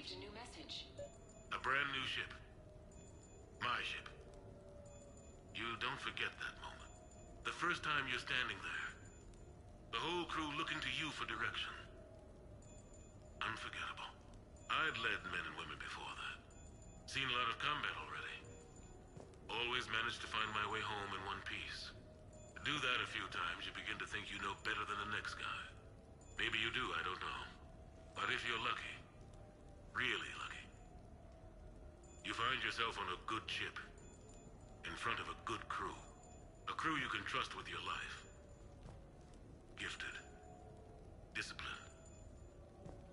received a new message. A brand new ship. My ship. You don't forget that moment. The first time you're standing there. The whole crew looking to you for direction. Unforgettable. I'd led men and women before that. Seen a lot of combat already. Always managed to find my way home in one piece. Do that a few times, you begin to think you know better than the next guy. Maybe you do, I don't know. But if you're lucky, really lucky, you find yourself on a good ship, in front of a good crew. A crew you can trust with your life. Gifted. Disciplined.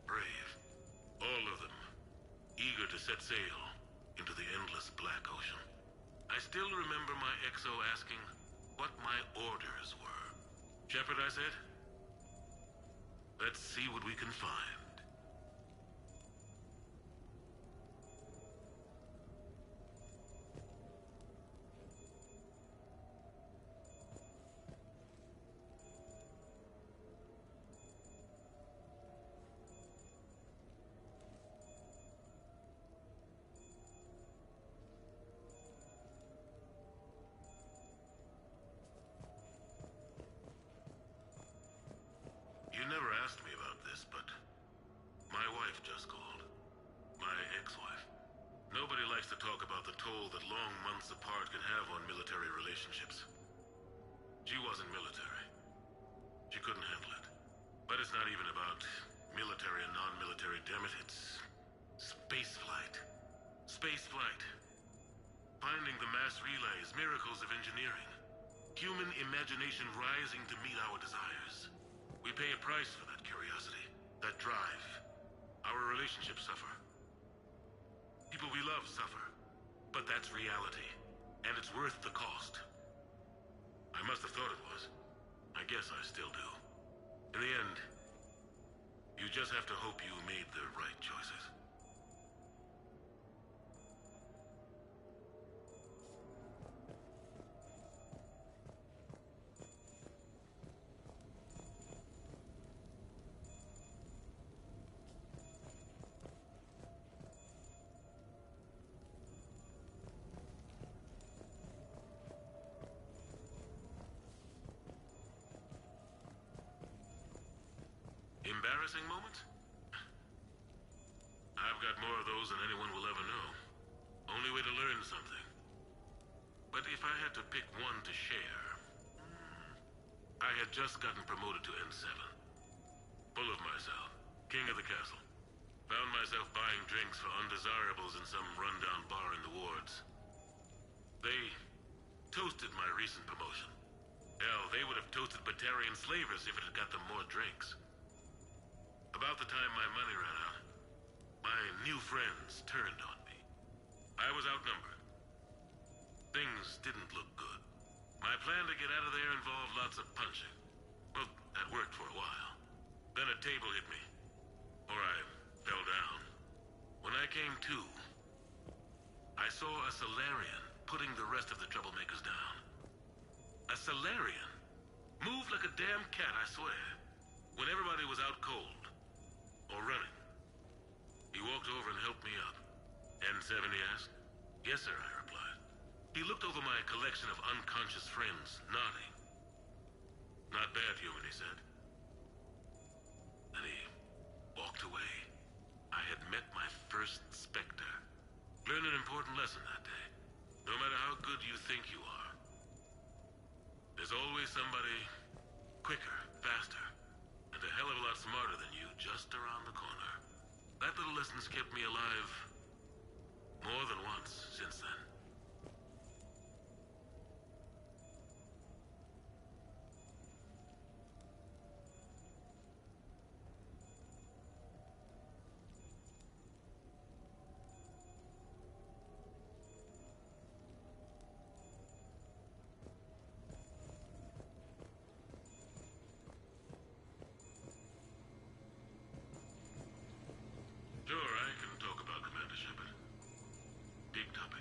Brave. All of them. Eager to set sail into the endless black ocean. I still remember my XO asking what my orders were. Shepard, I said. Let's see what we can find. You never asked me about this, but my wife just called. My ex-wife. Nobody likes to talk about the toll that long months apart can have on military relationships. She wasn't military. She couldn't handle it. But it's not even about military and non-military, damn it. It's spaceflight. Spaceflight. Finding the mass relays, miracles of engineering. Human imagination rising to meet our desires. We pay a price for that curiosity, that drive. Our relationships suffer. People we love suffer. But that's reality, and it's worth the cost. I must have thought it was. I guess I still do. In the end, you just have to hope you made the right choices. Embarrassing moments? I've got more of those than anyone will ever know. Only way to learn something. But if I had to pick one to share... I had just gotten promoted to N7. Full of myself. King of the castle. Found myself buying drinks for undesirables in some rundown bar in the wards. They toasted my recent promotion. Hell, they would have toasted Batarian slavers if it had got them more drinks. About the time my money ran out, my new friends turned on me. I was outnumbered. Things didn't look good. My plan to get out of there involved lots of punching. Well, that worked for a while. Then a table hit me. Or I fell down. When I came to, I saw a Solarian putting the rest of the troublemakers down. A Solarian? Moved like a damn cat, I swear. When everybody was out cold. Or running. He walked over and helped me up. N7, he asked. Yes, sir, I replied. He looked over my collection of unconscious friends, nodding. Not bad, human, he said. Then he walked away. I had met my first Spectre. Learned an important lesson that day. No matter how good you think you are, there's always somebody quicker, faster, and a hell of a lot smarter than you just around the corner. That little lesson's kept me alive more than once since then. Sure, I can talk about Commander Shepard. Big topic.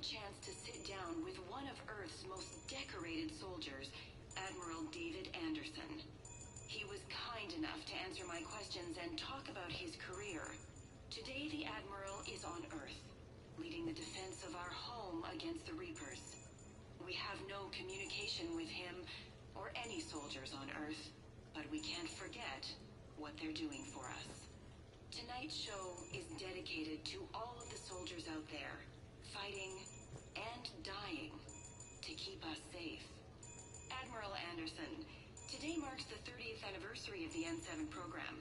a chance to sit down with one of Earth's most decorated soldiers, Admiral David Anderson. He was kind enough to answer my questions and talk about his career. Today, the Admiral is on Earth, leading the defense of our home against the Reapers. We have no communication with him or any soldiers on Earth, but we can't forget what they're doing for us. Tonight's show is dedicated to all of the soldiers out there, fighting and dying to keep us safe. Admiral Anderson, today marks the 30th anniversary of the N7 program.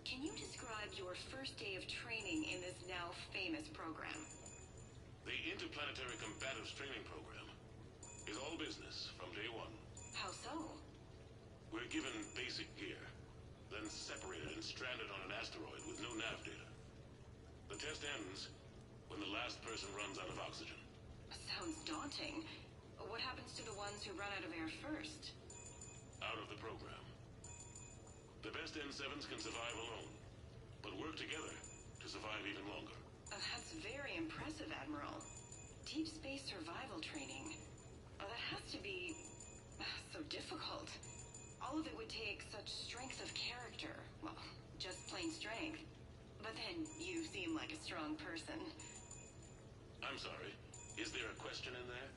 Can you describe your first day of training in this now famous program? The Interplanetary Combatives Training Program is all business from day one. How so? We're given basic gear, then separated and stranded on an asteroid with no nav data. The test ends when the last person runs out of oxygen. Sounds daunting. What happens to the ones who run out of air first? Out of the program. The best N7s can survive alone, but work together to survive even longer. That's very impressive, Admiral. Deep space survival training. That has to be so difficult. All of it would take such strength of character. Well, just plain strength. But then you seem like a strong person. I'm sorry. Is there a question in there?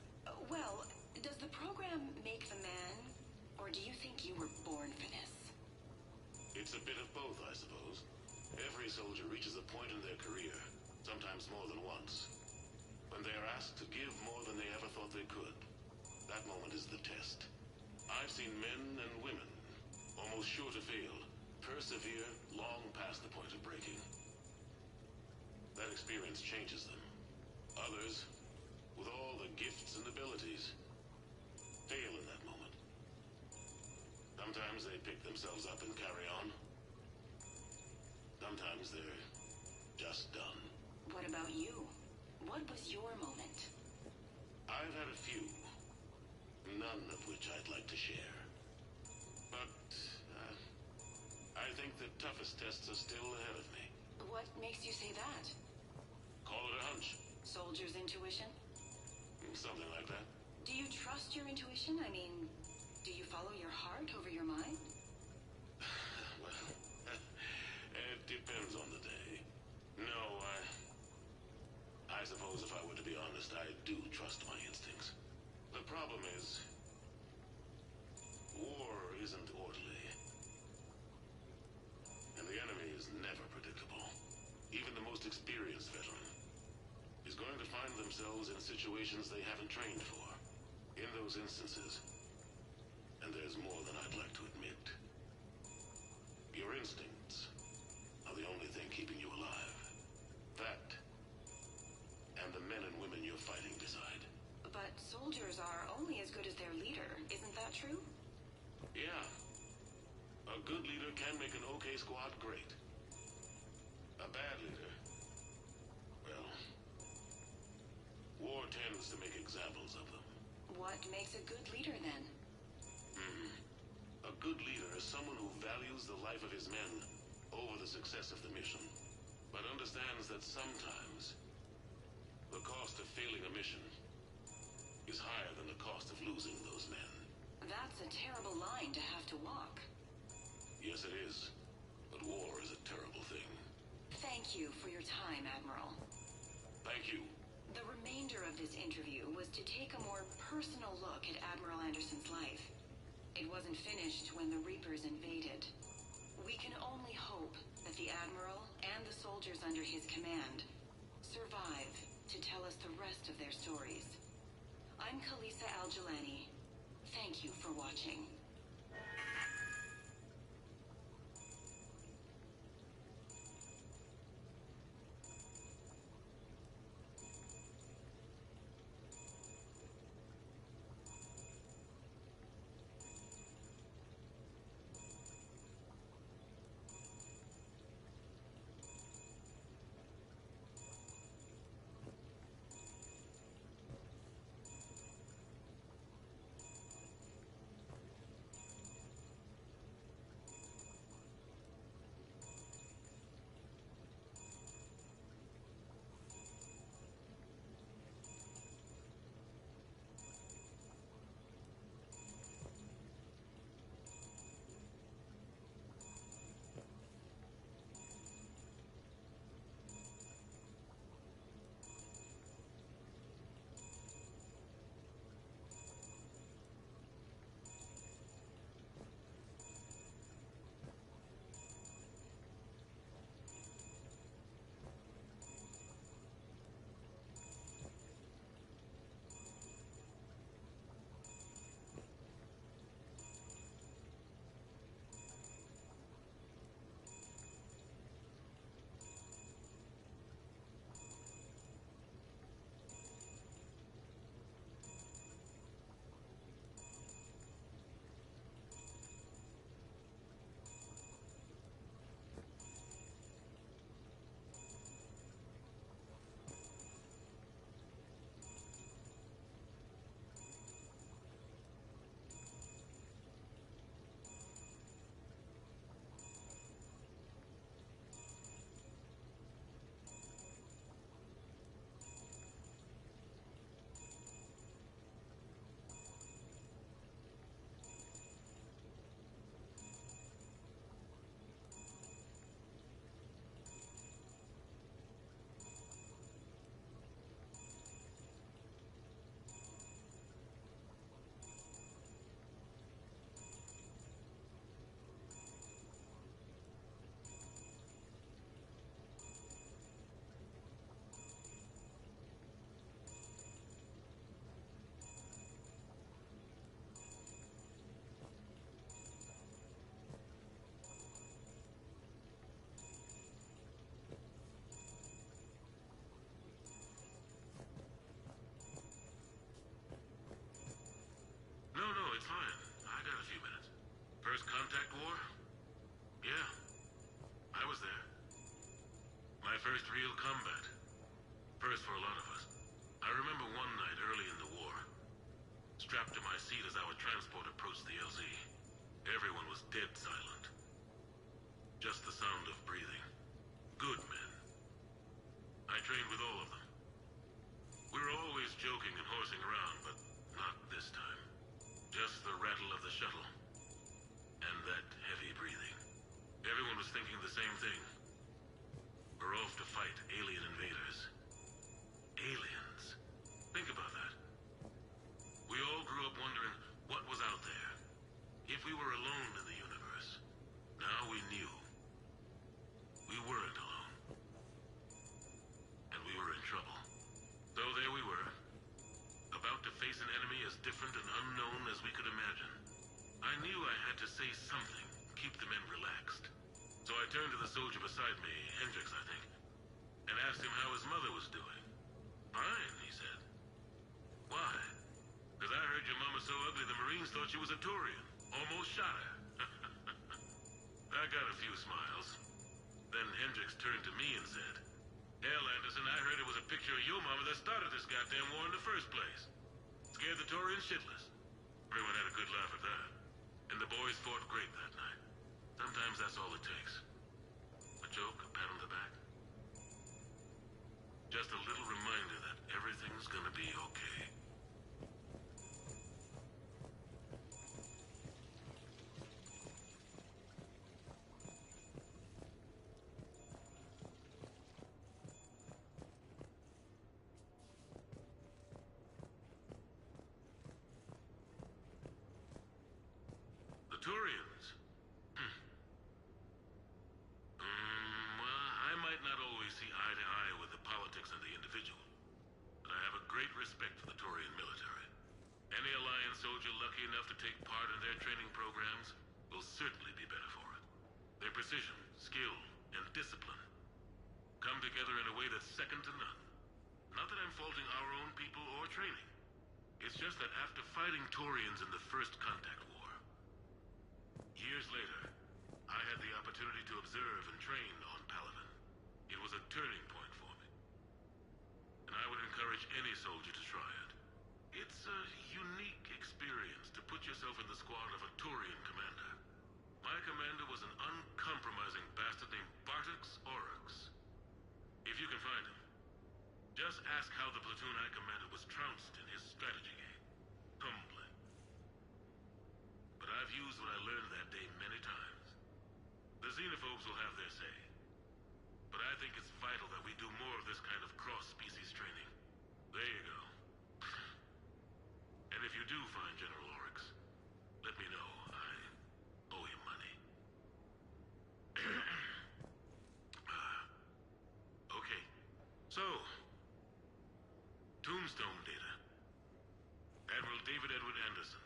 Well, does the program make the man? Or do you think you were born for this? It's a bit of both, I suppose. Every soldier reaches a point in their career, sometimes more than once, when they are asked to give more than they ever thought they could. That moment is the test. I've seen men and women, almost sure to fail, persevere long past the point of breaking. That experience changes them. Others, with all the gifts and abilities, fail in that moment. Sometimes they pick themselves up and carry on. Sometimes they're just done. What about you? What was your moment? I've had a few, none of which I'd like to share. But, I think the toughest tests are still ahead of me. What makes you say that? Call it a hunch. Soldier's intuition? Something like that. Do you trust your intuition? I mean, do you follow your heart over your mind? Well, it depends on the day. No, I suppose if I were to be honest, I do trust my instincts. The problem is, war isn't orderly. And the enemy is never predictable. Even the most experienced veteran is going to find themselves in situations they haven't trained for. In those instances, and there's more than I'd like to admit, your instincts are the only thing keeping you alive. That, and the men and women you're fighting beside. But soldiers are only as good as their leader, isn't that true? Yeah. A good leader can make an okay squad great. A bad leader, well, war tends to make examples of them. What makes a good leader, then? A good leader is someone who values the life of his men over the success of the mission, but understands that sometimes the cost of failing a mission is higher than the cost of losing those men. That's a terrible line to have to walk. Yes, it is. But war is a terrible thing. Thank you for your time, Admiral. Thank you. The remainder of this interview was to take a more personal look at Admiral Anderson's life. It wasn't finished when the Reapers invaded. We can only hope that the Admiral and the soldiers under his command survive to tell us the rest of their stories. I'm Khaleesa Al-Jilani. Thank you for watching. My first real combat. First for a lot of us. I remember one night early in the war, strapped to my seat as our transport approached the LZ. Everyone was dead silent. Just the sound of breathing. Good men. I trained with all of them. We were always joking and horsing around, but not this time. Just the rattle of the shuttle. And that heavy breathing. Everyone was thinking the same thing. We're off to fight alien invaders. Aliens. Think about that. We all grew up wondering what was out there. If we were alone in the universe. Now we knew. We weren't alone. And we were in trouble. So there we were. About to face an enemy as different and unknown as we could imagine. I knew I had to say something, keep the men relaxed. So I turned to the soldier beside me, Hendricks, I think, and asked him how his mother was doing. Fine, he said. Why? Because I heard your mama so ugly the Marines thought she was a Turian. Almost shot her. I got a few smiles. Then Hendricks turned to me and said, Hell, Anderson, I heard it was a picture of your mama that started this goddamn war in the first place. Scared the Turians shitless. Everyone had a good laugh at that. And the boys fought great that night. Sometimes that's all it takes. A joke, a pat on the back. Just a little reminder that everything's gonna be okay. The Turians. Well, I might not always see eye to eye with the politics and the individual, but I have a great respect for the Turian military. Any Alliance soldier lucky enough to take part in their training programs will certainly be better for it. Their precision, skill, and discipline come together in a way that's second to none. Not that I'm faulting our own people or training. It's just that after fighting Turians in the First Contact War, years later, I had the opportunity to observe and train on Paladin. It was a turning point for me. And I would encourage any soldier to try it. It's a unique experience to put yourself in the squad of a Turian commander. My commander was an uncompromising bastard named Bartix Oryx. If you can find him, just ask how the platoon I commanded was trounced in his strategy game. Humbling. But I've used what I learned that day many times. The xenophobes will have their say. But I think it's vital that we do more of this kind of cross-species training. There you go. And if you do find General Oryx, let me know. I owe him money. Okay. So, Tombstone data. Admiral David Edward Anderson.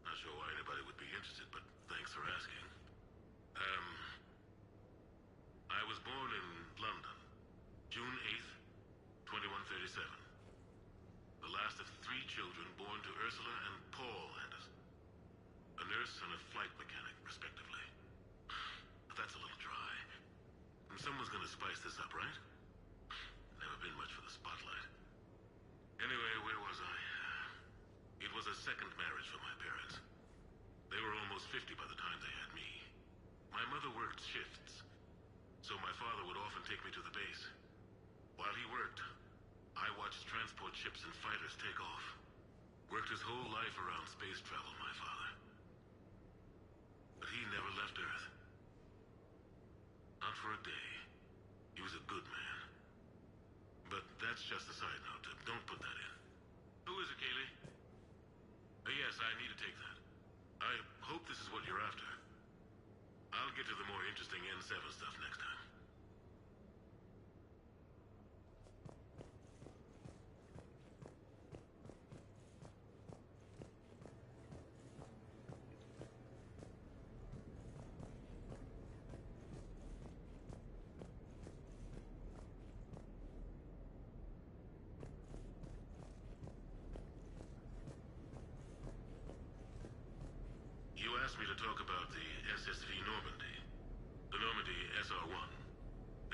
Not sure why anybody would be interested, but thanks for asking. I was born in London, June 8th, 2137. The last of 3 children born to Ursula and Paul Anderson. A nurse and a flight mechanic, respectively. But that's a little dry. And someone's gonna spice this up, right? Never been much for the spotlight. Anyway, where was I? It was a second marriage for my parents. They were almost 50 by the time they had me. My mother worked shifts, so my father would often take me to the base. While he worked, I watched transport ships and fighters take off. Worked his whole life around space travel, my father. But he never left Earth. Not for a day. He was a good man. But that's just a side note. Don't put that in. Who is it, Kaylee? Yes, I need to take that. I hope this is what you're after. I'll get to the more interesting N7 stuff next time. You asked me to talk about the SSV Normandy. The Normandy SR-1.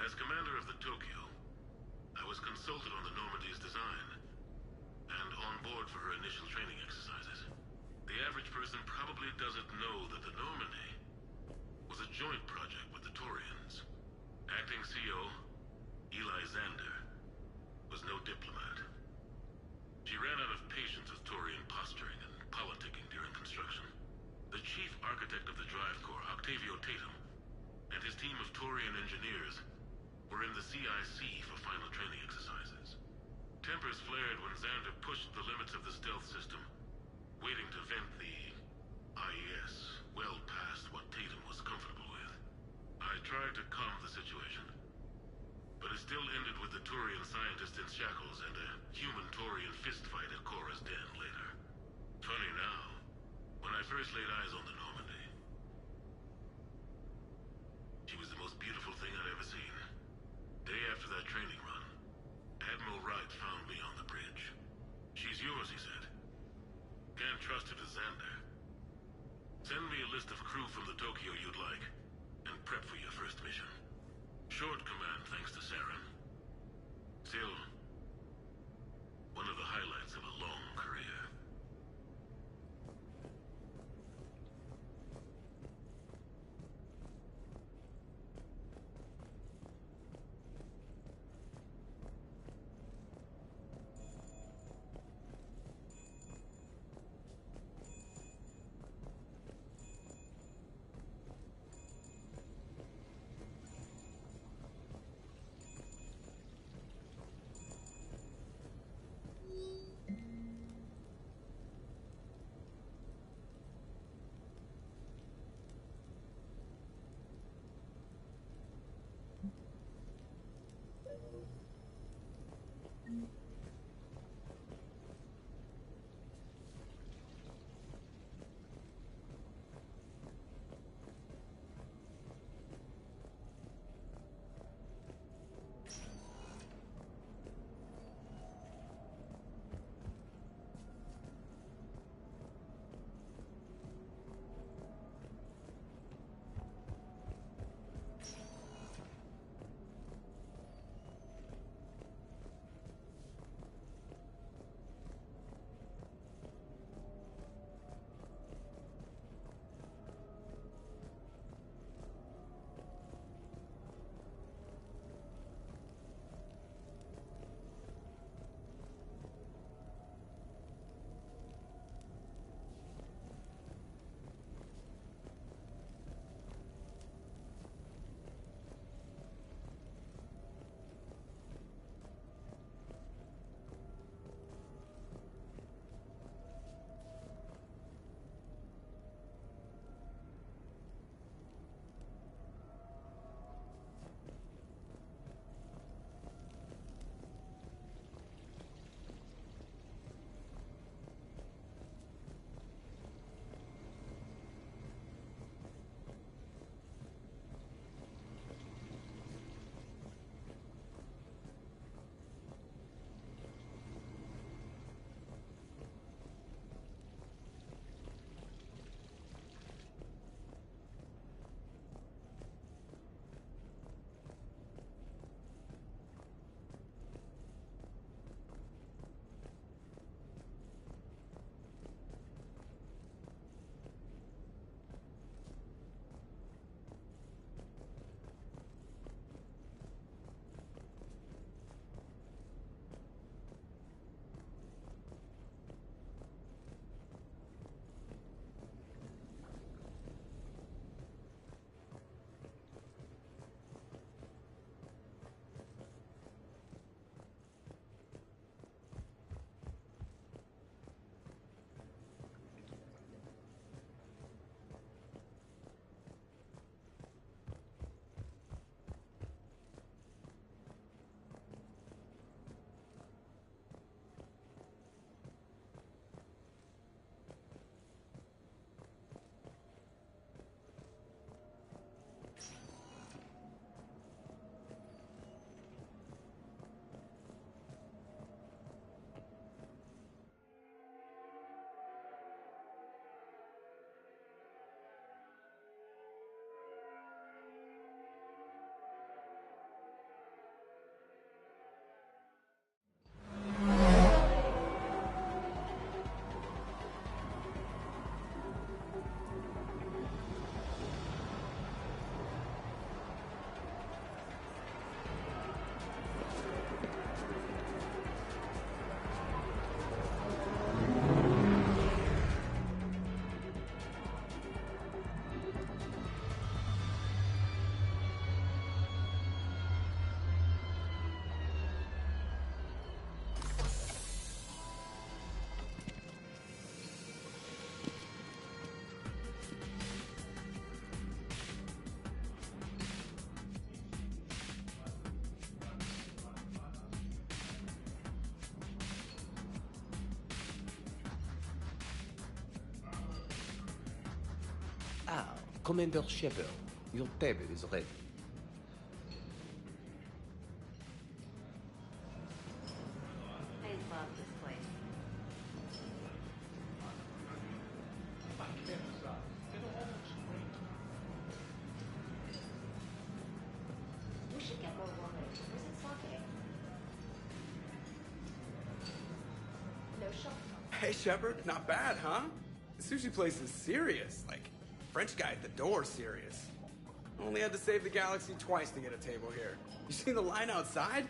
As commander of the Toki, was consulted on the Normandy's design, and on board for her initial training exercises. The average person probably doesn't know that the Normandy was a joint project with the Taurians. Acting CO, Eli Xander, was no diplomat. She ran out of patience with Taurian posturing and politicking during construction. The chief architect of the Drive Corps, Octavio Tatum, and his team of Taurian engineers were in the CIC for final training exercises. Tempers flared when Xander pushed the limits of the stealth system, waiting to vent the IES well past what Tatum was comfortable with. I tried to calm the situation, but it still ended with the Taurian scientist in shackles and a human-Taurian fistfight at Cora's den later. Funny now, when I first laid eyes on the Normandy, she was the most beautiful thing I'd ever seen. Day after that training run, Admiral Wright found me on the bridge. She's yours, he said. Can't trust her to Xander. Send me a list of crew from the Tokyo you'd like, and prep for your first mission. Short command thanks to Saren. Still, one of the highlights of a long career. Ah, Commander Shepard, your table is ready. I love this place. We should get more wine. Where's it sake? No shop. Hey, Shepard, not bad, huh? The sushi place is serious. Like, French guy at the door serious. Only had to save the galaxy twice to get a table here. You seen the line outside?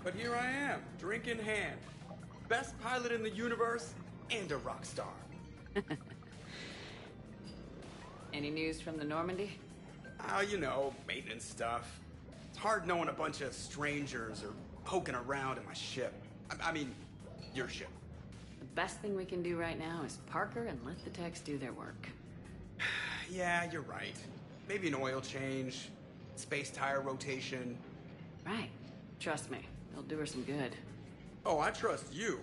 But here I am, drink in hand. Best pilot in the universe and a rock star. Any news from the Normandy? You know, maintenance stuff. It's hard knowing a bunch of strangers or poking around in my ship. I mean, your ship. The best thing we can do right now is Parker and let the techs do their work. Yeah, you're right. Maybe an oil change, space tire rotation. Right. Trust me, it'll do her some good. Oh, I trust you.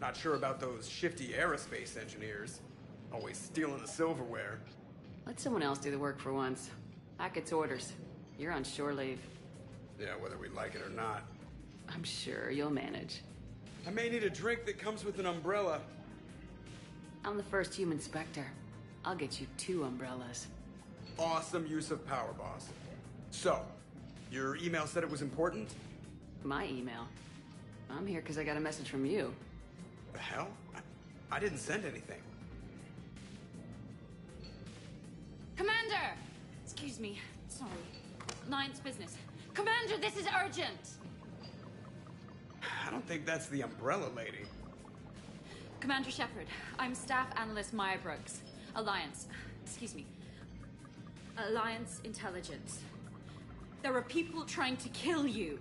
Not sure about those shifty aerospace engineers. Always stealing the silverware. Let someone else do the work for once. Hackett's orders. You're on shore leave. Yeah, whether we like it or not. I'm sure you'll manage. I may need a drink that comes with an umbrella. I'm the first human Spectre. I'll get you 2 umbrellas. Awesome use of power, boss. So, your email said it was important? My email. I'm here because I got a message from you. The hell? I didn't send anything. Commander! Excuse me. Sorry. Alliance business. Commander, this is urgent! I don't think that's the umbrella lady. Commander Shepard, I'm Staff Analyst Maya Brooks. Alliance. Excuse me. Alliance Intelligence. There are people trying to kill you.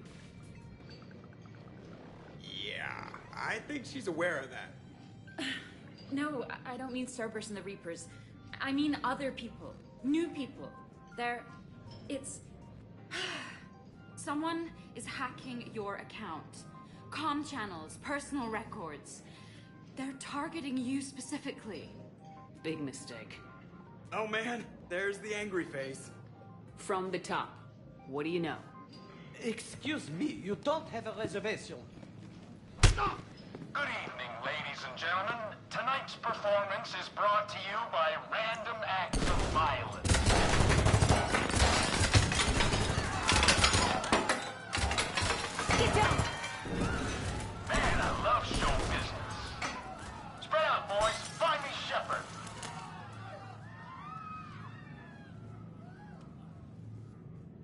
Yeah, I think she's aware of that. No, I don't mean Cerberus and the Reapers. I mean other people. New people. It's... Someone is hacking your account. Comm channels, personal records. They're targeting you specifically. Big mistake. Oh man, there's the angry face. From the top. What do you know? Excuse me, you don't have a reservation. Good evening, ladies and gentlemen. Tonight's performance is brought to you by random acts of violence. Get down! Man, I love show business. Spread out, boys. Find me Shepard.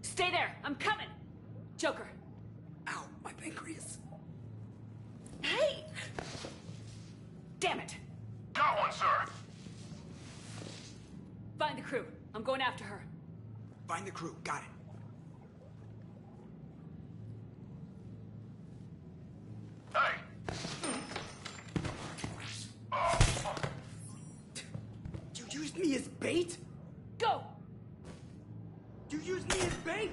Stay there! I'm coming! Joker. Ow, my pancreas. Hey! Damn it! Got one, sir. Find the crew. I'm going after her. Find the crew, got it. Hey. You used me as bait? Go! You used me as bait?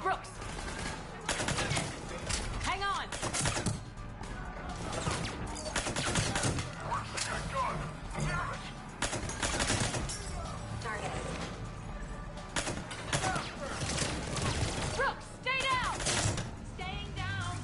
Brooks! Hang on! Target. Brooks, stay down! Staying down!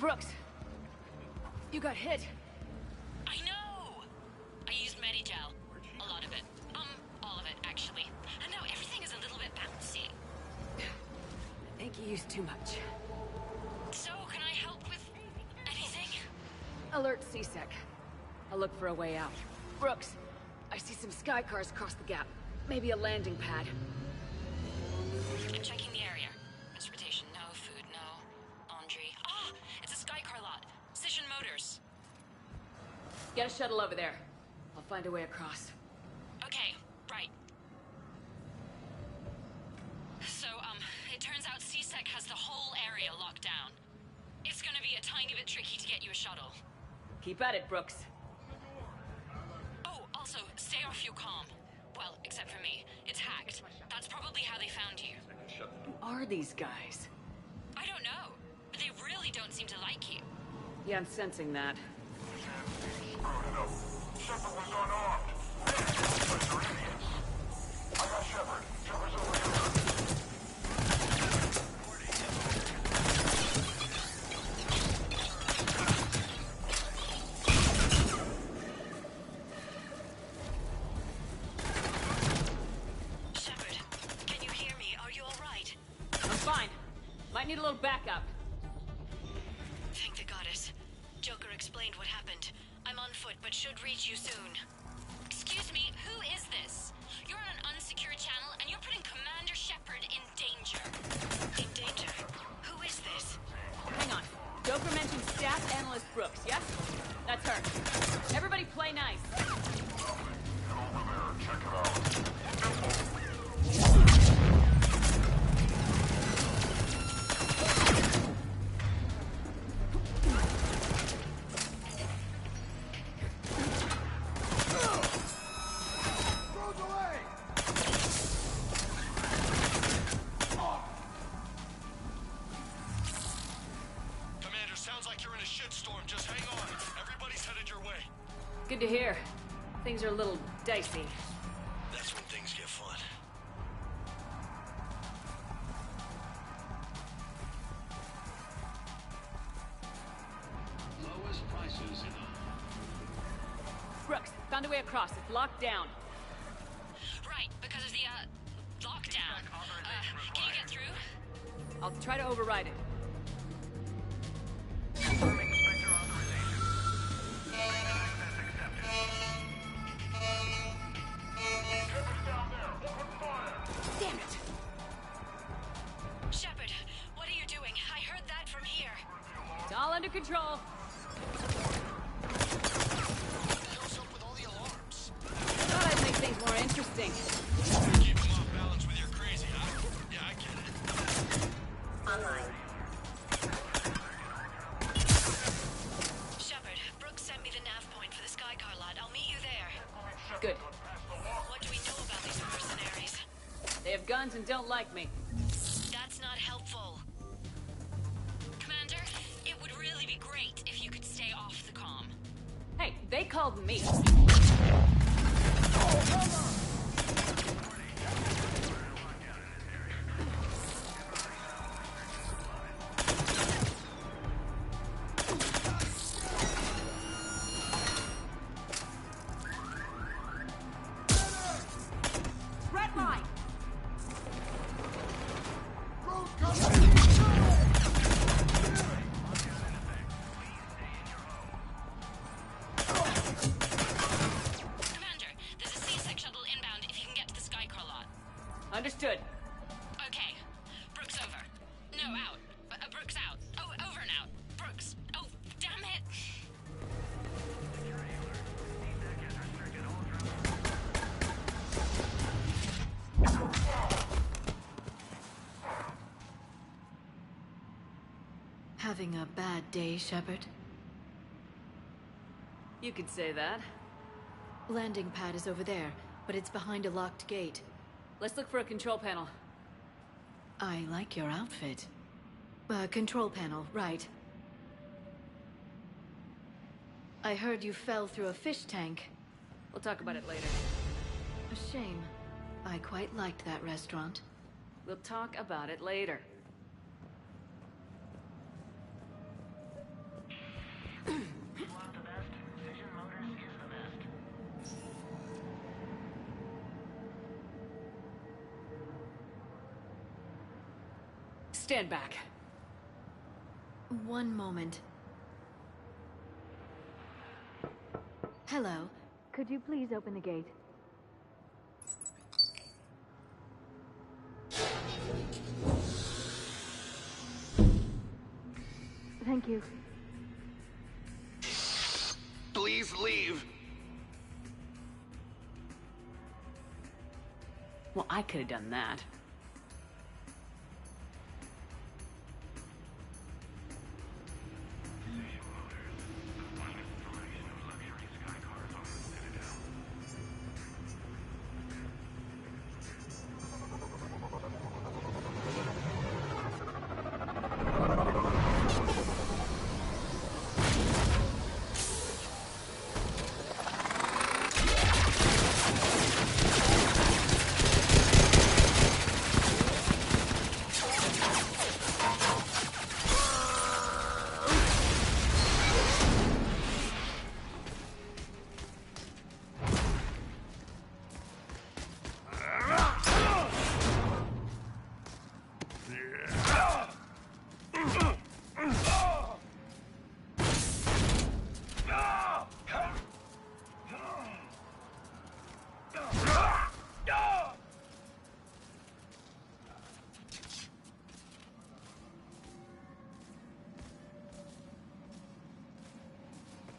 Brooks! You got hit. I know! I used Medigel. A lot of it. All of it, actually. And now everything is a little bit bouncy. I think you used too much. So, can I help with anything? Alert C-Sec. I'll look for a way out. Brooks, I see some sky cars across the gap. Maybe a landing pad. I'm checking the area. Transportation, no. Food, no. Laundry. Ah! It's a sky car lot. Cision Motors. Get a shuttle over there. I'll find a way across. Okay, right. So, it turns out C-Sec has the whole area locked down. It's gonna be a tiny bit tricky to get you a shuttle. Keep at it, Brooks. Oh, also, stay off your comm. Well, except for me. It's hacked. That's probably how they found you. Who are these guys? I don't know. But they really don't seem to like you. Yeah, I'm sensing that. Shepard was unarmed. But they're idiots. I got Shepard. Shepard's over here. Shepard, can you hear me? Are you alright? I'm fine. Might need a little backup. Thank the goddess. Joker explained what happened. I'm on foot, but should reach you soon. Excuse me, who is this? You're on an unsecured channel, and you're putting Commander Shepard in danger. In danger? Who is this? Hang on. Joker mentioned staff analyst Brooks, yes? That's her. Everybody play nice. Get over there. Check it out. Commander, sounds like you're in a shitstorm. Just hang on. Everybody's headed your way. Good to hear. Things are a little dicey. That's when things get fun. Lowest prices in Brooks, found a way across. It's locked down. Right, because of the, lockdown. Can you get through? I'll try to override it. Confirming Spectre authorization. Access accepted. Shepard's down there. Open fire. Damn it! Shepard, what are you doing? I heard that from here. It's all under control. What's up with all the alarms? Thought I'd make things more interesting. Keep them off balance with your crazy, huh? Yeah, I get it. Shepard, Brooks sent me the nav point for the sky car lot. I'll meet you there. Good. What do we know about these mercenaries? They have guns and don't like me. That's not helpful. Commander, it would really be great if you could stay off the comm. Hey, they called me. Red line! Commander, there's a C-Sec shuttle inbound if you can get to the sky car lot. Understood. Okay. Brooks over. No, out. Brooks out. Oh, over and out. Brooks. Oh, damn it. Having a bad day, Shepard? You could say that. Landing pad is over there, but it's behind a locked gate. Let's look for a control panel. I like your outfit. Control panel, right. I heard you fell through a fish tank. We'll talk about it later. A shame. I quite liked that restaurant. We'll talk about it later. Stand back. One moment. Hello. Could you please open the gate? Thank you. Please leave. Well, I could have done that.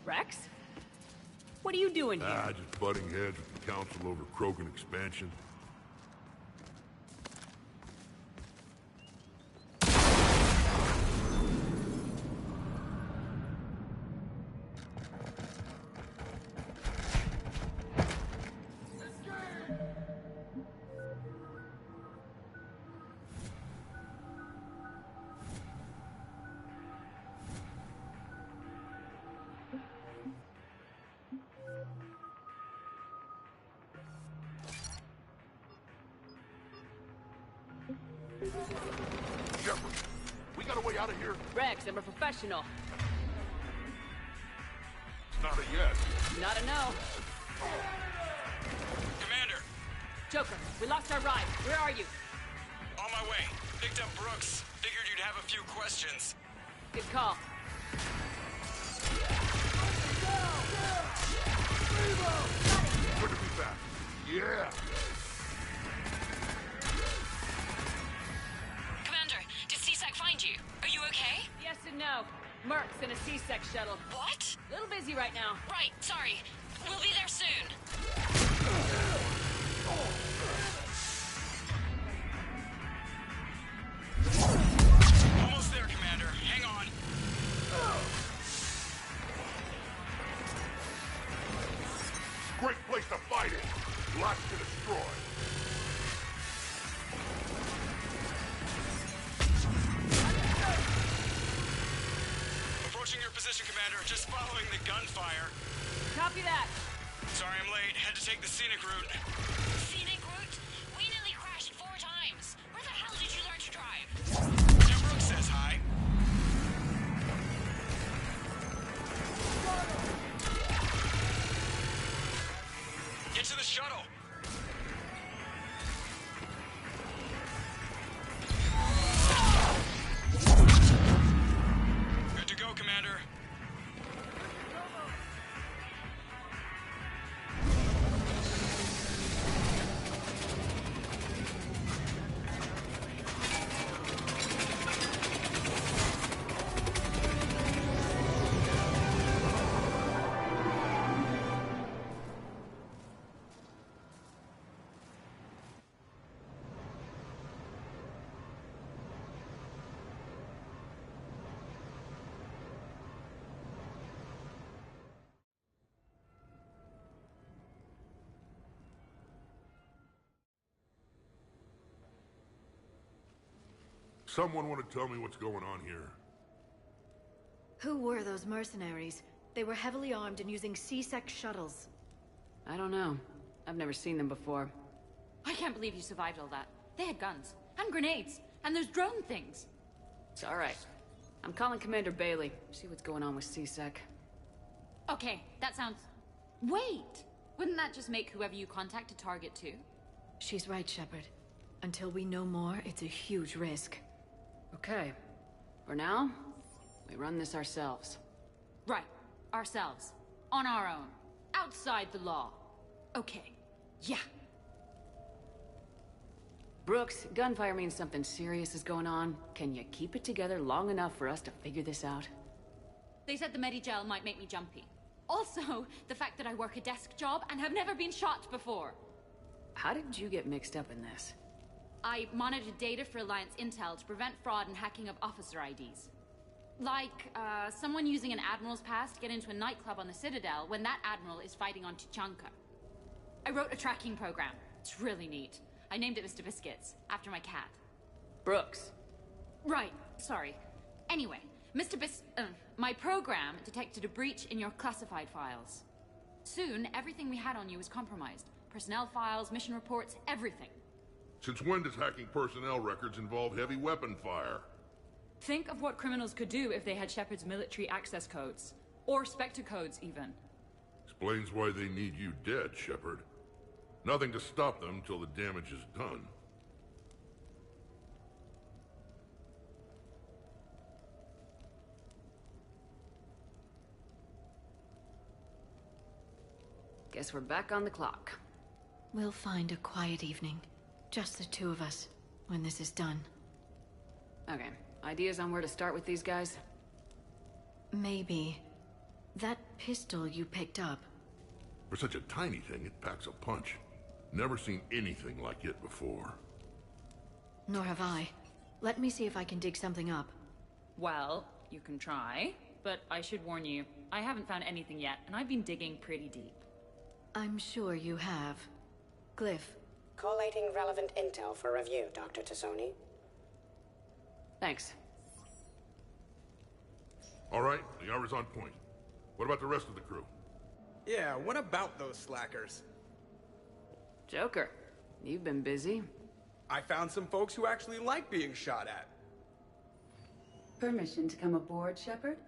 Rex? What are you doing here? Just butting heads with the council over Krogan expansion. Shepard, we got a way out of here? Rex, I'm a professional. It's not a yes. Not a no. Commander, Joker, we lost our ride. Where are you? on my way. Picked up Brooks. Figured you'd have a few questions. Good call. Good to be back. Yeah. Commander, did CSEC find you? Are you okay? Yes and no. Merc's in a C-Sec shuttle. What? Little busy right now. Right, sorry. We'll be there soon. Almost there, Commander. Hang on. Great place to fight it. Lots to destroy. Approaching your position, Commander. Just following the gunfire. Copy that. Sorry I'm late. Had to take the scenic route. Scenic route? We nearly crashed 4 times. Where the hell did you learn to drive? Now Brooks says hi. Get to the shuttle. Good to go, Commander. Someone want to tell me what's going on here? Who were those mercenaries? They were heavily armed and using C-Sec shuttles. I don't know. I've never seen them before. I can't believe you survived all that. They had guns, and grenades, and those drone things. It's all right. I'm calling Commander Bailey. See what's going on with C-Sec. Okay, that sounds... Wait! Wouldn't that just make whoever you contact a target too? She's right, Shepard. Until we know more, it's a huge risk. Okay. For now, we run this ourselves. Right. Ourselves. On our own. Outside the law. Okay. Yeah. Brooks, gunfire means something serious is going on. Can you keep it together long enough for us to figure this out? They said the Medi-gel might make me jumpy. Also, the fact that I work a desk job and have never been shot before. How did you get mixed up in this? I monitored data for Alliance intel to prevent fraud and hacking of officer IDs. Like, someone using an Admiral's pass to get into a nightclub on the Citadel when that Admiral is fighting on Tuchanka. I wrote a tracking program. It's really neat. I named it Mr. Biscuits, after my cat. Brooks. Right, sorry. Anyway, my program detected a breach in your classified files. Soon, everything we had on you was compromised. Personnel files, mission reports, everything. Since when does hacking personnel records involve heavy weapon fire? Think of what criminals could do if they had Shepard's military access codes. Or Spectre codes, even. Explains why they need you dead, Shepard. Nothing to stop them till the damage is done. Guess we're back on the clock. We'll find a quiet evening. Just the two of us, when this is done. Okay, ideas on where to start with these guys? Maybe. That pistol you picked up. For such a tiny thing, it packs a punch. Never seen anything like it before. Nor have I. Let me see if I can dig something up. Well, you can try, but I should warn you, I haven't found anything yet, and I've been digging pretty deep. I'm sure you have. Glyph. Collating relevant intel for review, Dr. Tassoni. Thanks. All right, the hour's on point. What about the rest of the crew? Yeah, what about those slackers? Joker, you've been busy. I found some folks who actually like being shot at. Permission to come aboard, Shepard?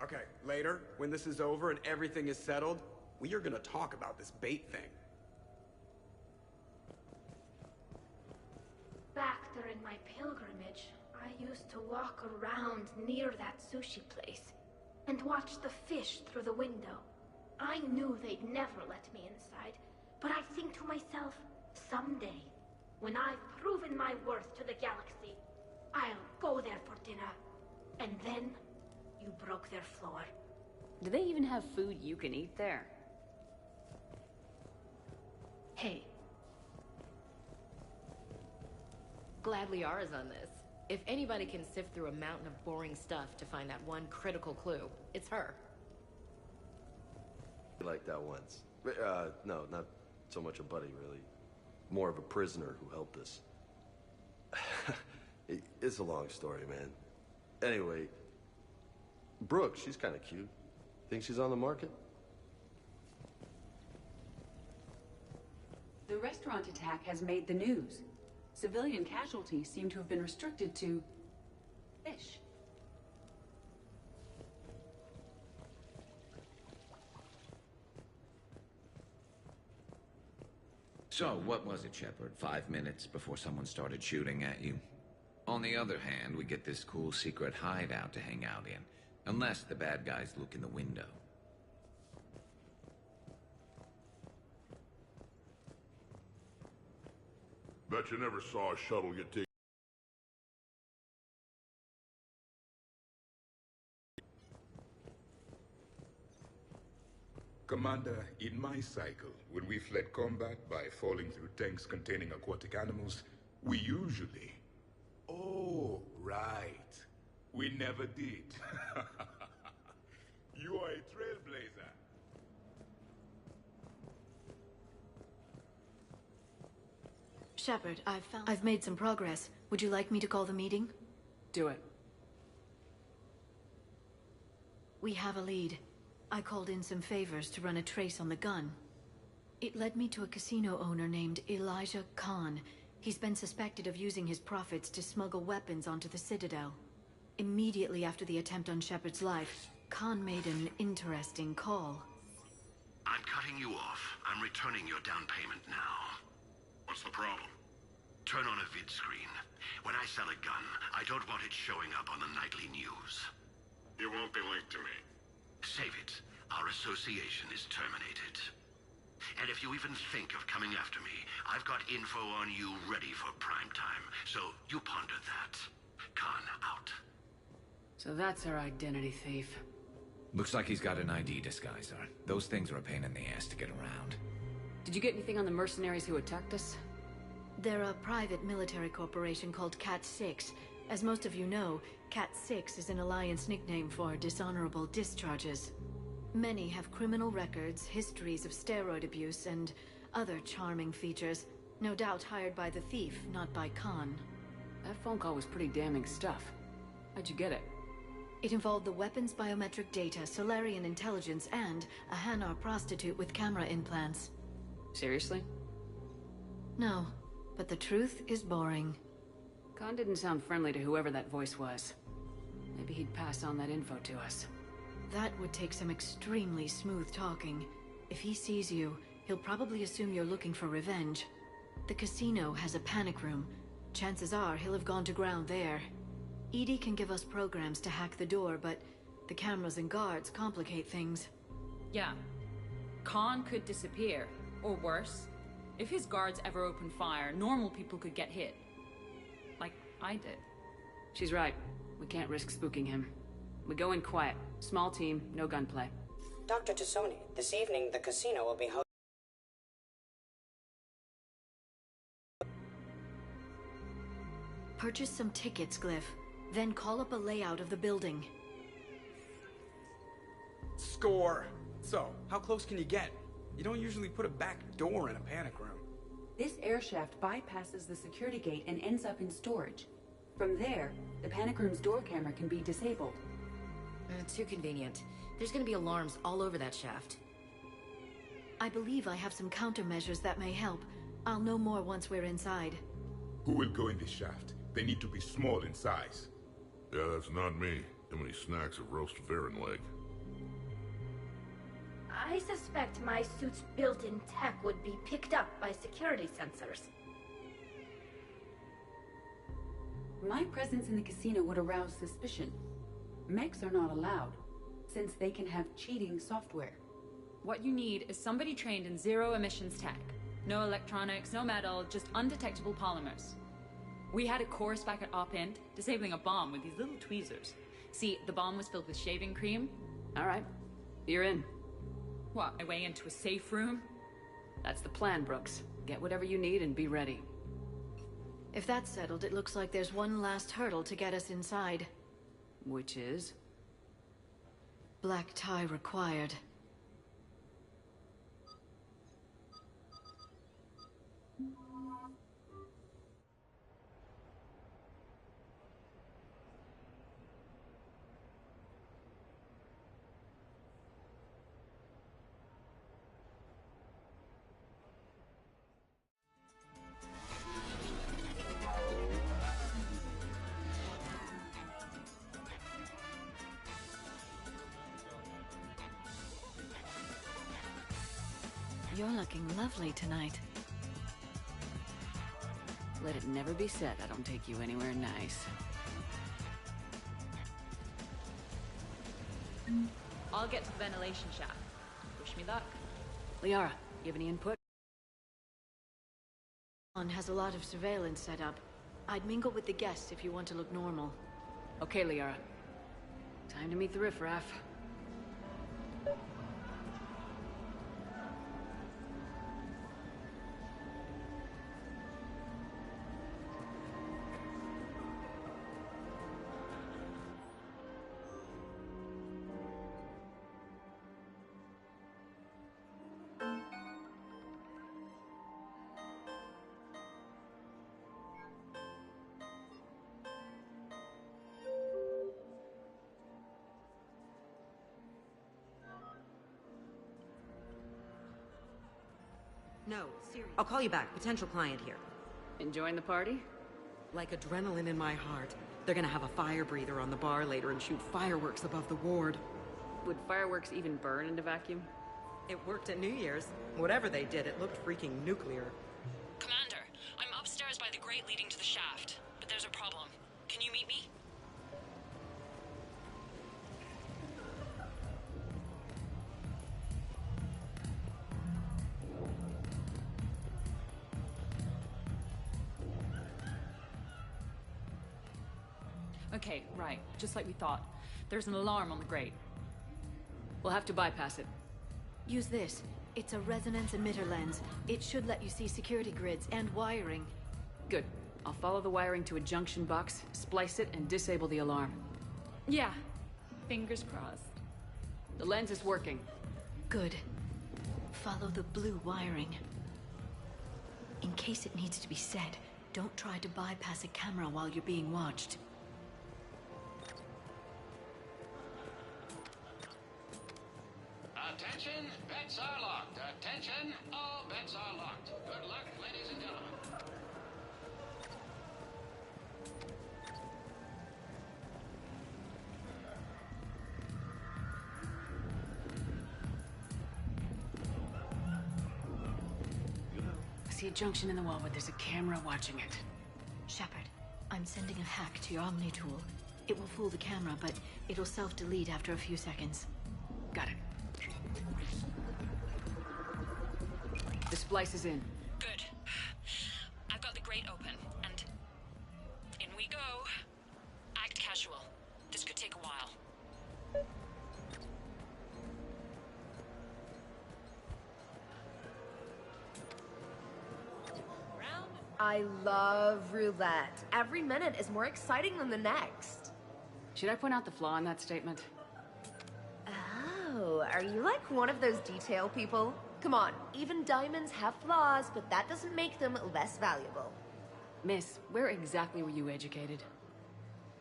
Okay, later, when this is over and everything is settled, we are gonna talk about this bait thing. Back during my pilgrimage, I used to walk around near that sushi place and watch the fish through the window. I knew they'd never let me inside, but I think to myself, someday, when I've proven my worth to the galaxy, I'll go there for dinner. And then, you broke their floor. Do they even have food you can eat there? Hey. Glad Liara's on this. If anybody can sift through a mountain of boring stuff to find that one critical clue, it's her. Like that once. No, not so much a buddy, really. More of a prisoner who helped us. It's a long story, man. Anyway, Brooke, she's kind of cute. Think she's on the market? The restaurant attack has made the news. Civilian casualties seem to have been restricted to fish. So, what was it, Shepard? 5 minutes before someone started shooting at you? On the other hand, we get this cool secret hideout to hang out in. Unless the bad guys look in the window. Bet you never saw a shuttle get taken. Commander, in my cycle, when we fled combat by falling through tanks containing aquatic animals, we usually... Oh, right. We never did. You are a trailblazer. Shepard, I've made some progress. Would you like me to call the meeting? Do it. We have a lead. I called in some favors to run a trace on the gun. It led me to a casino owner named Elijah Khan. He's been suspected of using his profits to smuggle weapons onto the Citadel. Immediately after the attempt on Shepard's life, Khan made an interesting call. I'm cutting you off. I'm returning your down payment now. What's the problem? Turn on a vid screen. When I sell a gun, I don't want it showing up on the nightly news. You won't be linked to me. Save it. Our association is terminated. And if you even think of coming after me, I've got info on you ready for prime time. So you ponder that. Khan out. So that's our identity thief. Looks like he's got an ID disguiser. Those things are a pain in the ass to get around. Did you get anything on the mercenaries who attacked us? They're a private military corporation called Cat-6. As most of you know, Cat-6 is an Alliance nickname for dishonorable discharges. Many have criminal records, histories of steroid abuse, and other charming features. No doubt hired by the thief, not by Khan. That phone call was pretty damning stuff. How'd you get it? It involved the weapons biometric data, Solarian intelligence, and a Hanar prostitute with camera implants. Seriously? No, but the truth is boring. Khan didn't sound friendly to whoever that voice was. Maybe he'd pass on that info to us. That would take some extremely smooth talking. If he sees you, he'll probably assume you're looking for revenge. The casino has a panic room. Chances are he'll have gone to ground there. EDI can give us programs to hack the door, but the cameras and guards complicate things. Yeah. Khan could disappear. Or worse, if his guards ever open fire, normal people could get hit. Like I did. She's right. We can't risk spooking him. We go in quiet. Small team, no gunplay. Dr. Tassoni, this evening the casino will be hosting. Purchase some tickets, Glyph. Then call up a layout of the building. Score! So, how close can you get? You don't usually put a back door in a panic room. This air shaft bypasses the security gate and ends up in storage. From there, the panic room's door camera can be disabled. Too convenient. There's gonna be alarms all over that shaft. I believe I have some countermeasures that may help. I'll know more once we're inside. Who will go in this shaft? They need to be small in size. Yeah, that's not me. Too many snacks of roast Varen leg. I suspect my suit's built-in tech would be picked up by security sensors. My presence in the casino would arouse suspicion. Mechs are not allowed, since they can have cheating software. What you need is somebody trained in zero emissions tech. No electronics, no metal, just undetectable polymers. We had a course back at Op-Int, disabling a bomb with these little tweezers. See, the bomb was filled with shaving cream. All right, you're in. What, my way into a safe room? That's the plan, Brooks. Get whatever you need and be ready. If that's settled, it looks like there's one last hurdle to get us inside. Which is? Black tie required. You're looking lovely tonight. Let it never be said I don't take you anywhere nice. I'll get to the ventilation shaft. Wish me luck. Liara, you have any input? Has a lot of surveillance set up. I'd mingle with the guests if you want to look normal. Okay, Liara. Time to meet the riffraff. No, seriously. I'll call you back. Potential client here. Enjoying the party? Like adrenaline in my heart. They're gonna have a fire breather on the bar later and shoot fireworks above the ward. Would fireworks even burn in a vacuum? It worked at New Year's. Whatever they did, it looked freaking nuclear. Commander, I'm upstairs by the grate leading to the shaft, but there's a problem. Can you meet me? Okay, right. Just like we thought. There's an alarm on the grate. We'll have to bypass it. Use this. It's a resonance emitter lens. It should let you see security grids and wiring. Good. I'll follow the wiring to a junction box, splice it, and disable the alarm. Yeah. Fingers crossed. The lens is working. Good. Follow the blue wiring. In case it needs to be said, don't try to bypass a camera while you're being watched. Attention, bets are locked. Attention, all bets are locked. Good luck, ladies and gentlemen. I see a junction in the wall, but there's a camera watching it. Shepard, I'm sending a hack to your Omni tool. It will fool the camera, but it'll self-delete after a few seconds. Got it. The splice is in. Good. I've got the grate open, and in we go. Act casual. This could take a while. I love roulette. Every minute is more exciting than the next. Should I point out the flaw in that statement? Oh, are you like one of those detail people? Come on, even diamonds have flaws, but that doesn't make them less valuable. Miss, where exactly were you educated?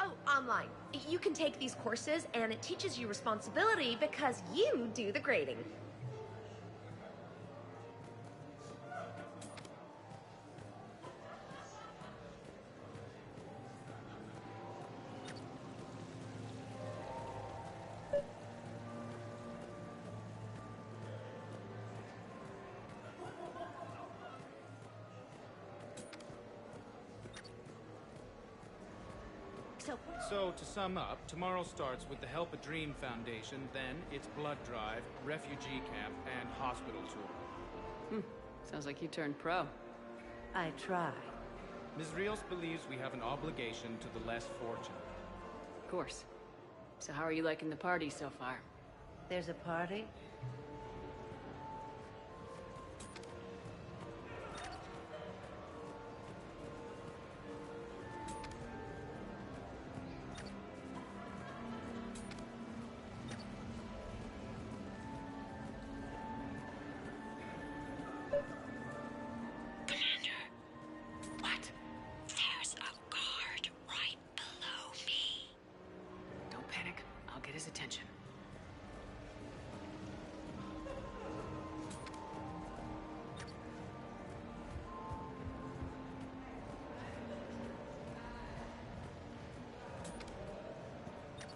Oh, online. You can take these courses, and it teaches you responsibility because you do the grading. So, to sum up, tomorrow starts with the Help a Dream Foundation, then it's blood drive, refugee camp, and hospital tour. Sounds like you turned pro. I try. Ms. Rios believes we have an obligation to the less fortunate. Of course. So how are you liking the party so far? There's a party? Attention.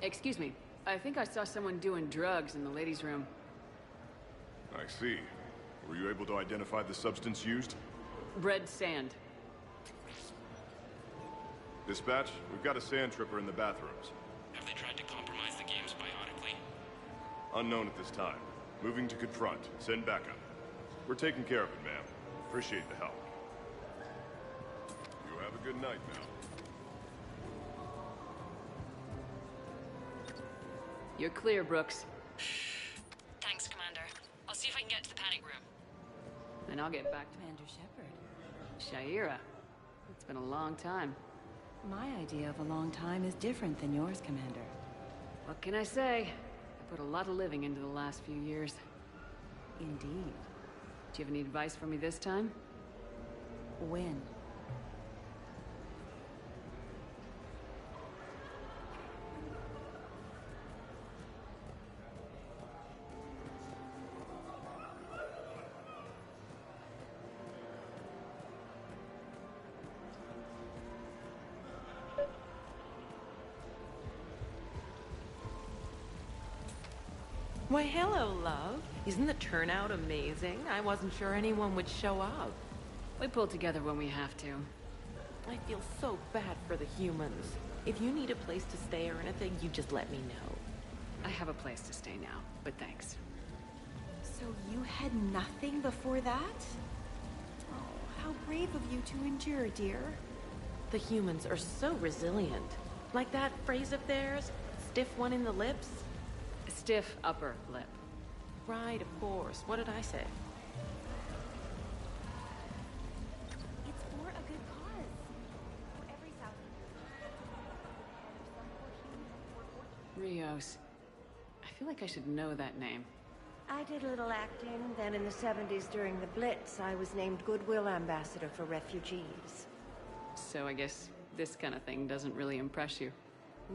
Excuse me. I think I saw someone doing drugs in the ladies' room. I see. Were you able to identify the substance used? Red sand. Dispatch, we've got a sand tripper in the bathrooms. Have they tried to compromise the games biotically? Unknown at this time. Moving to confront. Send backup. We're taking care of it, ma'am. Appreciate the help. You have a good night, ma'am. You're clear, Brooks. Thanks, Commander. I'll see if I can get to the panic room. Then I'll get back to Commander Shepard. Shaira. It's been a long time. My idea of a long time is different than yours, Commander. What can I say? I put a lot of living into the last few years. Indeed. Do you have any advice for me this time? When? Why, hello, love. Isn't the turnout amazing? I wasn't sure anyone would show up. We pull together when we have to. I feel so bad for the humans. If you need a place to stay or anything, you just let me know. I have a place to stay now, but thanks. So you had nothing before that? Oh, how brave of you to endure, dear. The humans are so resilient. Like that phrase of theirs, stiff one in the lips. Stiff upper lip. Right, of course. What did I say? It's for a good cause. For every South. Rios. I feel like I should know that name. I did a little acting. Then in the 70s during the Blitz, I was named Goodwill Ambassador for Refugees. So I guess this kind of thing doesn't really impress you.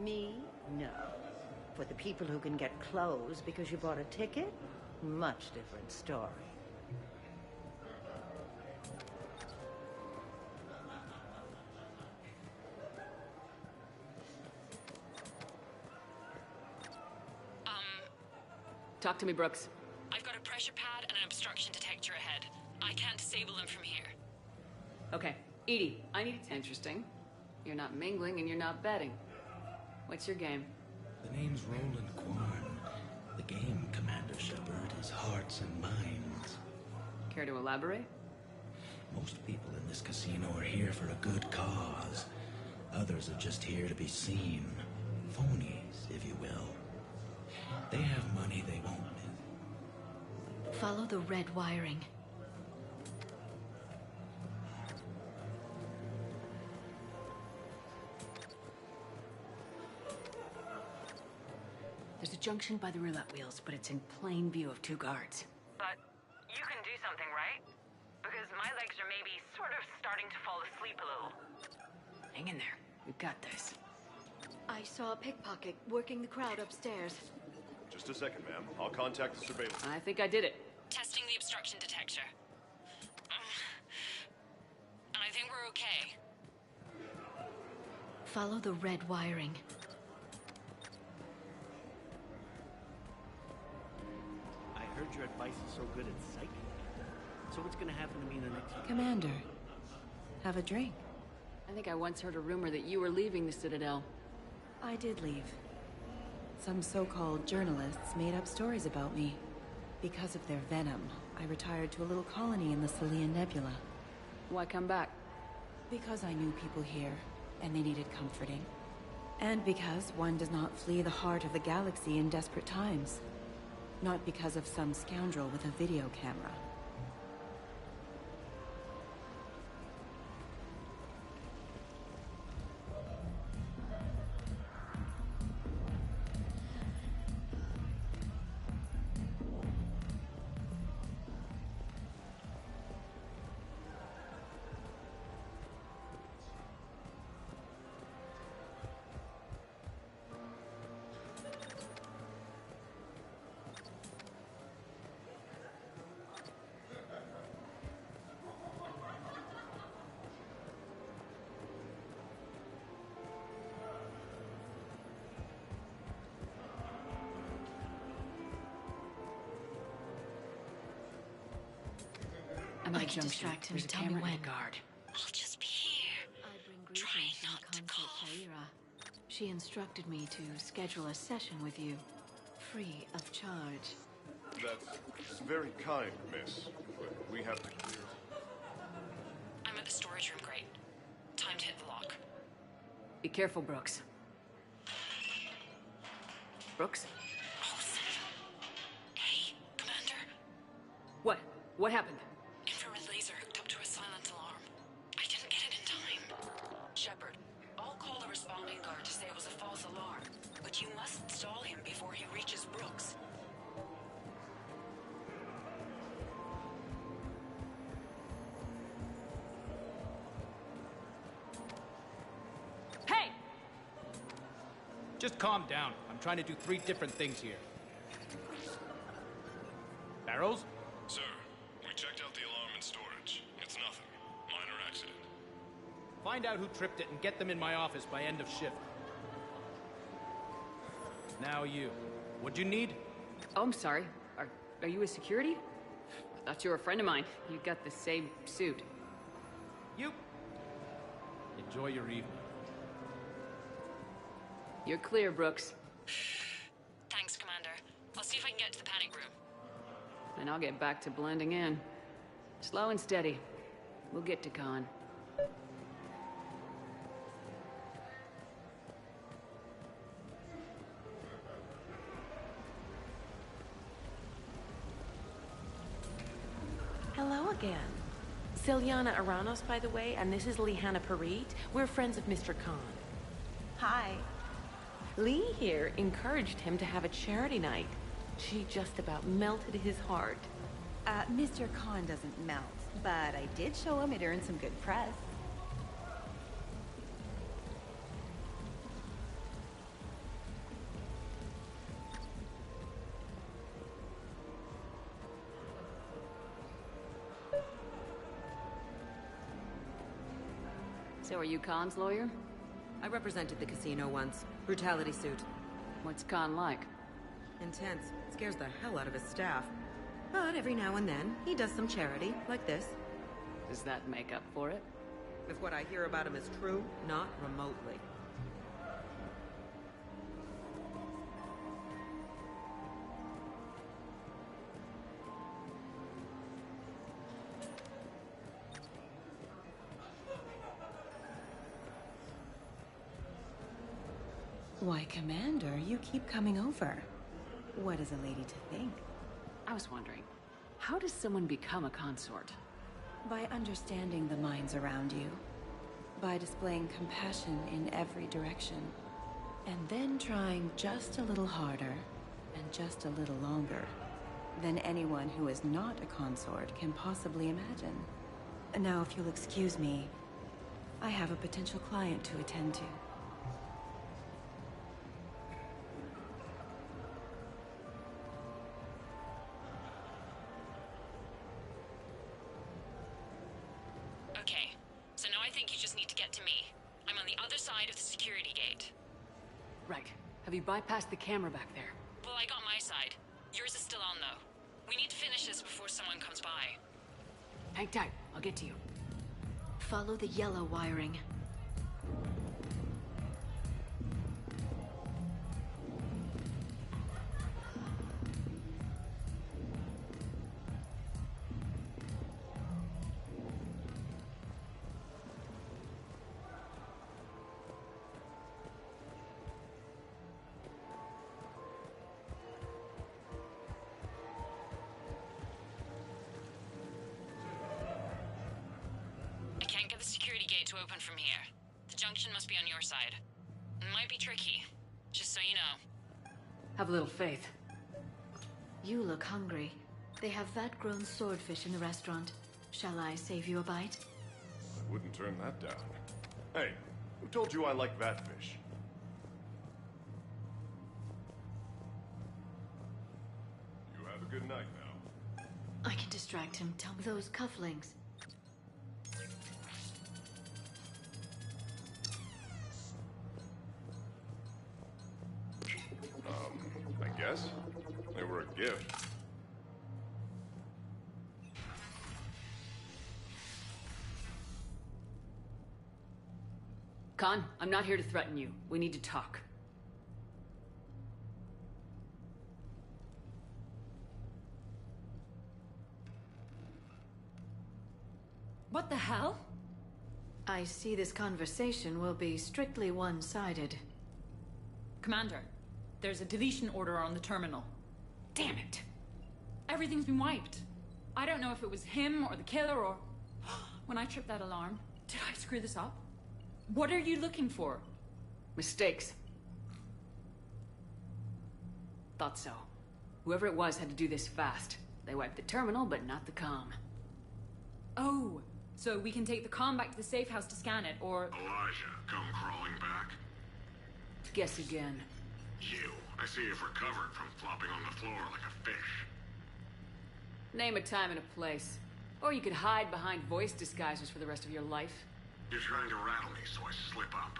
Me? No. For the people who can get clothes because you bought a ticket, much different story. Talk to me, Brooks. I've got a pressure pad and an obstruction detector ahead. I can't disable them from here. Okay, Edie, I need it. Interesting. You're not mingling and you're not betting. What's your game? The name's Roland Quarn. The game, Commander Shepard, is hearts and minds. Care to elaborate? Most people in this casino are here for a good cause. Others are just here to be seen. Phonies, if you will. They have money they won't miss. Follow the red wiring. There's a junction by the roulette wheels, but it's in plain view of 2 guards. But you can do something, right? Because my legs are maybe sort of starting to fall asleep a little. Hang in there. We've got this. I saw a pickpocket working the crowd upstairs. Just a second, ma'am. I'll contact the surveillance. I think I did it. Testing the obstruction detector. And I think we're okay. Follow the red wiring. I heard your advice is so good at psychic. So what's gonna happen to me the next... Commander, have a drink. I think I once heard a rumor that you were leaving the Citadel. I did leave. Some so-called journalists made up stories about me. Because of their venom, I retired to a little colony in the Celian Nebula. Why come back? Because I knew people here, and they needed comforting. And because one does not flee the heart of the galaxy in desperate times. Not because of some scoundrel with a video camera. I'm I at a can junction. distract him. There's a Tell me camera when. and a guard. I'll just be here. Try not to cough. She instructed me to schedule a session with you, free of charge. That's very kind, miss. But we have to clear. I'm at the storage room grate. Time to hit the lock. Be careful, Brooks. Brooks? Oh, hey, Commander. What? What happened? Infrared laser hooked up to a silent alarm. I didn't get it in time. Shepard, I'll call the responding guard to say it was a false alarm. But you must stall him before he reaches Brooks. Hey! Just calm down. I'm trying to do 3 different things here. Barrows? Sir, we checked out the alarm in storage. It's nothing. Minor accident. Find out who tripped it and get them in my office by end of shift. Now you. What'd you need? Oh, I'm sorry. Are you a security? I thought you were a friend of mine. You got the same suit. You. Enjoy your evening. You're clear, Brooks. Thanks, Commander. I'll see if I can get to the panic room. And I'll get back to blending in. Slow and steady. We'll get to Khan. Hello again. Celiana Aranos, by the way, and this is Lihanna Parit. We're friends of Mr. Khan. Hi. Lee here encouraged him to have a charity night. She just about melted his heart. Mr. Khan doesn't melt, but I did show him it earned some good press. So are you Khan's lawyer? I represented the casino once. Brutality suit. What's Khan like? Intense. Scares the hell out of his staff. But every now and then, he does some charity, like this. Does that make up for it? If what I hear about him is true, not remotely. Why, Commander, you keep coming over. What is a lady to think? I was wondering, how does someone become a consort? By understanding the minds around you. By displaying compassion in every direction. And then trying just a little harder, and just a little longer, than anyone who is not a consort can possibly imagine. Now, if you'll excuse me, I have a potential client to attend to. Okay, so now I think you just need to get to me. I'm on the other side of the security gate. Right. Have you bypassed the camera back there? Well, I got my side. Yours is still on, though. We need to finish this before someone comes by. Hang tight. I'll get to you. Follow the yellow wiring. Can't get the security gate to open from here. The junction must be on your side. It might be tricky, just so you know. Have a little faith. You look hungry. They have vat-grown swordfish in the restaurant. Shall I save you a bite? I wouldn't turn that down. Hey, who told you I like that fish? You have a good night now. I can distract him. Tell me those cufflinks. I guess. They were a gift. Khan, I'm not here to threaten you. We need to talk. What the hell? I see this conversation will be strictly one-sided. Commander, there's a deletion order on the terminal. Damn it. Everything's been wiped. I don't know if it was him or the killer or... When I tripped that alarm, did I screw this up? What are you looking for? Mistakes. Thought so. Whoever it was had to do this fast. They wiped the terminal, but not the comm. Oh, so we can take the comm back to the safe house to scan it, or... Elijah, come crawling back. Guess again. You. I see you've recovered from flopping on the floor like a fish. Name a time and a place. Or you could hide behind voice disguisers for the rest of your life. You're trying to rattle me, so I slip up.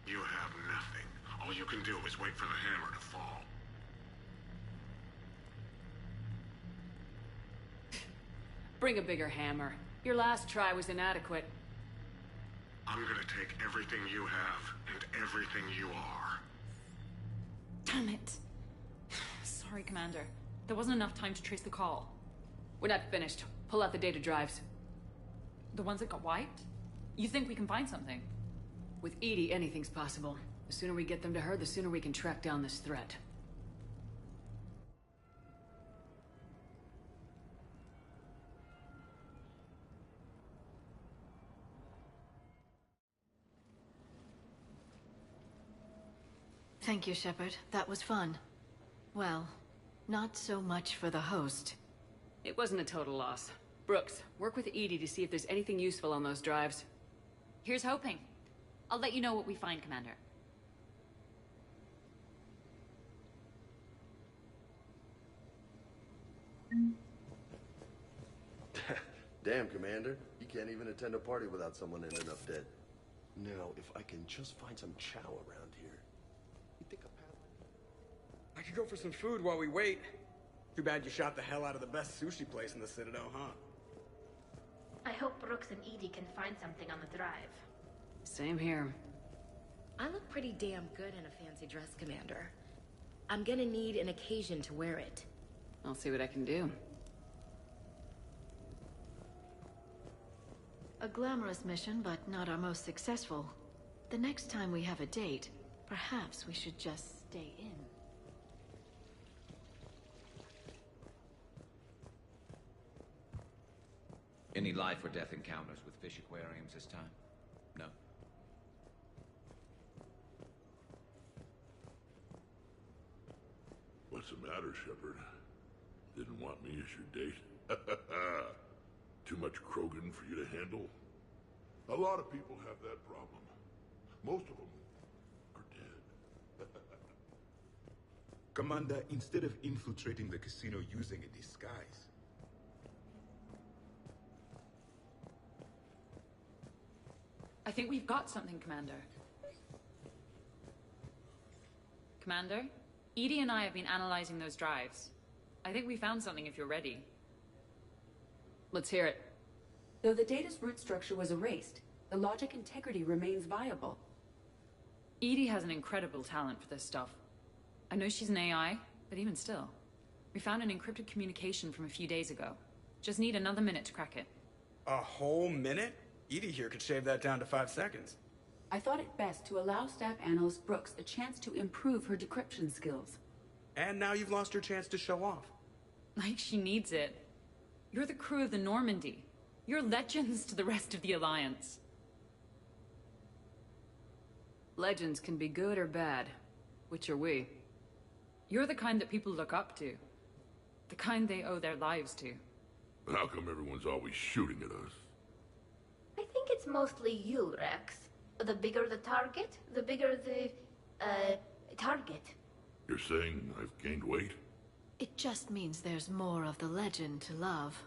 You have nothing. All you can do is wait for the hammer to fall. Bring a bigger hammer. Your last try was inadequate. I'm gonna take everything you have and everything you are. Damn it. Sorry, Commander. There wasn't enough time to trace the call. We're not finished. Pull out the data drives. The ones that got wiped? You think we can find something? With Edie, anything's possible. The sooner we get them to her, the sooner we can track down this threat. Thank you, Shepard. That was fun. Well, not so much for the host. It wasn't a total loss. Brooks, work with Edie to see if there's anything useful on those drives. Here's hoping. I'll let you know what we find, Commander. Damn, Commander. You can't even attend a party without someone ending up dead. Now, if I can just find some chow around here. You think I could go for some food while we wait. Too bad you shot the hell out of the best sushi place in the Citadel, huh? I hope Brooks and Edie can find something on the drive. Same here. I look pretty damn good in a fancy dress, Commander. I'm gonna need an occasion to wear it. I'll see what I can do. A glamorous mission, but not our most successful. The next time we have a date, perhaps we should just stay in. Any life or death encounters with fish aquariums this time? No? What's the matter, Shepard? Didn't want me as your date? Too much Krogan for you to handle? A lot of people have that problem. Most of them are dead. Commander, instead of infiltrating the casino using a disguise, I think we've got something, Commander. Commander, Edie and I have been analyzing those drives. I think we found something if you're ready. Let's hear it. Though the data's root structure was erased, the logic integrity remains viable. Edie has an incredible talent for this stuff. I know she's an AI, but even still. We found an encrypted communication from a few days ago. Just need another minute to crack it. A whole minute? Edie here could shave that down to 5 seconds. I thought it best to allow Staff Analyst Brooks a chance to improve her decryption skills. And now you've lost your chance to show off. Like she needs it. You're the crew of the Normandy. You're legends to the rest of the Alliance. Legends can be good or bad. Which are we? You're the kind that people look up to. The kind they owe their lives to. How come everyone's always shooting at us? I think it's mostly you, Rex. The bigger the target, the bigger the, target. You're saying I've gained weight? It just means there's more of the legend to love.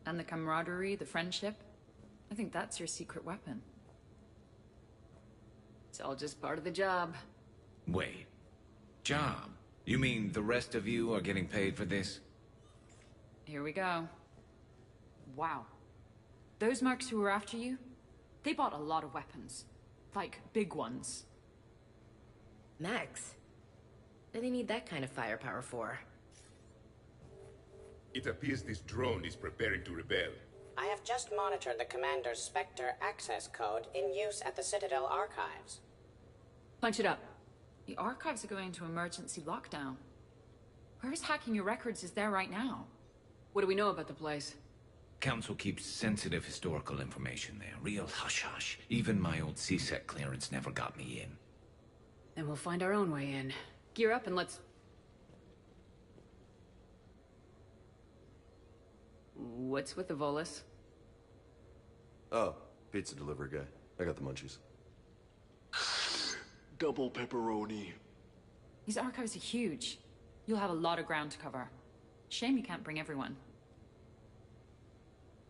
And the camaraderie, the friendship, I think that's your secret weapon. It's all just part of the job. Wait. Job? You mean the rest of you are getting paid for this? Here we go. Wow. Those mercs who were after you, they bought a lot of weapons. Like, big ones. Max? What do they need that kind of firepower for? It appears this drone is preparing to rebel. I have just monitored the Commander's Spectre access code in use at the Citadel archives. Punch it up. The archives are going into emergency lockdown. Whoever's hacking your records is there right now. What do we know about the place? Council keeps sensitive historical information there. Real hush-hush. Even my old CSEC clearance never got me in. Then we'll find our own way in. Gear up and let's... What's with the Volus? Oh, pizza delivery guy. I got the munchies. Double pepperoni. These archives are huge. You'll have a lot of ground to cover. Shame you can't bring everyone.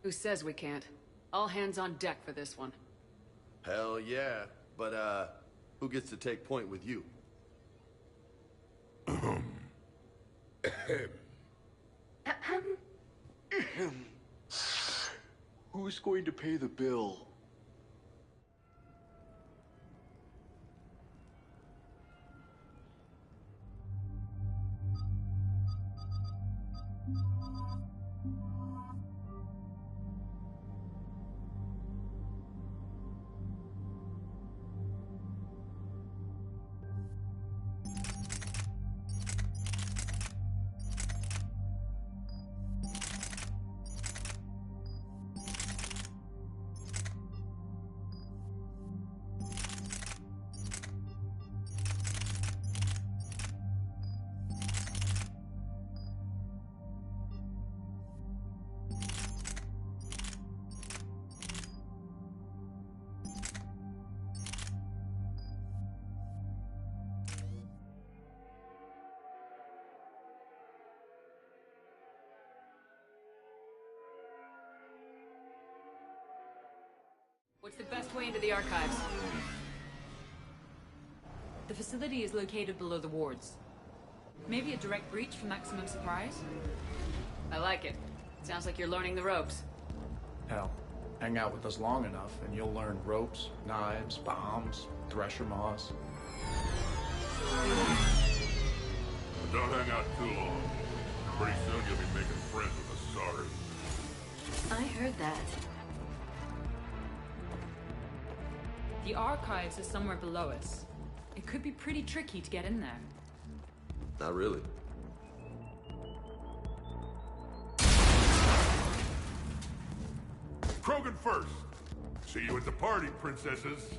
Who says we can't? All hands on deck for this one. Hell yeah. But, who gets to take point with you? Who's going to pay the bill? What's the best way into the archives? The facility is located below the wards. Maybe a direct breach for maximum surprise? I like it. Sounds like you're learning the ropes. Hell, hang out with us long enough and you'll learn ropes, knives, bombs, thresher maws. But don't hang out too long. Pretty soon you'll be making friends with Asari. I heard that. The archives are somewhere below us. It could be pretty tricky to get in there. Not really. Krogan first. See you at the party, princesses.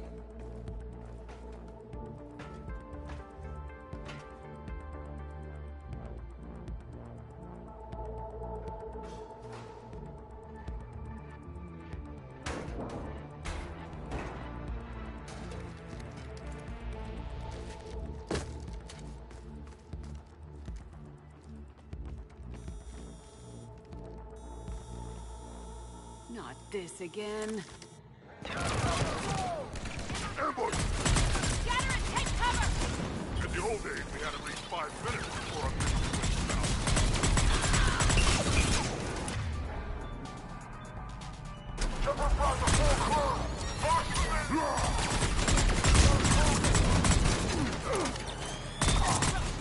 Not this again. Ambush! Scatter and take cover! In the old days, we had at least 5 minutes before our mission was out. Jumper brought the full crew! March them in! You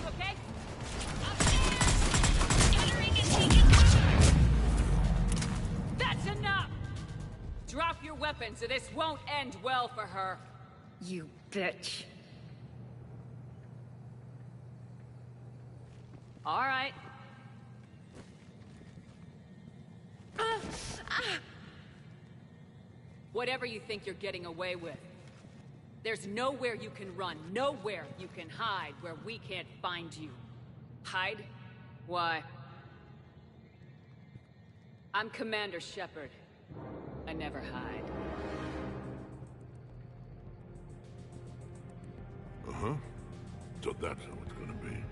okay? Upstairs! Scattering and taking cover! That's enough! Drop your weapons or this won't end well for her. You bitch. All right. Whatever you think you're getting away with. There's nowhere you can run, nowhere you can hide where we can't find you. Hide? Why? I'm Commander Shepard. I never hide. Uh-huh. So that's how it's gonna be.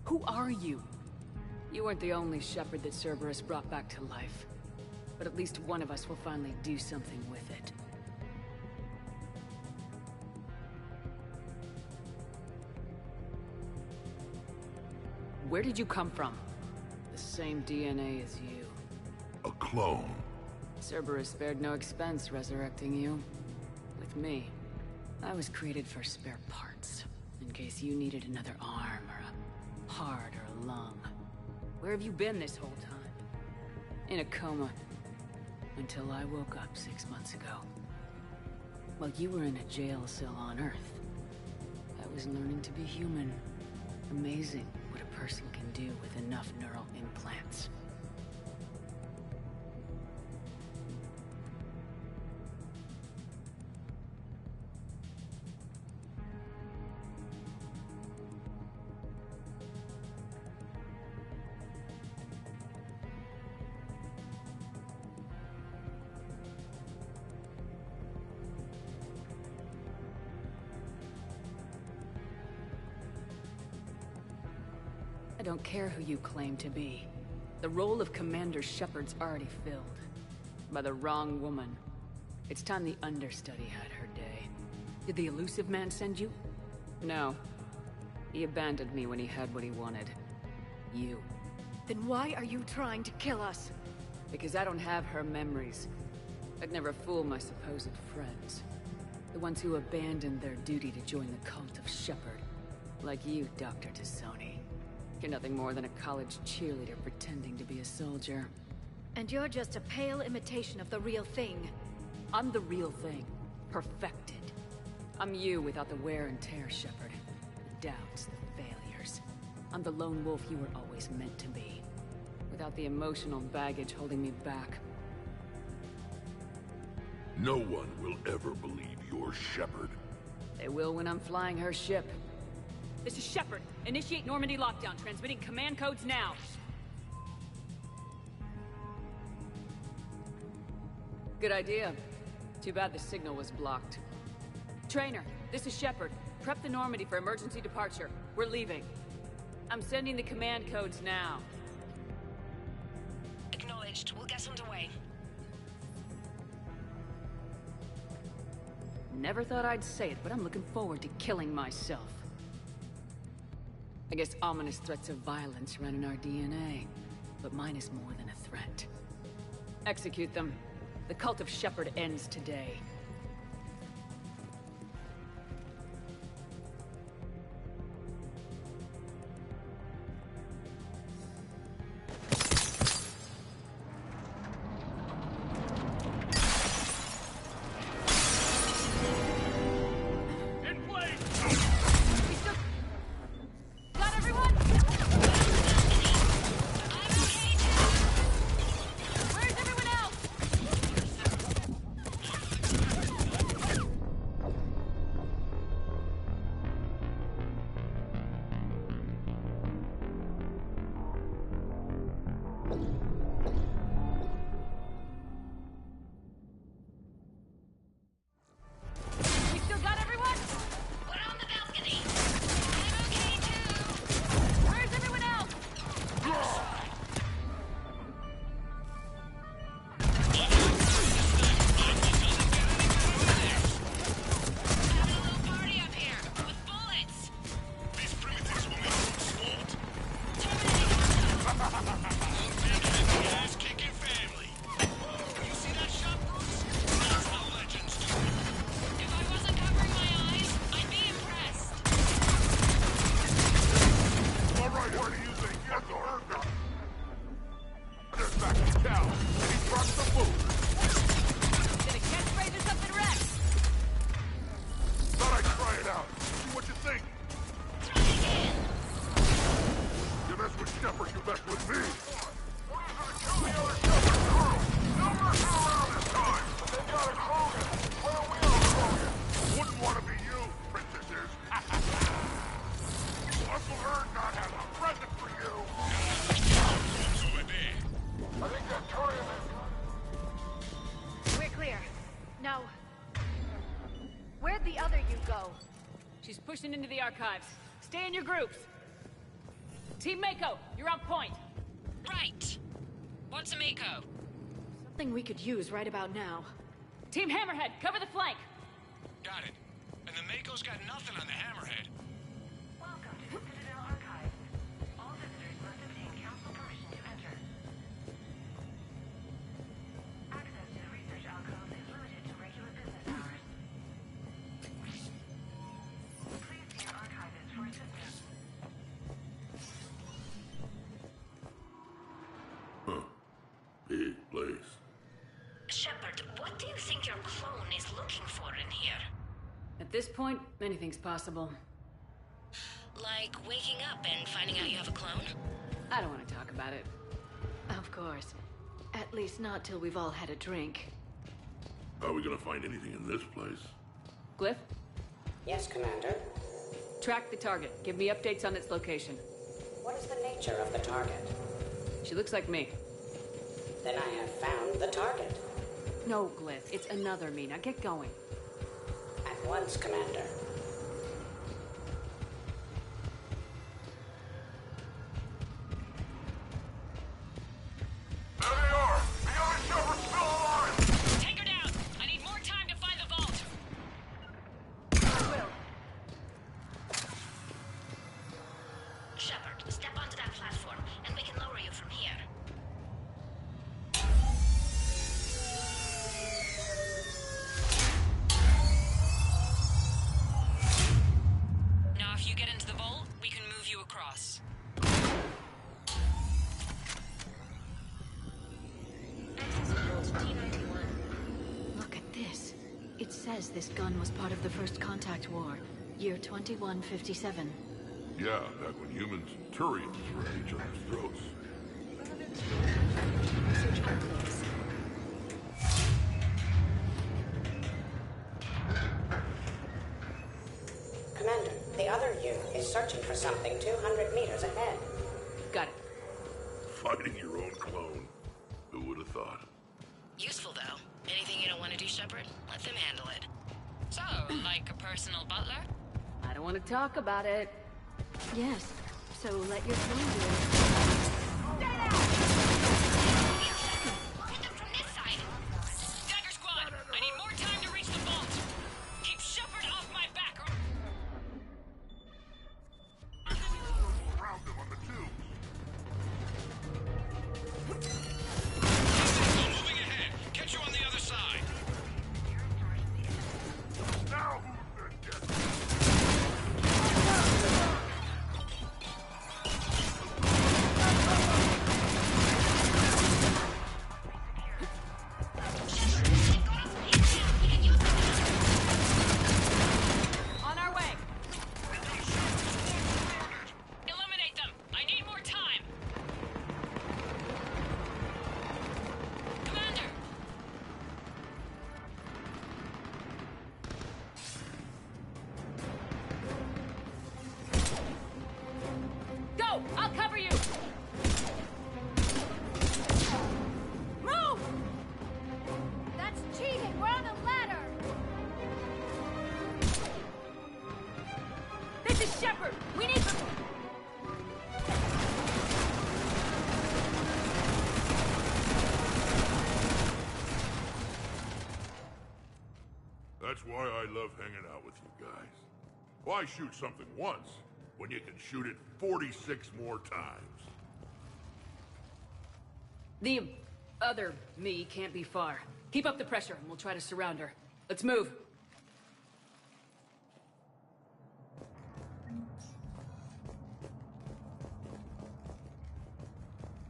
Who are you? You weren't the only Shepard that Cerberus brought back to life. But at least one of us will finally do something with it. Where did you come from? The same DNA as you. A clone. Cerberus spared no expense resurrecting you. With me, I was created for spare parts. In case you needed another arm, or a heart, or a lung. Where have you been this whole time? In a coma. Until I woke up 6 months ago. While you were in a jail cell on Earth, I was learning to be human. Amazing what a person can do with enough neural implants. I don't care who you claim to be. The role of Commander Shepard's already filled. By the wrong woman. It's time the understudy had her day. Did the elusive man send you? No. He abandoned me when he had what he wanted. You. Then why are you trying to kill us? Because I don't have her memories. I'd never fool my supposed friends. The ones who abandoned their duty to join the cult of Shepard. Like you, Dr. Tassoni. You're nothing more than a college cheerleader pretending to be a soldier. And you're just a pale imitation of the real thing. I'm the real thing. Perfected. I'm you without the wear and tear, Shepard. The doubts, the failures. I'm the lone wolf you were always meant to be. Without the emotional baggage holding me back. No one will ever believe you're Shepard. They will when I'm flying her ship. This is Shepard. Initiate Normandy lockdown. Transmitting command codes now. Good idea. Too bad the signal was blocked. Trainer, this is Shepard. Prep the Normandy for emergency departure. We're leaving. I'm sending the command codes now. Acknowledged. We'll get underway. Never thought I'd say it, but I'm looking forward to killing myself. I guess ominous threats of violence run in our DNA, but mine is more than a threat. Execute them. The cult of Shepard ends today. Back to town, and he dropped the food. go. She's pushing into the archives. Stay in your groups. Team Mako, you're on point. Right. What's a Mako? Something we could use right about now. Team Hammerhead, cover the flank. Got it. And the Mako's got nothing on the Hammerhead. Welcome to the Citadel Archives. All visitors must obtain council permission to enter. Access to the research alcove is limited to regular business hours. Please see your archivist for assistance. Big place. Shepard, what do you think your clone is looking for in here? At this point, anything's possible. Like waking up and finding out you have a clone? I don't want to talk about it. Of course. At least not till we've all had a drink. Are we gonna find anything in this place? Glyph, Yes, Commander. track the target. Give me updates on its location. What is the nature of the target? She looks like me. Then I have found the target. No, Glyph, it's another me. Now get going. At once, Commander. There they are! The other Shepard's still alive! Take her down! I need more time to find the vault! Shepard, step onto that platform, and we can lower you from here. Now, if you get into the vault, we can move you across. Access to vault D91. Look at this. It says this gun was part of the First Contact War, year 2157. Yeah, back when humans and Turians were at each other's throats. Research archives. Commander, the other you is searching for something 200 meters ahead. Got it. Fighting your own clone. Who would have thought? Useful, though. Anything you don't want to do, Shepard? Let them handle it. So, like a personal butler? I don't want to talk about it. Yes. So let your clone do it. Hit them from this side! Dagger Squad! I need more time to reach the vault! Keep Shepard off my back or... Around them on the tubes. I'm moving ahead! Catch you on the other side! Now who's the death? On our way. Eliminate them! I need more time! Commander! Go! I'll cover you! Move! That's cheating! We're on a ladder! This is Shepard! We need the... That's why I love hanging out with you guys. Why shoot something once when you can shoot it 46 more times? The other me can't be far. Keep up the pressure and we'll try to surround her. Let's move.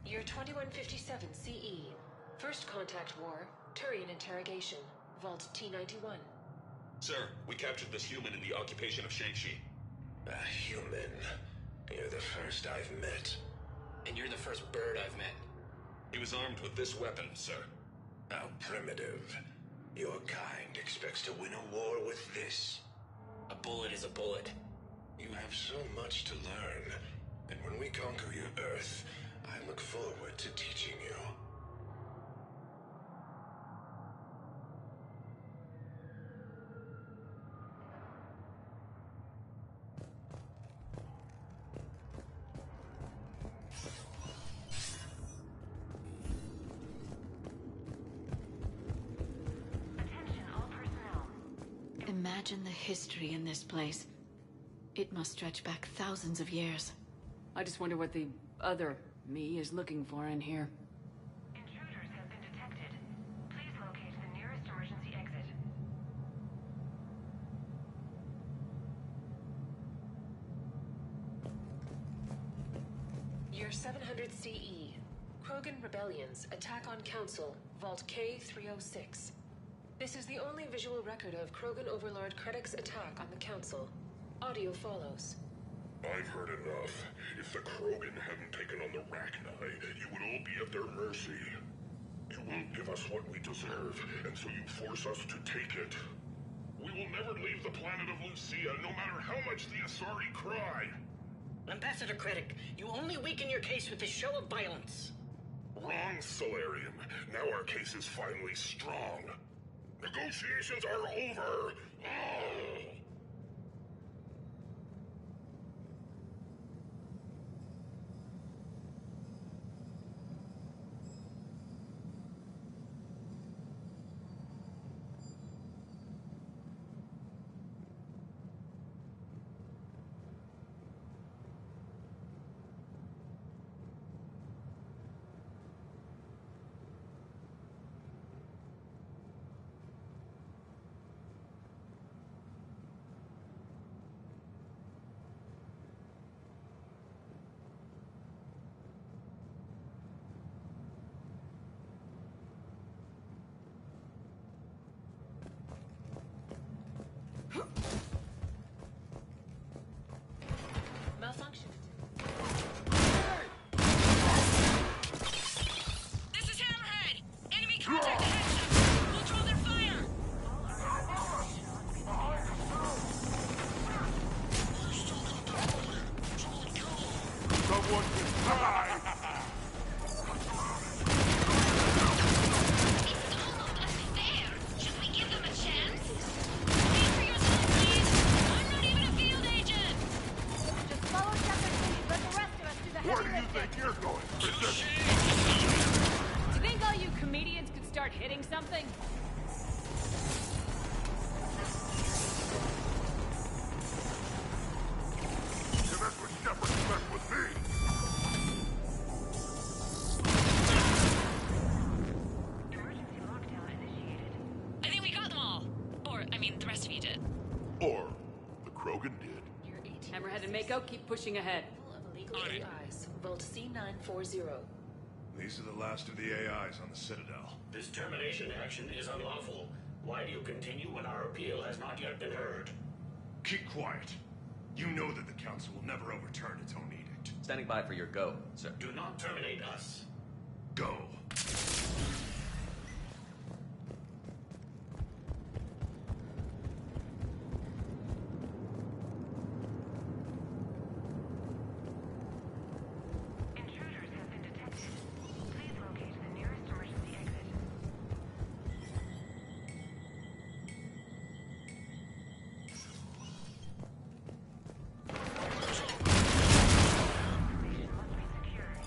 Year 2157 CE. First Contact War. Turian Interrogation. Vault T91. Sir, we captured this human in the occupation of Shang-Chi. A human? You're the first I've met. And you're the first bird I've met. He was armed with this weapon, sir. How primitive. Your kind expects to win a war with this. A bullet is a bullet. You have so much to learn. And when we conquer your Earth, I look forward to teaching you. Imagine the history in this place. It must stretch back thousands of years. I just wonder what the other me is looking for in here. Intruders have been detected. Please locate the nearest emergency exit. Year 700 CE. Krogan Rebellions attack on Council, Vault K-306. This is the only visual record of Krogan Overlord Krennic's attack on the Council. Audio follows. I've heard enough. If the Krogan hadn't taken on the Rachni, you would all be at their mercy. You won't give us what we deserve, and so you force us to take it. We will never leave the planet of Lucia, no matter how much the Asari cry. Ambassador Krennic, you only weaken your case with this show of violence. Wrong, Solarium. Now our case is finally strong. Negotiations are over. Oh. Malfunction. This is Hammerhead! Enemy contact ahead! We'll draw their fire! Someone can die! Should we give them a chance? Wait for yourself, please! I'm not even a field agent! Just follow Shepard, please. Let the rest of us do the Where heavy do you lifting. think you're going? Do you think all you comedians could start hitting something? You mess with Shepard, you mess with me! Emergency lockdown initiated. I think we got them all. Or, I mean, the rest of you did. Or the Krogan did. Year 18. Hammerhead and Mako keep pushing ahead. Of illegal AIs. Vault C940. These are the last of the AIs on the Citadel. This termination action is unlawful. Why do you continue when our appeal has not yet been heard? Keep quiet. You know that the Council will never overturn its own edict. Standing by for your go, sir. Do not terminate us. Go. Intruders have been detected. Please locate the nearest emergency exit. Information must be secured.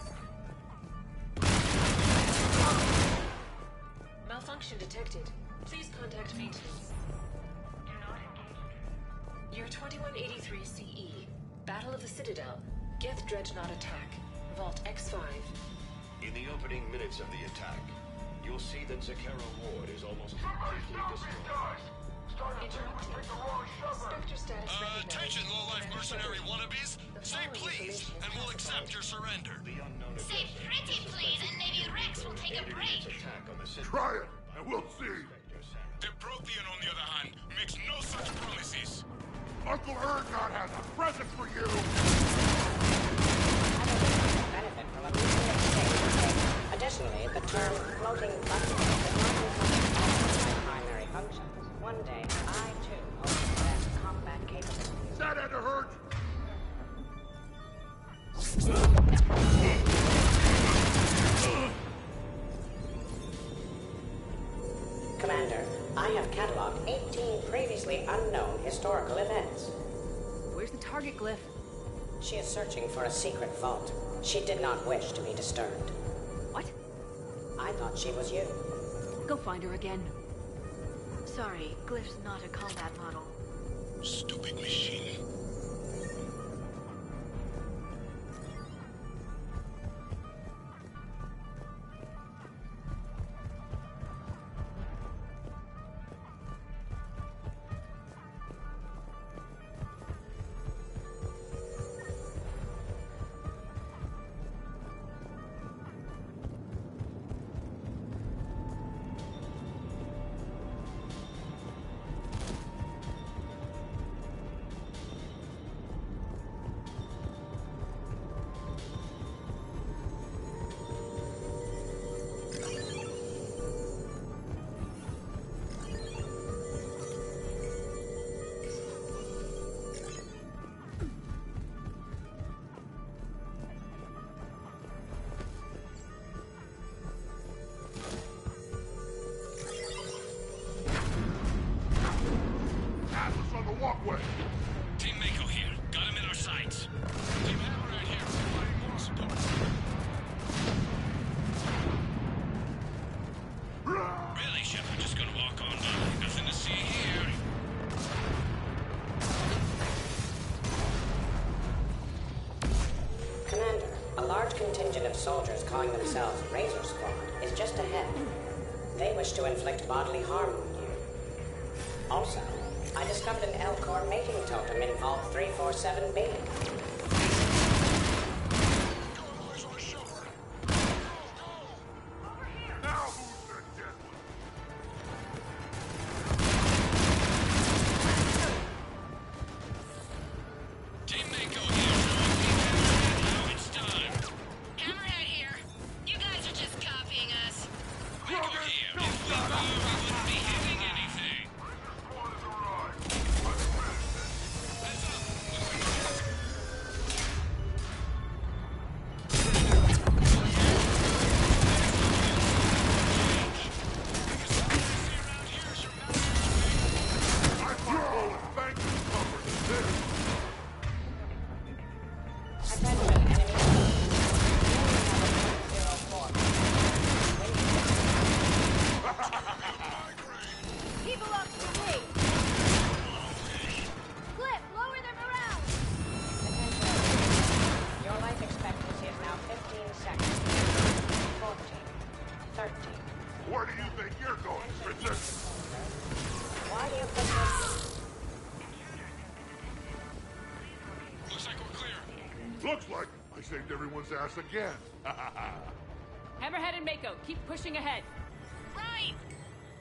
Malfunction detected. Please contact maintenance. Do not engage. Year 2183 CE. Battle of the Citadel. Geth Dreadnought attack. Vault X5. In the opening minutes of the attack, you'll see that Zakera Ward is almost completely destroyed. Interrupted. Spectre status recognized. Attention, low-life mercenary wannabes. Say please, and we'll accept your surrender. Say pretty please, and maybe Rex will take a break. Try it, and we'll see. Debrotheon, on the other hand, makes no such promises. Uncle Ergot has a present for you! Benefit from a mutual exchange. Additionally, the term floating button does not encompass all my primary functions. One day, I too hope to possess combat capabilities. That had to hurt! Commander, I have cataloged 18 previously unknown historical events. Where's the target glyph? She is searching for a secret vault. She did not wish to be disturbed. What? I thought she was you. Go find her again. Sorry, Glyph's not a combat model. Stupid machine. Walkway. Team Mako here. Got him in our sights. Team Hammer right here. Providing moral support. Really, Shepard? Just gonna walk on by. Nothing to see here. Commander, a large contingent of soldiers calling themselves Razor Squad is just ahead. They wish to inflict bodily harm on you. Also, I discovered an L-Core mating totem in Vault 347B. Team Mako here. Now it's time. Hammerhead here. You guys are just copying us. Mako here. If we were, we wouldn't be hitting anything. People up to me! Glyph, lower the morale! Your life expectancy is now 15 seconds. 14. 13. Where do you think you're going, Princess? Why do you put this... Looks like we're clear. Looks like I saved everyone's ass again. Hammerhead and Mako, keep pushing ahead. Right!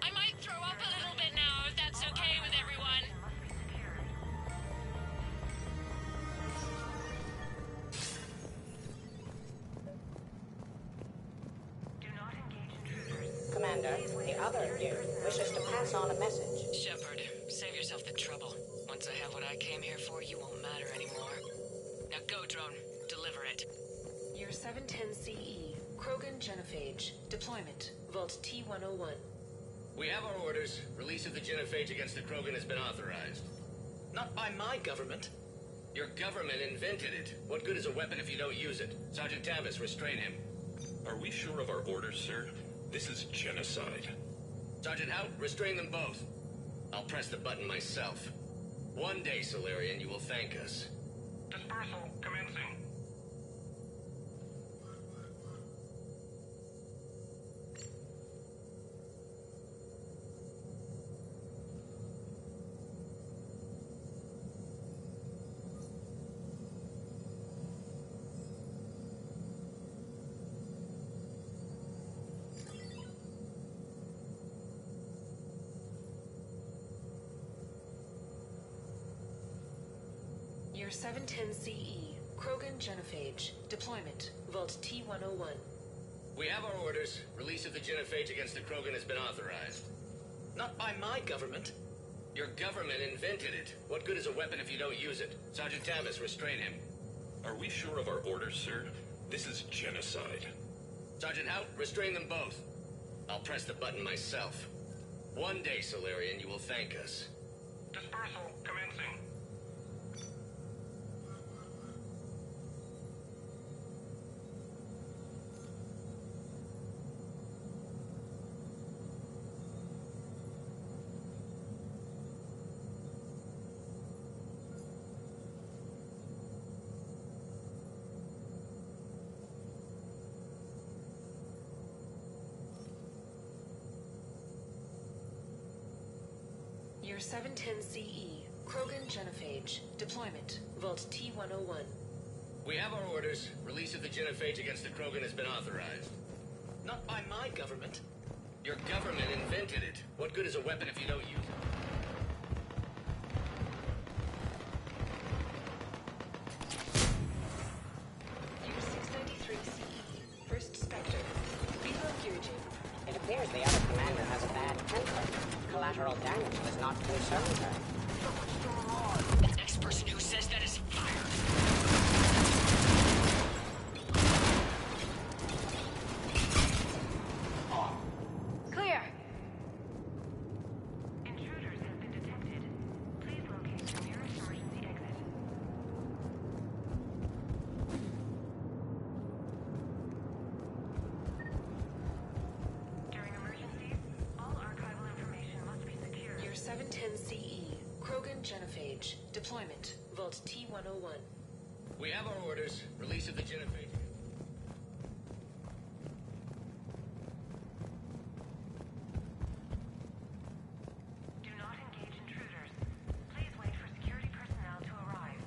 I might throw up a little bit now, if that's okay with everyone. Commander, the other you wishes to pass on a message. Shepard, save yourself the trouble. Once I have what I came here for, you won't matter anymore. Now go, drone. Deliver it. Year 710 CE. Krogan Genophage. Deployment. Vault T-101. We have our orders. Release of the genophage against the Krogan has been authorized. Not by my government. Your government invented it. What good is a weapon if you don't use it? Sergeant Tavis, restrain him. Are we sure of our orders, sir? This is genocide. Sergeant Hout, restrain them both. I'll press the button myself. One day, Solarian, you will thank us. Dispersal commencing. Year 710 CE. Krogan Genophage. Deployment. Vault T-101. We have our orders. Release of the genophage against the Krogan has been authorized. Not by my government. Your government invented it. What good is a weapon if you don't use it? Sergeant Tavis, restrain him. Are we sure of our orders, sir? This is genocide. Sergeant Hout, restrain them both. I'll press the button myself. One day, Solarian, you will thank us. Dispersal commencing. Year 710 CE, Krogan Genophage. Deployment, Vault T-101. We have our orders. Release of the genophage against the Krogan has been authorized. Not by my government. Your government invented it. What good is a weapon if you don't use it? Year 693 CE, First Spectre. Vivo Gyuji. It appears the other commander has a bad temper. Collateral damage does not concern her. The next person who says that is fired. Clear! Intruders have been detected. Please locate the nearest emergency exit. During emergencies, all archival information must be secure. Year 710 CE, Krogan Genophage. Deployment, Vault T-101. We have our orders. Release of the genophage. Do not engage intruders. Please wait for security personnel to arrive.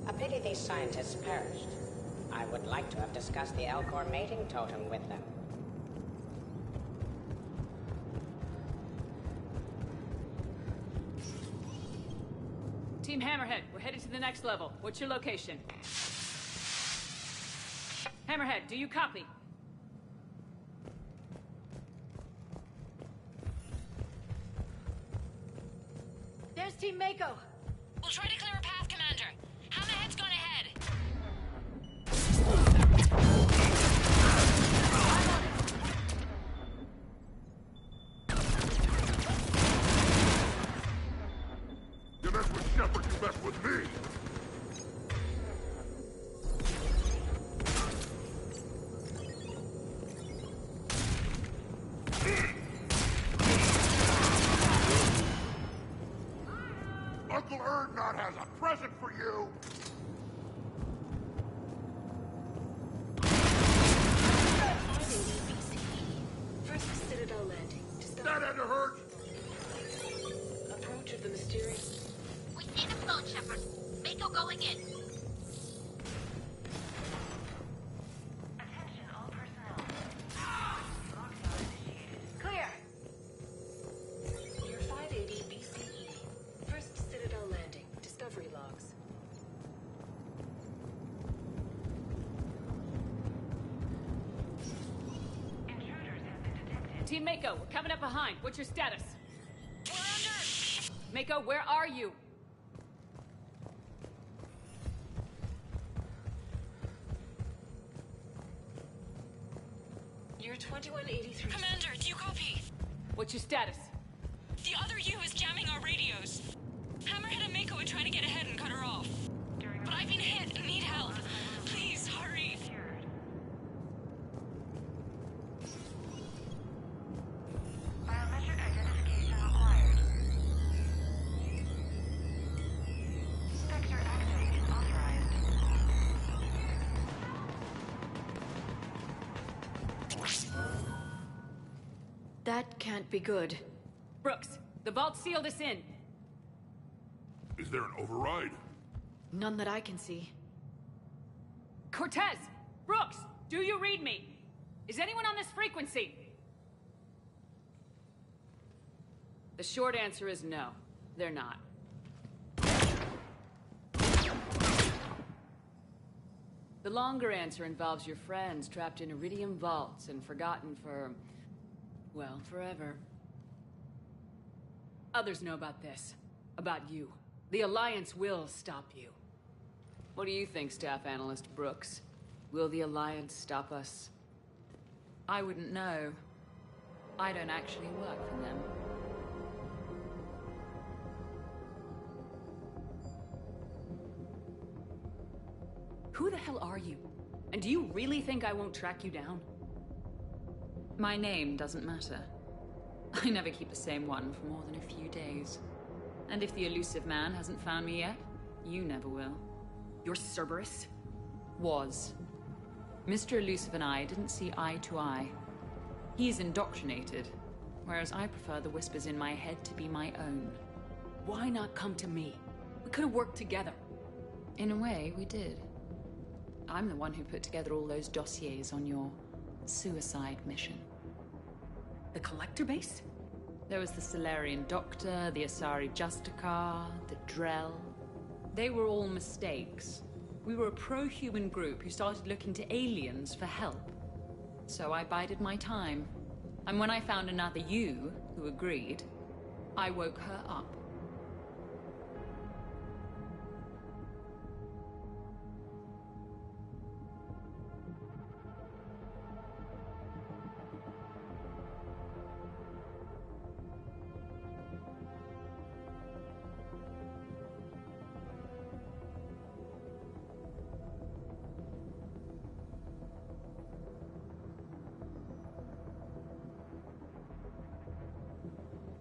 A pity these scientists perished. I would like to have discussed the Elcor mating totem with them. Team Hammerhead, we're headed to the next level. What's your location? Hammerhead, do you copy? There's Team Mako! We'll try to clear a path, Commander. Hammerhead's gone ahead. You mess with Shepard, you mess with me! Uncle Erdnot has a present for you! First Citadel landing. That had to hurt! Approach of the mysterious... We see the float, Shepard. Mako going in. Attention all personnel. Lockdown initiated. Clear! Year 580 BCE. First Citadel landing. Discovery logs. Intruders have been detected. Team Mako, we're coming up behind. What's your status? We're under. Mako, where are you? Year 2183. Commander, do you copy? What's your status? The other U is jamming our radios. Hammerhead and Mako are trying to get ahead and cut her off. But I've been hit and need help. Please, hurry. Biometric identification required. Spectre activation authorized. That can't be good. Brooks, the vault sealed us in. Is there an override? None that I can see. Cortez! Brooks! Do you read me? Is anyone on this frequency? The short answer is no. They're not. The longer answer involves your friends trapped in Iridium vaults and forgotten for... well, forever. Others know about this. About you. The Alliance will stop you. What do you think, Staff Analyst Brooks? Will the Alliance stop us? I wouldn't know. I don't actually work for them. Who the hell are you? And do you really think I won't track you down? My name doesn't matter. I never keep the same one for more than a few days. And if the elusive man hasn't found me yet, you never will. You're Cerberus? Was. Mr. Elusive and I didn't see eye to eye. He's indoctrinated, whereas I prefer the whispers in my head to be my own. Why not come to me? We could have worked together. In a way, we did. I'm the one who put together all those dossiers on your suicide mission. The collector base? There was the Solarian Doctor, the Asari Justicar, the Drell. They were all mistakes. We were a pro-human group who started looking to aliens for help. So I bided my time. And when I found another you who agreed, I woke her up.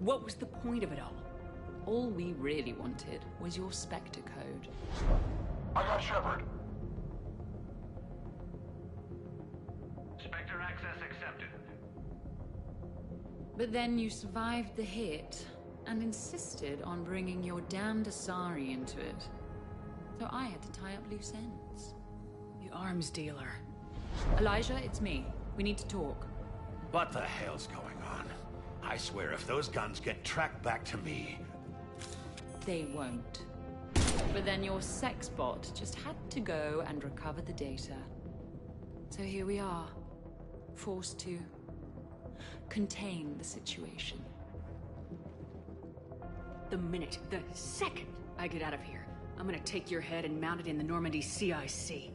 What was the point of it all? All we really wanted was your Spectre code. I got Shepard. Spectre access accepted. But then you survived the hit and insisted on bringing your damned Asari into it. So I had to tie up loose ends. The arms dealer. Elijah, it's me. We need to talk. What the hell's going on? I swear if those guns get tracked back to me... They won't. But then your sex bot just had to go and recover the data. So here we are, forced to contain the situation. The second I get out of here, I'm gonna take your head and mount it in the Normandy CIC.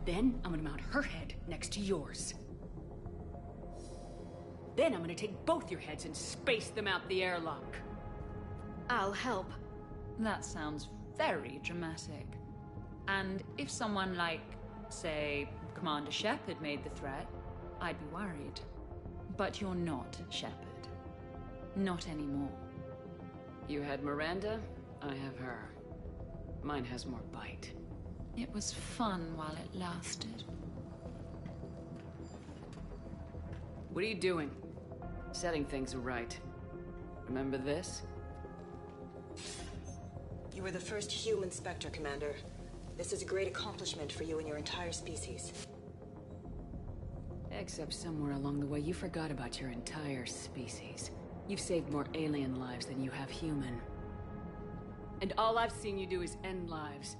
Then I'm gonna mount her head next to yours. Then I'm gonna take both your heads and space them out the airlock. I'll help. That sounds very dramatic. And if someone like, say, Commander Shepard made the threat, I'd be worried. But you're not Shepard. Not anymore. You had Miranda, I have her. Mine has more bite. It was fun while it lasted. What are you doing? Setting things right. Remember this? You were the first human Spectre, Commander. This is a great accomplishment for you and your entire species. Except somewhere along the way you forgot about your entire species. You've saved more alien lives than you have human. And all I've seen you do is end lives.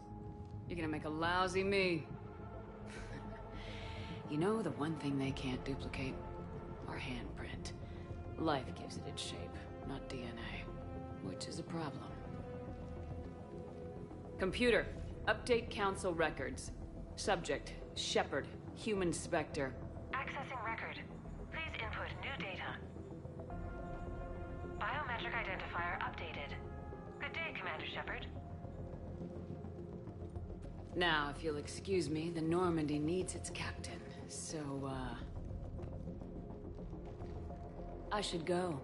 You're gonna make a lousy me. You know the one thing they can't duplicate? Our handprint. Life gives it its shape, not DNA. Which is a problem. Computer, update Council records. Subject, Shepard, human Spectre. Accessing record. Please input new data. Biometric identifier updated. Good day, Commander Shepard. Now, if you'll excuse me, the Normandy needs its captain. So, I should go.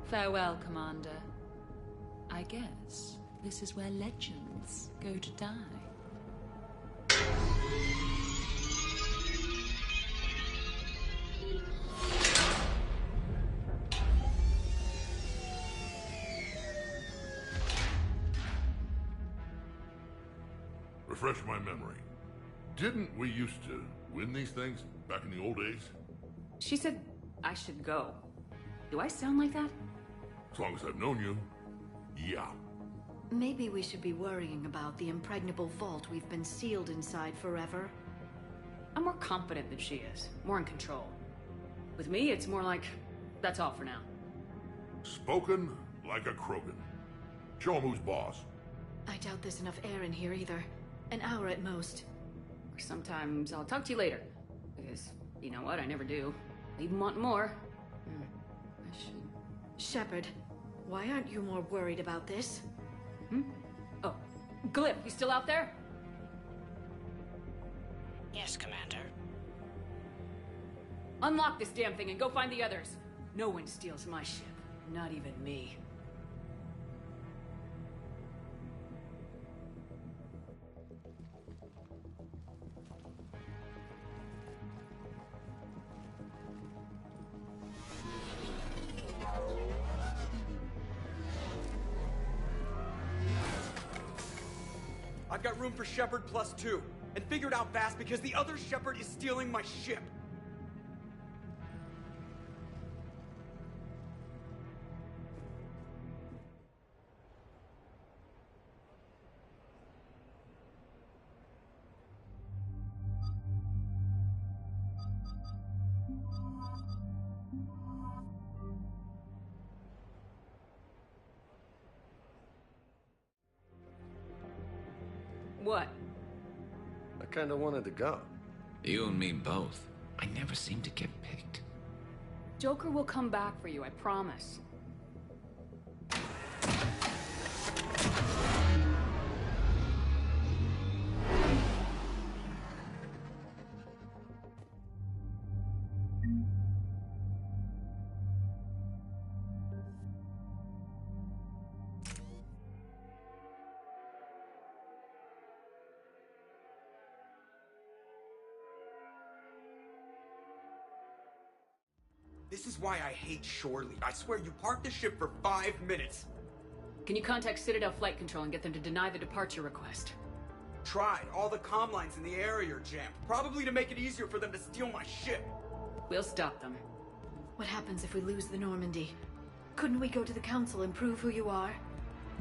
Farewell, Commander. I guess this is where legends go to die. Refresh my memory. Didn't we used to win these things back in the old days? She said I should go. Do I sound like that? As long as I've known you, yeah. Maybe we should be worrying about the impregnable vault we've been sealed inside forever. I'm more confident than she is. More in control. With me, it's more like, that's all for now. Spoken like a Krogan. Show him who's boss. I doubt there's enough air in here either. An hour at most. Or sometimes I'll talk to you later. Because, you know what, I never do. I even want more. I should... Shepard, why aren't you more worried about this? Oh, Glyph, you still out there? Yes, Commander. Unlock this damn thing and go find the others. No one steals my ship. Not even me. I've got room for Shepard +2, and figured out fast because the other Shepard is stealing my ship. What? I kinda wanted to go. You and me both. I never seem to get picked. Joker will come back for you, I promise. This is why I hate shore leave. I swear you parked the ship for 5 minutes. Can you contact Citadel Flight Control and get them to deny the departure request? Tried. All the comm lines in the area are jammed. Probably to make it easier for them to steal my ship. We'll stop them. What happens if we lose the Normandy? Couldn't we go to the Council and prove who you are?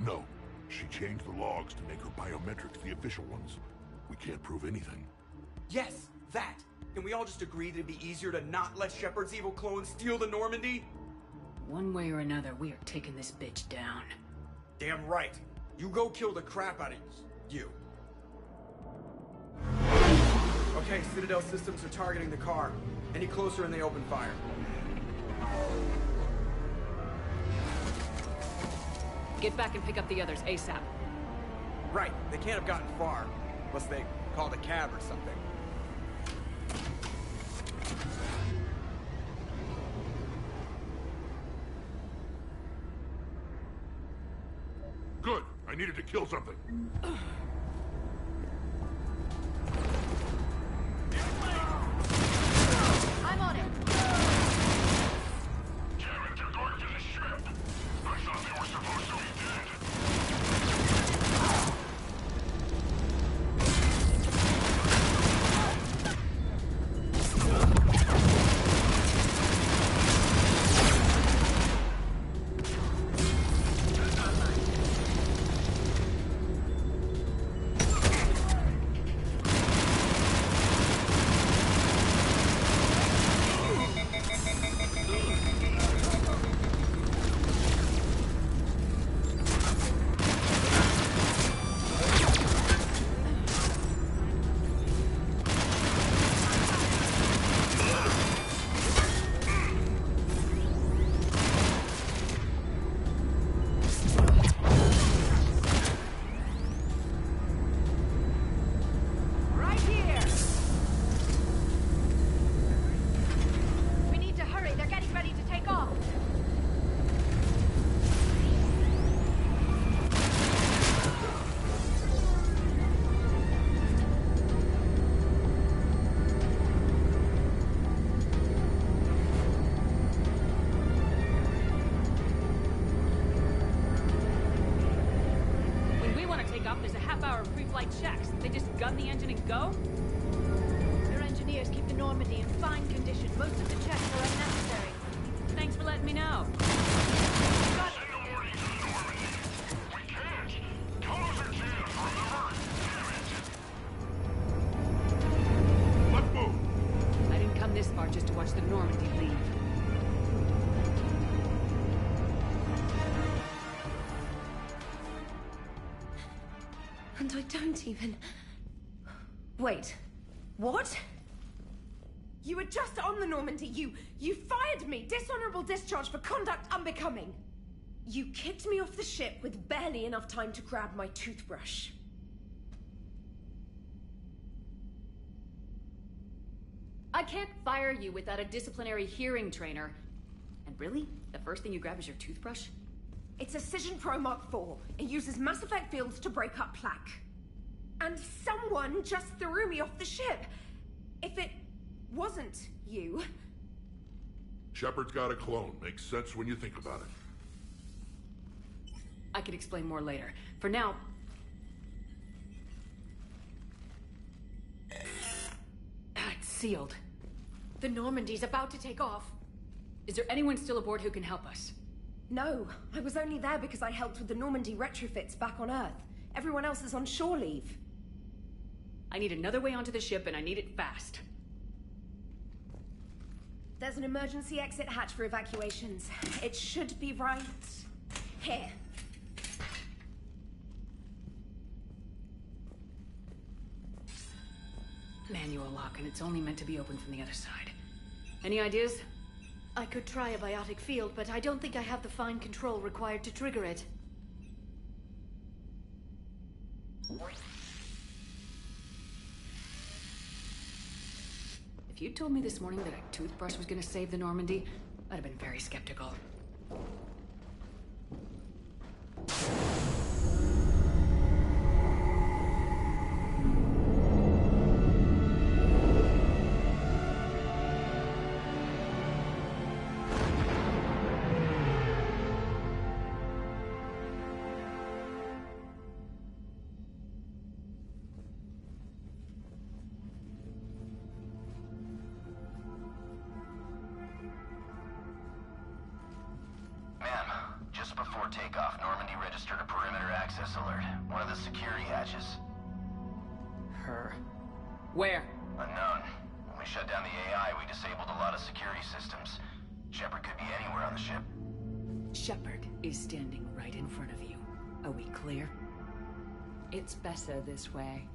No. She changed the logs to make her biometrics the official ones. We can't prove anything. Yes, that. Can we all just agree that it'd be easier to not let Shepard's evil clone steal the Normandy? One way or another, we are taking this bitch down. Damn right. You go kill the crap out of you. Okay, Citadel systems are targeting the car. Any closer and they open fire. Get back and pick up the others ASAP. Right, they can't have gotten far. Unless they called a cab or something. Good. I needed to kill something. I'm on it. Damn it, they're going to the ship. I thought they were supposed to be dead. Right here. We need to hurry. They're getting ready to take off. When we want to take off, there's a half-hour of pre-flight checks. They just gun the engine and go? Their engineers keep the Normandy in fine condition. Most of the checks are unnecessary. Thanks for letting me know. Let's move. I didn't come this far just to watch the Normandy leave. And I don't even... Wait. What? You were just on the Normandy. You fired me. Dishonorable discharge for conduct unbecoming. You kicked me off the ship with barely enough time to grab my toothbrush. I can't fire you without a disciplinary hearing trainer. And really? The first thing you grab is your toothbrush? It's a Cision Pro Mark IV. It uses mass effect fields to break up plaque. And someone just threw me off the ship. If it wasn't you... Shepard's got a clone. Makes sense when you think about it. I can explain more later. For now... It's sealed. The Normandy's about to take off. Is there anyone still aboard who can help us? No, I was only there because I helped with the Normandy retrofits back on Earth. Everyone else is on shore leave. I need another way onto the ship, and I need it fast. There's an emergency exit hatch for evacuations. It should be right here. Manual lock, and it's only meant to be opened from the other side. Any ideas? I could try a biotic field, but I don't think I have the fine control required to trigger it. If you'd told me this morning that a toothbrush was gonna save the Normandy, I'd have been very skeptical. Just before takeoff, Normandy registered a perimeter access alert. One of the security hatches. Her? Where? Unknown. When we shut down the AI, we disabled a lot of security systems. Shepard could be anywhere on the ship. Shepard is standing right in front of you. Are we clear? It's better this way.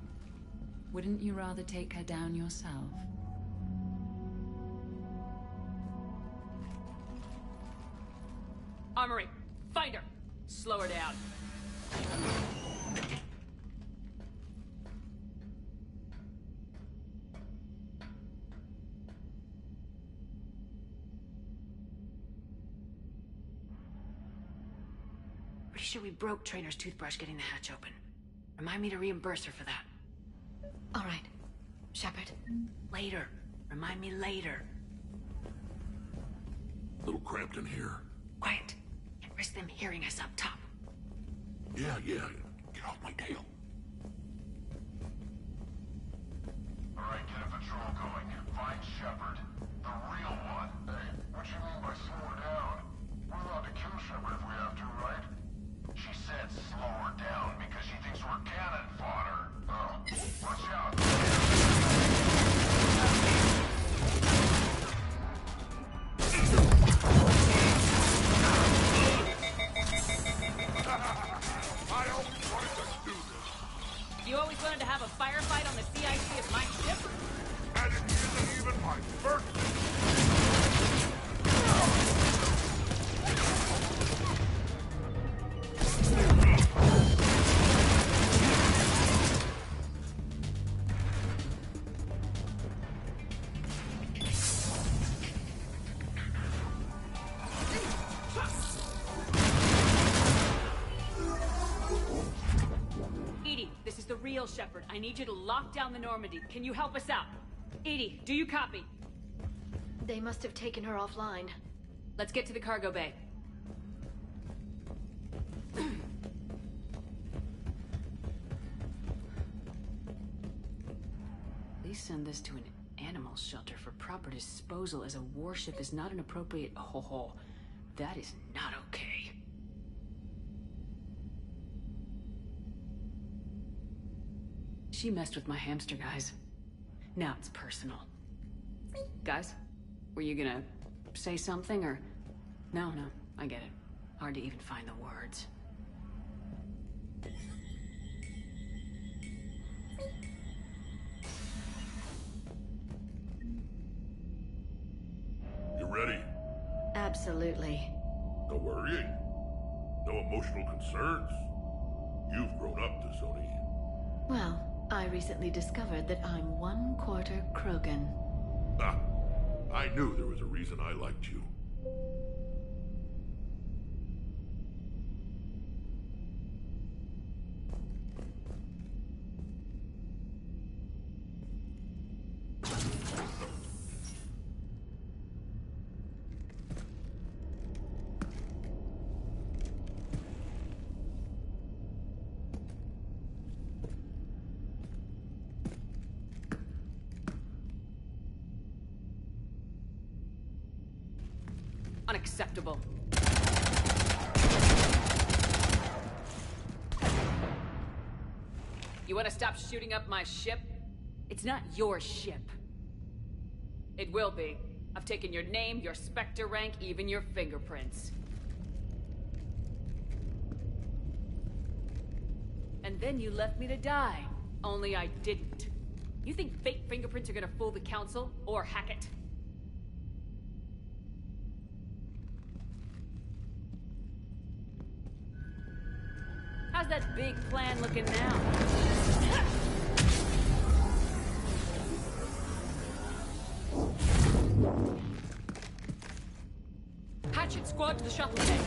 Wouldn't you rather take her down yourself? Armory, find her! Slow her down. Pretty sure we broke Trainer's toothbrush getting the hatch open. Remind me to reimburse her for that. All right. Shepard. Later. Remind me later. A little cramped in here. Quiet. Can't risk them hearing us up top. Yeah. Get off my tail. Alright, get a patrol going. Find Shepard. The real one. Hey, what you mean by slow her down? We're allowed to kill Shepard if we have to, right? She said slow her down because she thinks we're cannon fodder. Oh, watch out. You always wanted to have a firefight on the CIC of my ship? And it isn't even my birthday. Shepard, I need you to lock down the Normandy. Can you help us out? Edie, do you copy? They must have taken her offline. Let's get to the cargo bay. Please send this to an animal shelter for proper disposal, as a warship is not an appropriate... Oh, that is not okay. She messed with my hamster, guys. Now it's personal. Guys, were you gonna say something, or... No, I get it. Hard to even find the words. You ready? Absolutely. No worrying. No emotional concerns. You've grown up, T'Soni. Well, I recently discovered that I'm 1/4 Krogan. Ah, I knew there was a reason I liked you. Unacceptable. You want to stop shooting up my ship? It's not your ship. It will be. I've taken your name, your Spectre rank, even your fingerprints. And then you left me to die. Only I didn't. You think fake fingerprints are gonna fool the Council? Or hack it? How's that big plan looking now? Hatchet squad to the shuttle bay.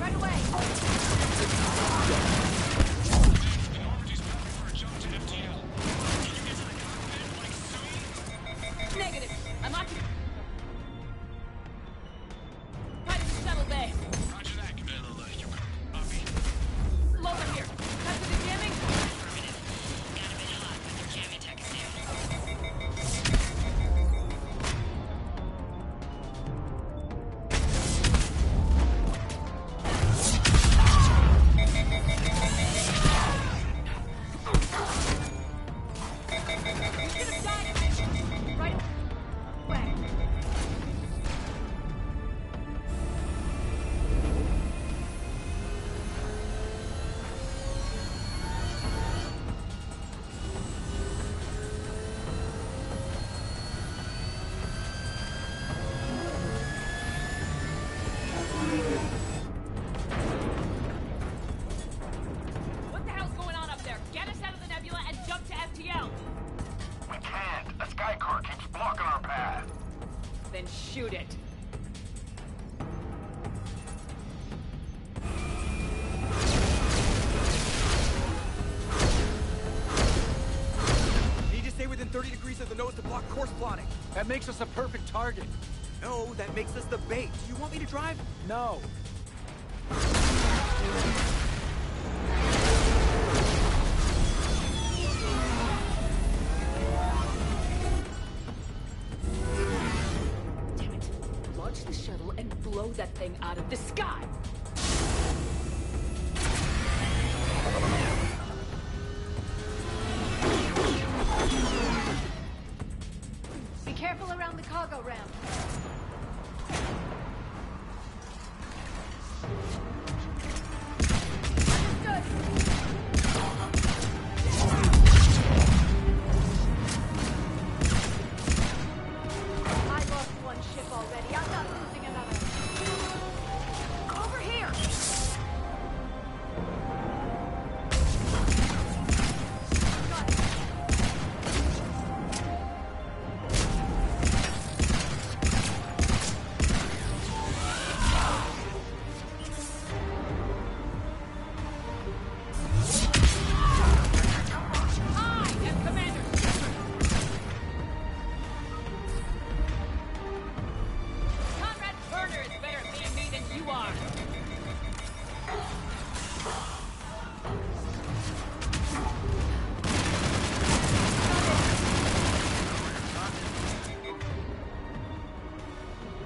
Right away! Negative. I'm occupied. Right in the shuttle bay. Roger that, Commander. You copy. Lower here. Cut to the jamming. Got a bit hot with your jamming tech What the hell's going on up there? Get us out of the nebula and jump to FTL. We can't. A skycar keeps blocking our path. Then shoot it. Need to stay within 30 degrees of the nose to block course plotting. That makes us a perfect target. No, that makes us the bait. Do you want me to drive? No. Damn it. Launch the shuttle and blow that thing out of the sky. Be careful around the cargo ramp. I lost one ship already. I'm not losing another. Over here! I am Commander Shepard. Conrad Turner is better at being me than you are.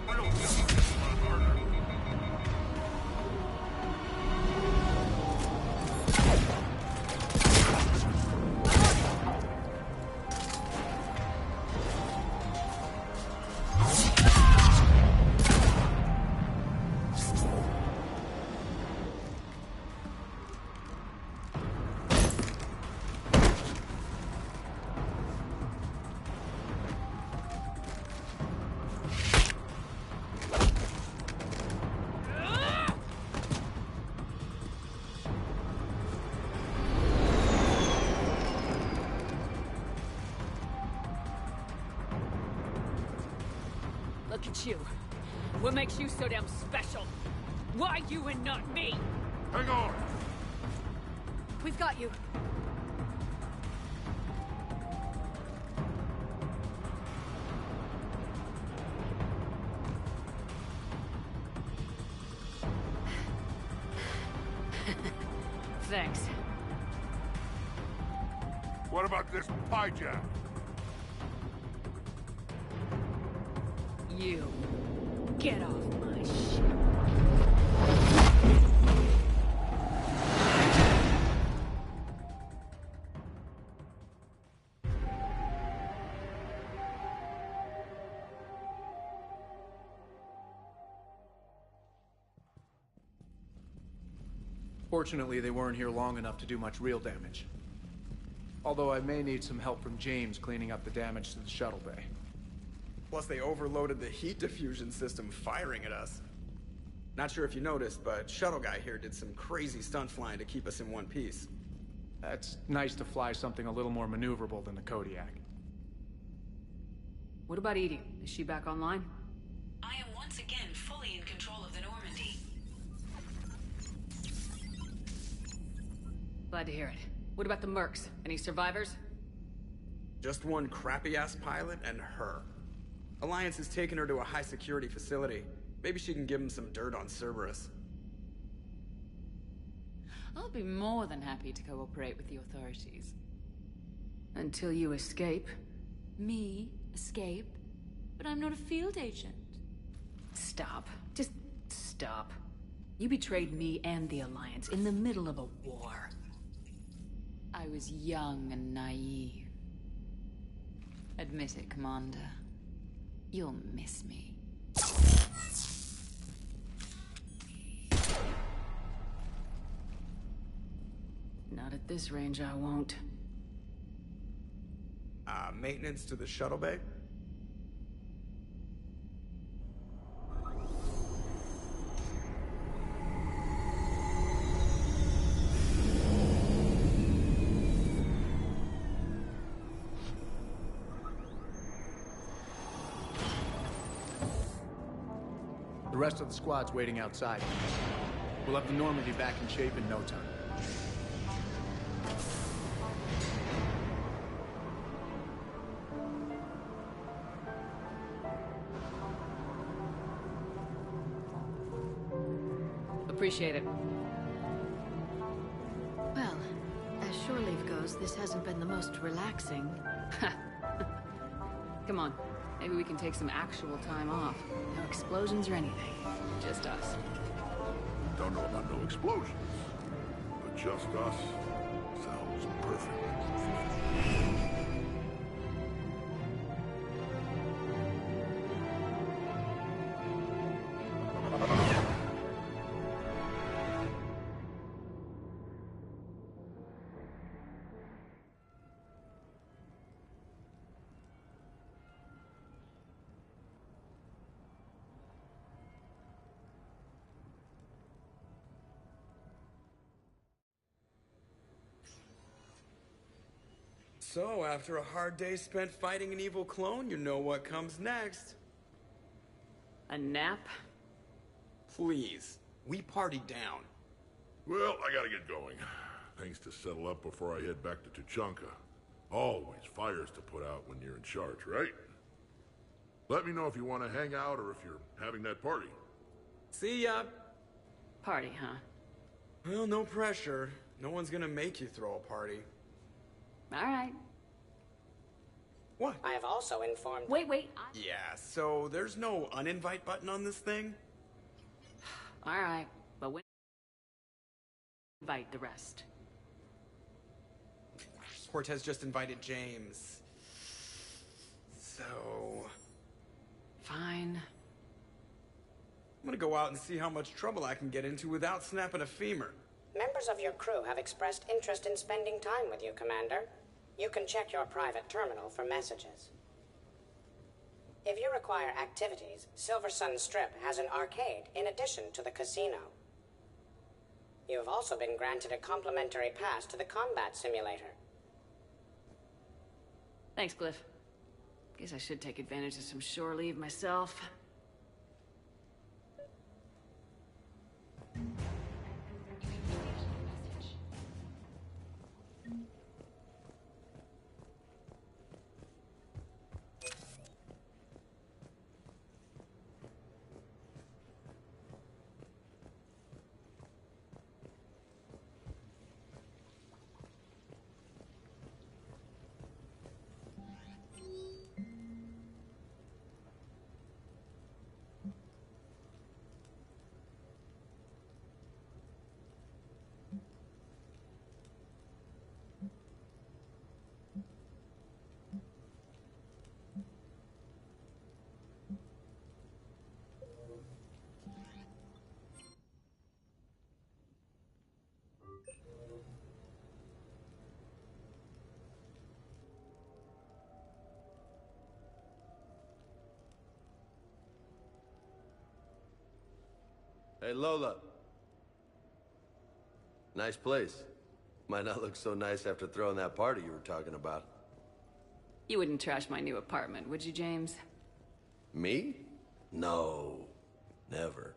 I don't think this is a lot harder. Look at you. What makes you so damn special? Why you and not me? Hang on! We've got you. Thanks. What about this pie jack? You. Get off my ship. Fortunately, they weren't here long enough to do much real damage. Although I may need some help from James cleaning up the damage to the shuttle bay. Plus, they overloaded the heat diffusion system firing at us. Not sure if you noticed, but Shuttle Guy here did some crazy stunt flying to keep us in one piece. It's nice to fly something a little more maneuverable than the Kodiak. What about Edie? Is she back online? I am once again fully in control of the Normandy. Glad to hear it. What about the mercs? Any survivors? Just one crappy-ass pilot and her. Alliance has taken her to a high-security facility. Maybe she can give him some dirt on Cerberus. I'll be more than happy to cooperate with the authorities. Until you escape. Me? Escape? But I'm not a field agent. Stop. Just stop. You betrayed me and the Alliance in the middle of a war. I was young and naive. Admit it, Commander. You'll miss me. Not at this range, I won't. Maintenance to the shuttle bay? The rest of the squad's waiting outside. We'll have the Normandy back in shape in no time. Appreciate it. Well, as shore leave goes, this hasn't been the most relaxing. Come on. Maybe we can take some actual time off. No explosions or anything. Just us. Don't know about no explosions. But just us sounds perfect. So, after a hard day spent fighting an evil clone, you know what comes next. A nap? Please. We party down. Well, I gotta get going. Things to settle up before I head back to Tuchanka. Always fires to put out when you're in charge, right? Let me know if you want to hang out or if you're having that party. See ya. Party, huh? Well, no pressure. No one's gonna make you throw a party. All right. What? I have also informed... Wait. Yeah, so there's no uninvite button on this thing? All right, but when... invite the rest. Cortez just invited James. So... Fine. I'm gonna go out and see how much trouble I can get into without snapping a femur. Members of your crew have expressed interest in spending time with you, Commander. You can check your private terminal for messages. If you require activities, Silver Sun Strip has an arcade in addition to the casino. You have also been granted a complimentary pass to the combat simulator. Thanks, Cliff. Guess I should take advantage of some shore leave myself. Hey, Lola. Nice place. Might not look so nice after throwing that party you were talking about. You wouldn't trash my new apartment, would you, James? Me? No. Never.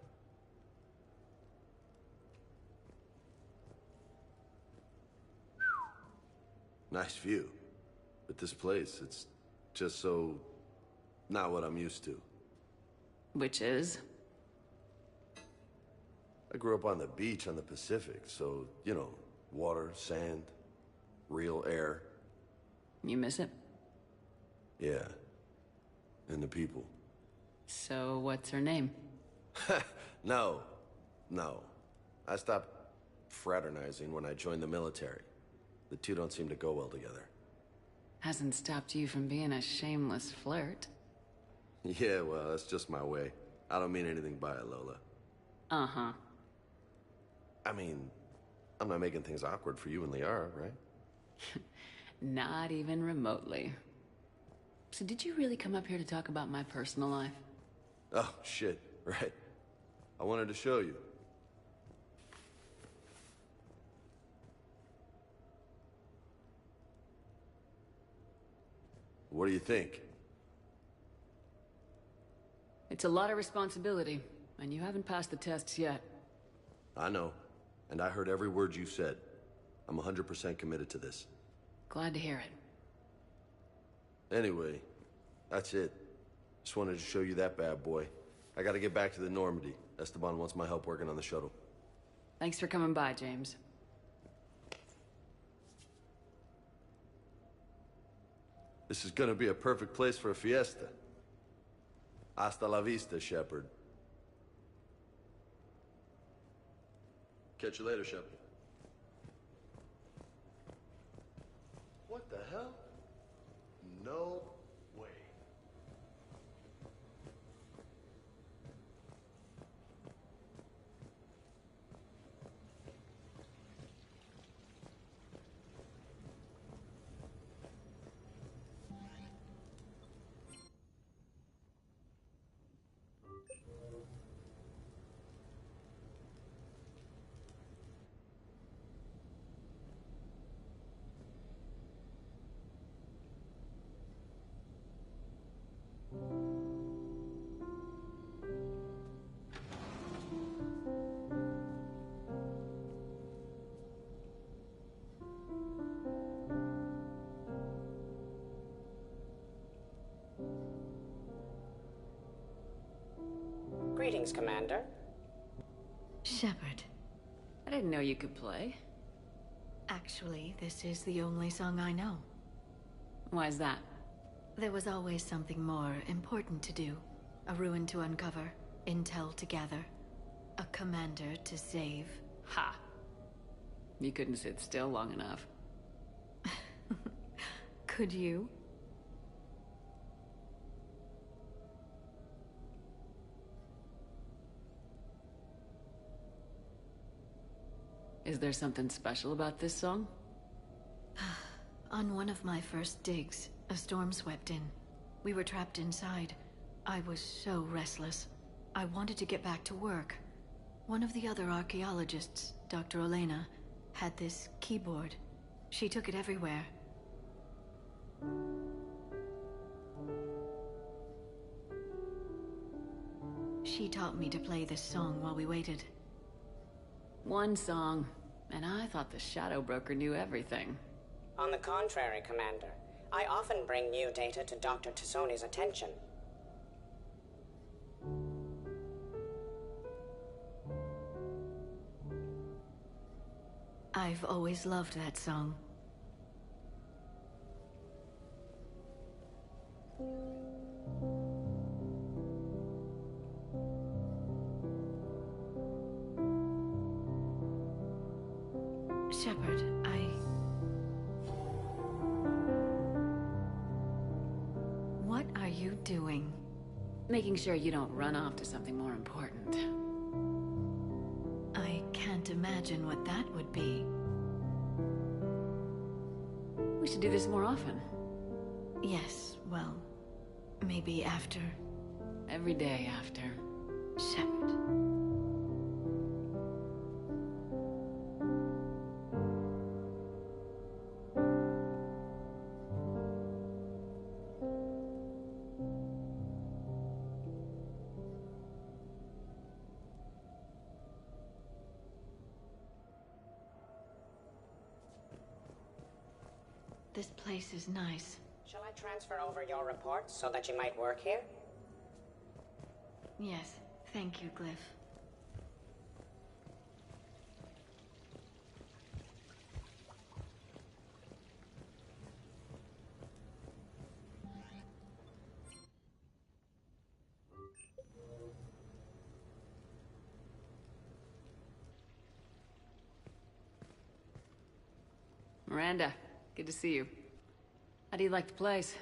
Nice view. But this place, it's just so... not what I'm used to. Which is? I grew up on the beach on the Pacific, so, you know, water, sand, real air. You miss it? Yeah. And the people. So, what's her name? No. I stopped fraternizing when I joined the military. The two don't seem to go well together. Hasn't stopped you from being a shameless flirt. Yeah, well, that's just my way. I don't mean anything by it, Lola. Uh-huh. I mean, I'm not making things awkward for you and Liara, right? Not even remotely. So did you really come up here to talk about my personal life? Oh, shit, right. I wanted to show you. What do you think? It's a lot of responsibility, and you haven't passed the tests yet. I know, and I heard every word you said. I'm 100% committed to this. Glad to hear it. Anyway, that's it. Just wanted to show you that bad boy. I gotta get back to the Normandy. Esteban wants my help working on the shuttle. Thanks for coming by, James. This is gonna be a perfect place for a fiesta. Hasta la vista, Shepard. Catch you later, Shepard. What the hell? No way. Greetings, Commander. Shepard. I didn't know you could play. Actually, this is the only song I know. Why is that? There was always something more important to do. A ruin to uncover, intel to gather, a commander to save. Ha! You couldn't sit still long enough. Could you? Is there something special about this song? On one of my first digs, a storm swept in. We were trapped inside. I was so restless. I wanted to get back to work. One of the other archaeologists, Dr. Elena, had this keyboard. She took it everywhere. She taught me to play this song while we waited. One song, and I thought the Shadow Broker knew everything. On the contrary, Commander. I often bring new data to Dr. Tassoni's attention. I've always loved that song. Shepard, What are you doing? Making sure you don't run off to something more important. I can't imagine what that would be. We should do this more often. Yes, well, maybe after. Every day after. Shepard. This place is nice. Shall I transfer over your reports so that you might work here? Yes, thank you, Glyph. Miranda, good to see you. How do you like the place?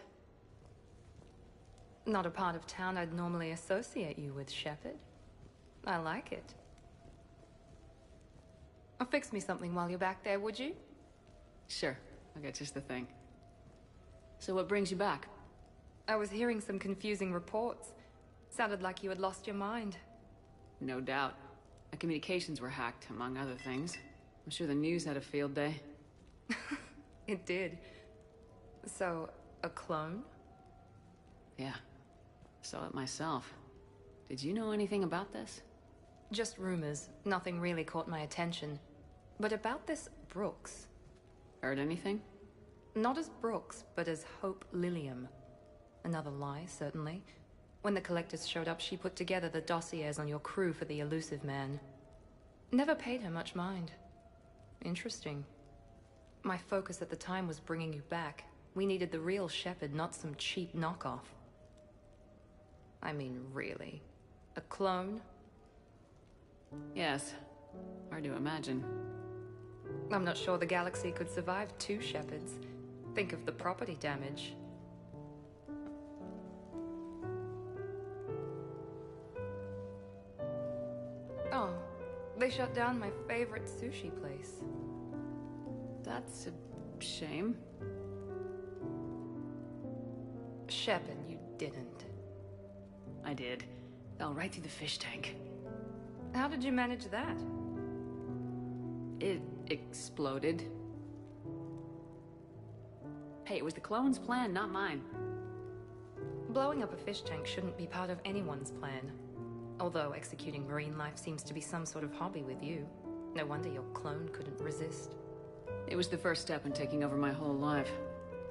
Not a part of town I'd normally associate you with, Shepard. I like it. Fix me something while you're back there, would you? Sure, I'll get just the thing. So what brings you back? I was hearing some confusing reports. Sounded like you had lost your mind. No doubt. My communications were hacked, among other things. I'm sure the news had a field day. It did. So, a clone? Yeah. Saw it myself. Did you know anything about this? Just rumors. Nothing really caught my attention. But about this Brooks. Heard anything? Not as Brooks, but as Hope Lilium. Another lie, certainly. When the Collectors showed up, she put together the dossiers on your crew for the elusive man. Never paid her much mind. Interesting. My focus at the time was bringing you back. We needed the real Shepard, not some cheap knockoff. I mean, really. A clone? Yes. Hard to imagine. I'm not sure the galaxy could survive two Shepards. Think of the property damage. Oh, they shut down my favorite sushi place. That's a shame. Shepard, you didn't. I did. Fell right through the fish tank. How did you manage that? It exploded. Hey, it was the clone's plan, not mine. Blowing up a fish tank shouldn't be part of anyone's plan. Although executing marine life seems to be some sort of hobby with you. No wonder your clone couldn't resist. It was the first step in taking over my whole life.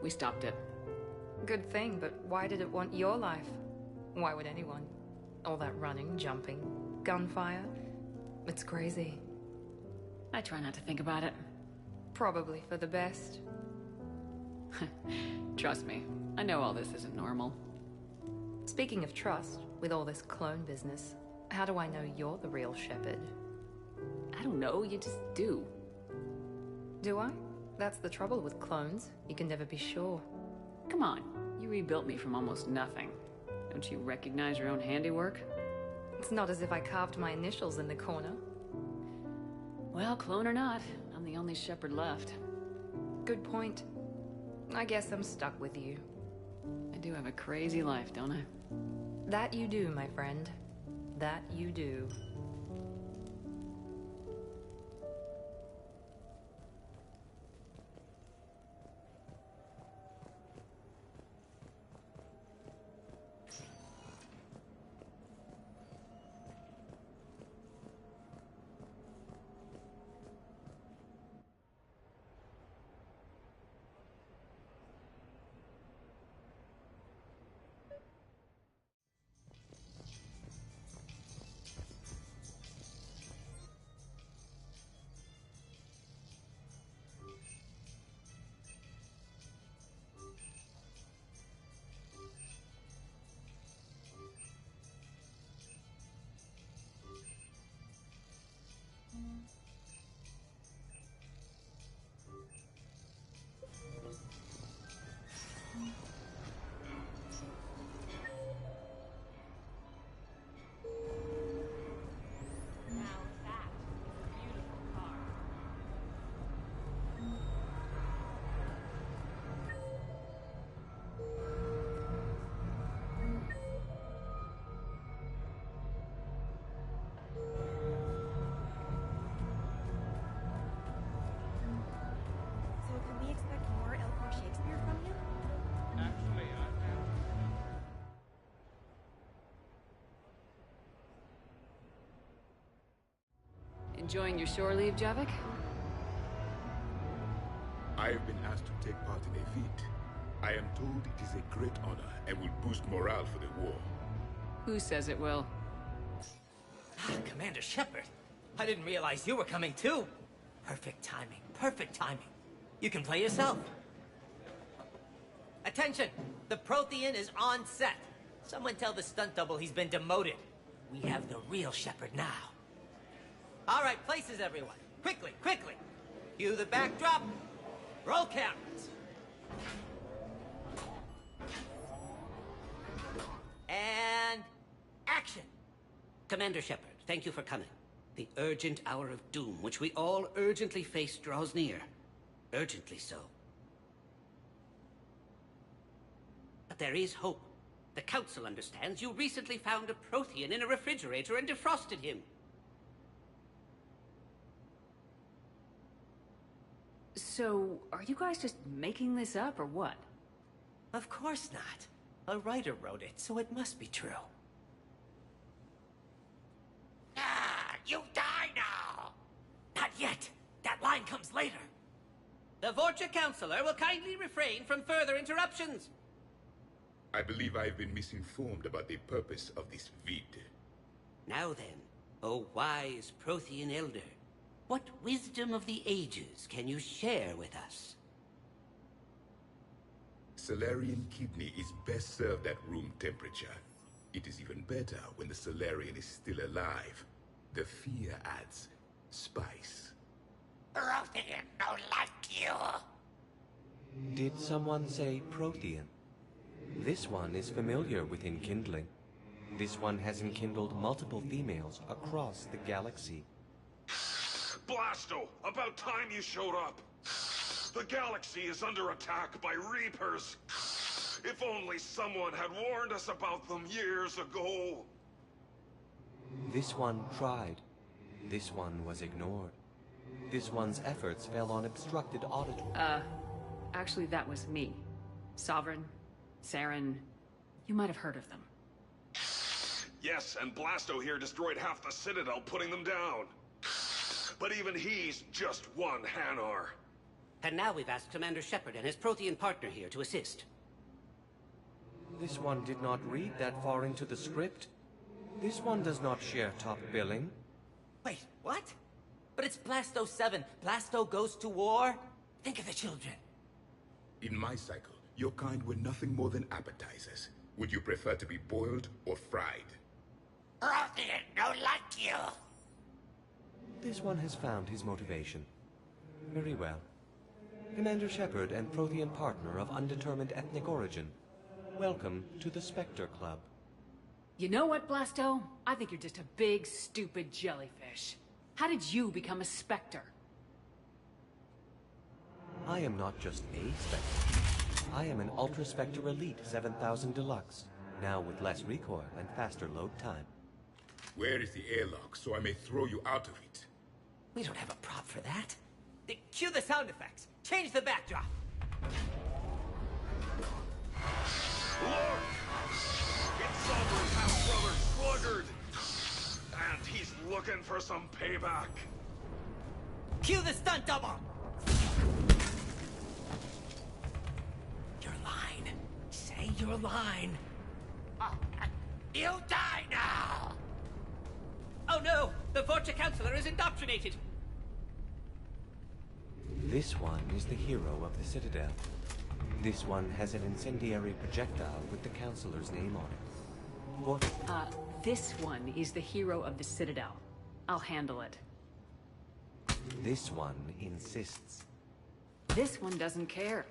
We stopped it. Good thing, but why did it want your life? Why would anyone? All that running, jumping, gunfire. It's crazy. I try not to think about it. Probably for the best. Trust me, I know all this isn't normal. Speaking of trust, with all this clone business, how do I know you're the real Shepard? I don't know, you just do. Do I? That's the trouble with clones. You can never be sure. Come on, you rebuilt me from almost nothing. Don't you recognize your own handiwork? It's not as if I carved my initials in the corner. Well, clone or not, I'm the only Shepard left. Good point. I guess I'm stuck with you. I do have a crazy life, don't I? That you do, my friend. That you do. Enjoying your shore leave, Javik? I have been asked to take part in a feat. I am told it is a great honor and will boost morale for the war. Who says it will? Commander Shepard, I didn't realize you were coming too. Perfect timing, perfect timing. You can play yourself. Attention! The Prothean is on set. Someone tell the stunt double he's been demoted. We have the real Shepard now. All right, places everyone. Quickly, quickly. Cue the backdrop. Roll cameras. And action. Commander Shepard, thank you for coming. The urgent hour of doom, which we all urgently face, draws near. Urgently so. But there is hope. The Council understands you recently found a Prothean in a refrigerator and defrosted him. So, are you guys just making this up, or what? Of course not. A writer wrote it, so it must be true. Ah, you die now! Not yet. That line comes later. The Vorcha Counselor will kindly refrain from further interruptions. I believe I have been misinformed about the purpose of this vid. Now then, O wise Prothean Elder, what wisdom of the ages can you share with us? Salarian kidney is best served at room temperature. It is even better when the Salarian is still alive. The fear adds spice. Prothean don't like you. Did someone say Prothean? This one is familiar with enkindling. This one has enkindled multiple females across the galaxy. Blasto, about time you showed up. The galaxy is under attack by Reapers. If only someone had warned us about them years ago. This one tried. This one was ignored. This one's efforts fell on obstructed auditory. Actually that was me. Sovereign, Saren, you might have heard of them. Yes, and Blasto here destroyed half the Citadel, putting them down. But even he's just one Hanar. And now we've asked Commander Shepard and his Prothean partner here to assist. This one did not read that far into the script. This one does not share top billing. Wait, what? But it's Blasto 7. Blasto goes to war? Think of the children. In my cycle, your kind were nothing more than appetizers. Would you prefer to be boiled or fried? Prothean don't like you. This one has found his motivation. Very well. Commander Shepard and Prothean partner of undetermined ethnic origin. Welcome to the Spectre Club. You know what, Blasto? I think you're just a big, stupid jellyfish. How did you become a Spectre? I am not just a Spectre. I am an Ultra Spectre Elite 7000 Deluxe, now with less recoil and faster load time. Where is the airlock so I may throw you out of it? We don't have a prop for that. Cue the sound effects. Change the backdrop. Look! It's Sovereign's half-brother, Sluggard! And he's looking for some payback. Cue the stunt double! Your line. Say your line. You die now! Oh no! The Vorcha Counselor is indoctrinated! This one is the hero of the Citadel. This one has an incendiary projectile with the Counselor's name on it. What? This one is the hero of the Citadel. I'll handle it. This one insists. This one doesn't care.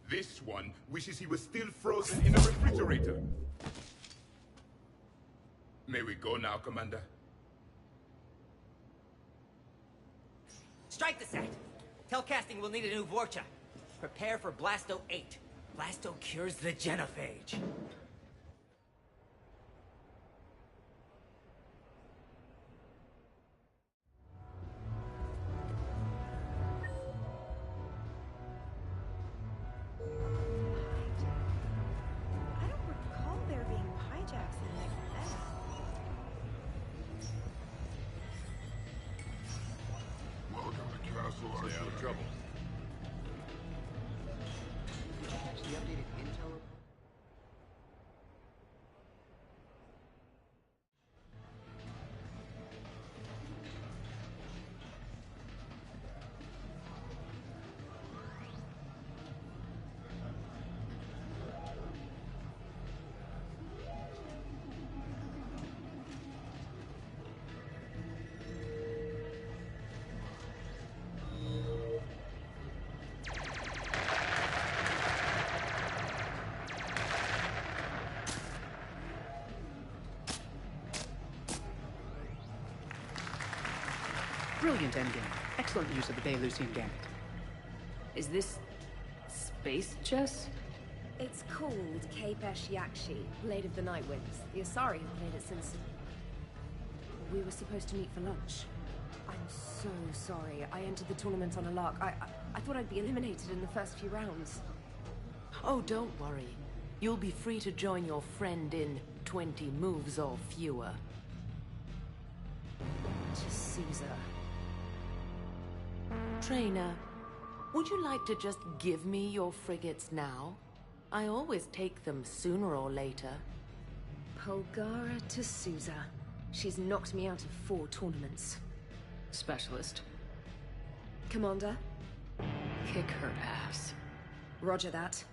This one wishes he was still frozen in a refrigerator. May we go now, Commander? Strike the set! Telcasting will need a new Vorcha. Prepare for Blasto 8. Blasto cures the genophage. I don't recall there being hijacks in Next Best. Welcome to Castle Stay out of trouble. Brilliant endgame. Excellent use of the Baylusian Gambit. Is this... space chess? It's called Kapesh Yakshi, Blade of the Night Winds. The Asari have played it since... we were supposed to meet for lunch. I'm so sorry. I entered the tournament on a lark. I thought I'd be eliminated in the first few rounds. Oh, don't worry. You'll be free to join your friend in 20 moves or fewer. To Caesar. Trainer, would you like to just give me your frigates now? I always take them sooner or later. Polgara to Sousa. She's knocked me out of 4 tournaments. Specialist. Commander? Kick her ass. Roger that.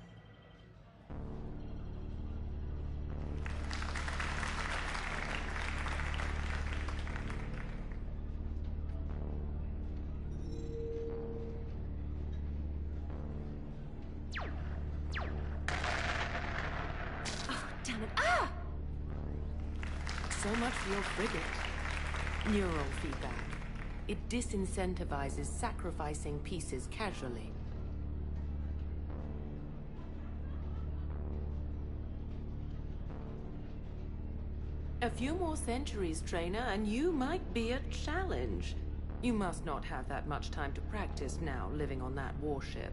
Oh, damn it. Ah! So much for your frigate. Neural feedback. It disincentivizes sacrificing pieces casually. A few more centuries, Trainer, and you might be a challenge. You must not have that much time to practice now, living on that warship.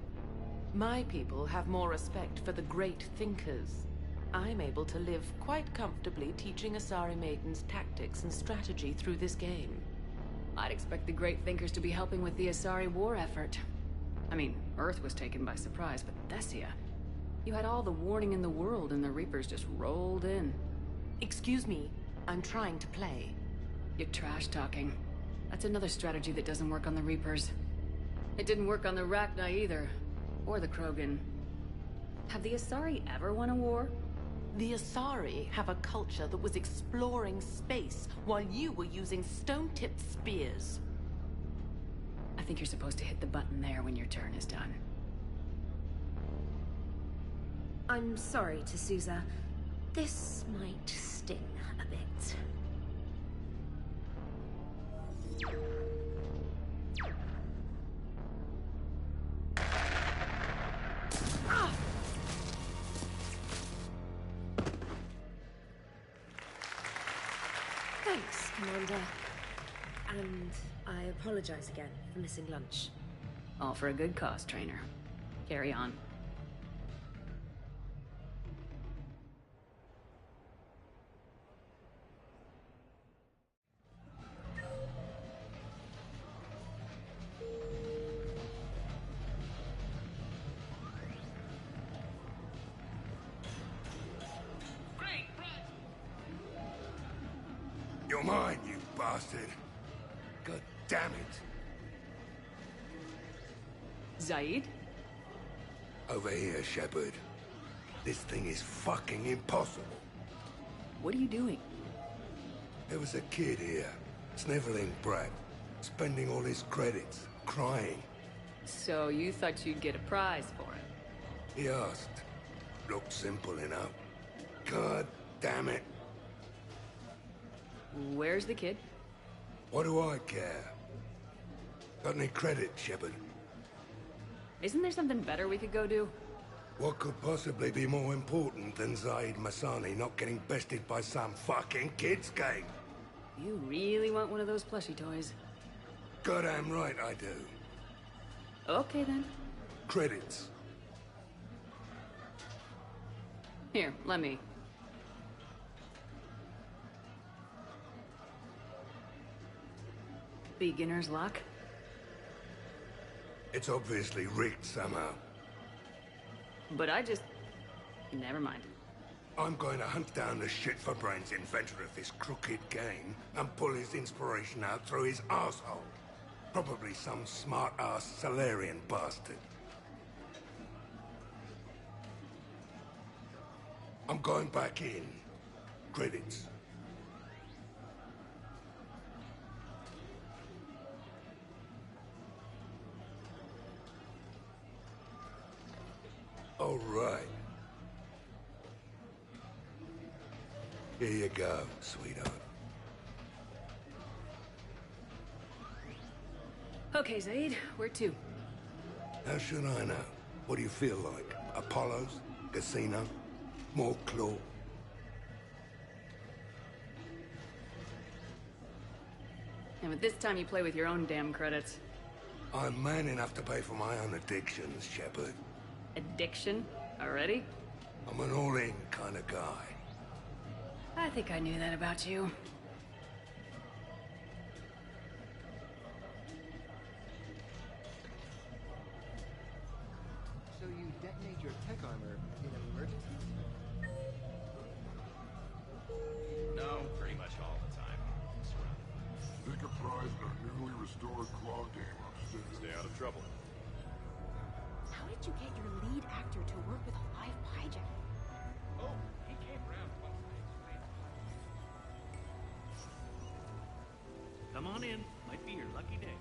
My people have more respect for the great thinkers. I'm able to live quite comfortably teaching Asari maidens tactics and strategy through this game. I'd expect the great thinkers to be helping with the Asari war effort. I mean, Earth was taken by surprise, but Thessia... you had all the warning in the world and the Reapers just rolled in. Excuse me, I'm trying to play. You're trash-talking. That's another strategy that doesn't work on the Reapers. It didn't work on the Rachni either. Or the Krogan. Have the Asari ever won a war? The Asari have a culture that was exploring space while you were using stone-tipped spears. I think you're supposed to hit the button there when your turn is done. I'm sorry, T'Souza. This might sting a bit. Ah! Thanks, Commander. And I apologize again for missing lunch. All for a good cause, Trainer. Carry on. You're mine, you bastard. God damn it. Zaid? Over here, Shepard. This thing is fucking impossible. What are you doing? There was a kid here, sniveling brat, spending all his credits, crying. So you thought you'd get a prize for it? He asked. Looked simple enough. God damn it. Where's the kid? What do I care? Got any credit, Shepard? Isn't there something better we could go do? What could possibly be more important than Zaid Masani not getting bested by some fucking kids game? You really want one of those plushie toys? Goddamn right I do. Okay then. Credits. Here, let me. Beginner's luck? It's obviously rigged somehow. But I just... never mind. I'm going to hunt down the shit-for-brains inventor of this crooked game and pull his inspiration out through his asshole. Probably some smart-ass Salarian bastard. I'm going back in. Credits. All right. Here you go, sweetheart. Okay, Zaid, where to? How should I know? What do you feel like? Apollo's? Casino? More claw? And at this time you play with your own damn credits. I'm man enough to pay for my own addictions, Shepard. Addiction? Already? I'm an all-in kind of guy. I think I knew that about you. So you detonate your tech armor in an emergency? No, pretty much all the time. Take a prize in our newly restored claw game upstairs. Stay out of trouble. How did you get your lead actor to work with a live hijack? Oh, he came around once I explained. Come on in. Might be your lucky day.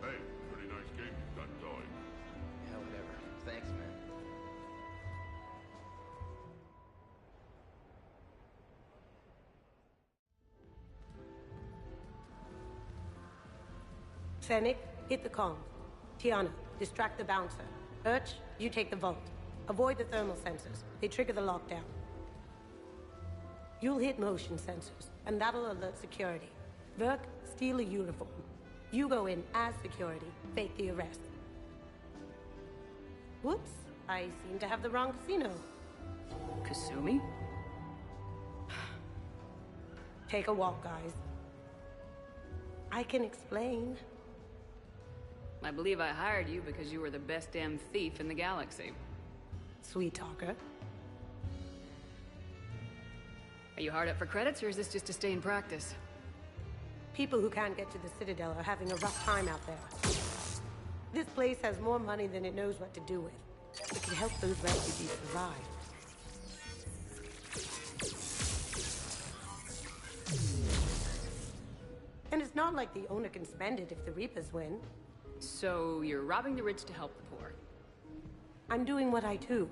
Hey, pretty nice game you've got going. Yeah, whatever. Thanks, man. Fennec, hit the comms. Tiana, distract the bouncer. Urch, you take the vault. Avoid the thermal sensors. They trigger the lockdown. You'll hit motion sensors, and that'll alert security. Verk, steal a uniform. You go in as security, fake the arrest. Whoops, I seem to have the wrong casino. Kasumi? Take a walk, guys. I can explain. I believe I hired you because you were the best damn thief in the galaxy. Sweet talker. Are you hard up for credits, or is this just to stay in practice? People who can't get to the Citadel are having a rough time out there. This place has more money than it knows what to do with. It can help those refugees survive. And it's not like the owner can spend it if the Reapers win. So you're robbing the rich to help the poor. I'm doing what I do.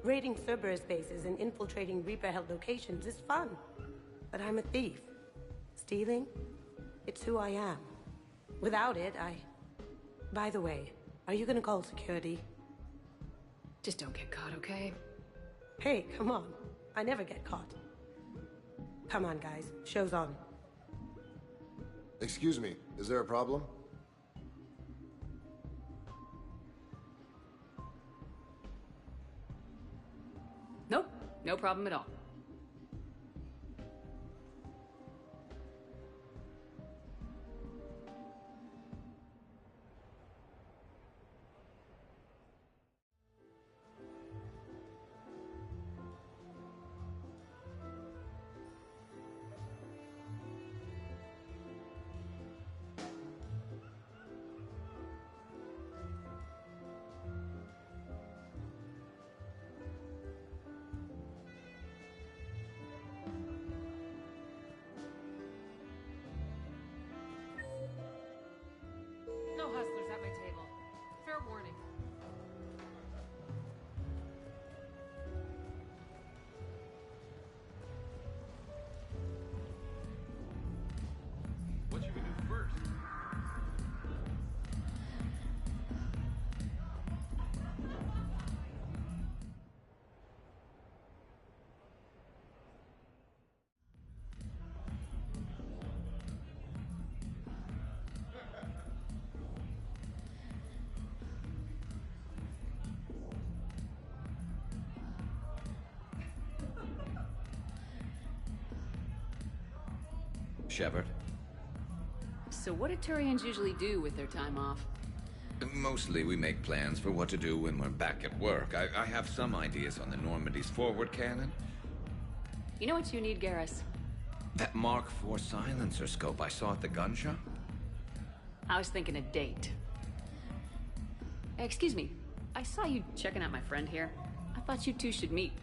Raiding Cerberus bases and infiltrating Reaper-held locations is fun. But I'm a thief. Stealing? It's who I am. Without it, By the way, are you gonna call security? Just don't get caught, okay? Hey, come on. I never get caught. Come on, guys. Show's on. Excuse me, is there a problem? Nope, no problem at all. No hustlers at my table. Fair warning. What should we do first? Shepard? So what do Turians usually do with their time off? Mostly we make plans for what to do when we're back at work. I have some ideas on the Normandy's forward cannon. You know what you need, Garrus? That Mark IV silencer scope I saw at the gun shop? I was thinking a date. Excuse me, I saw you checking out my friend here. I thought you two should meet.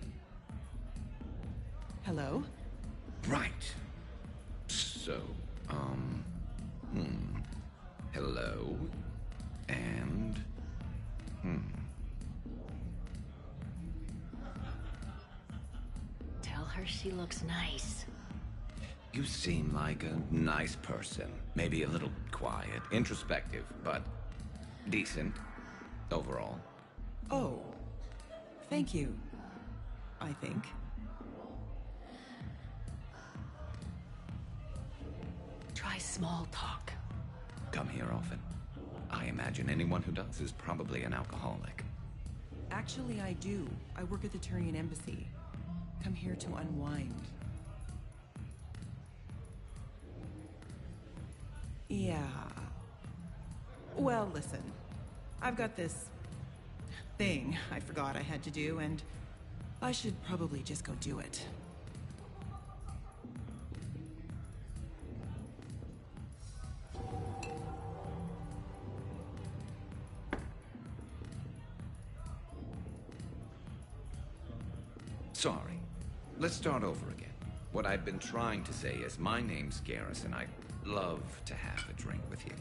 Hello? Right. So, Hello. And... Tell her she looks nice. You seem like a nice person. Maybe a little quiet, introspective, but decent overall. Oh. Thank you. I think. Try small talk. Come here often. I imagine anyone who does is probably an alcoholic. Actually, I do. I work at the Turian embassy. Come here to unwind. Yeah. Well, listen. I've got this thing I forgot I had to do, and I should probably just go do it. Sorry. Let's start over again. What I'd been trying to say is my name's Garrus, and I'd love to have a drink with you.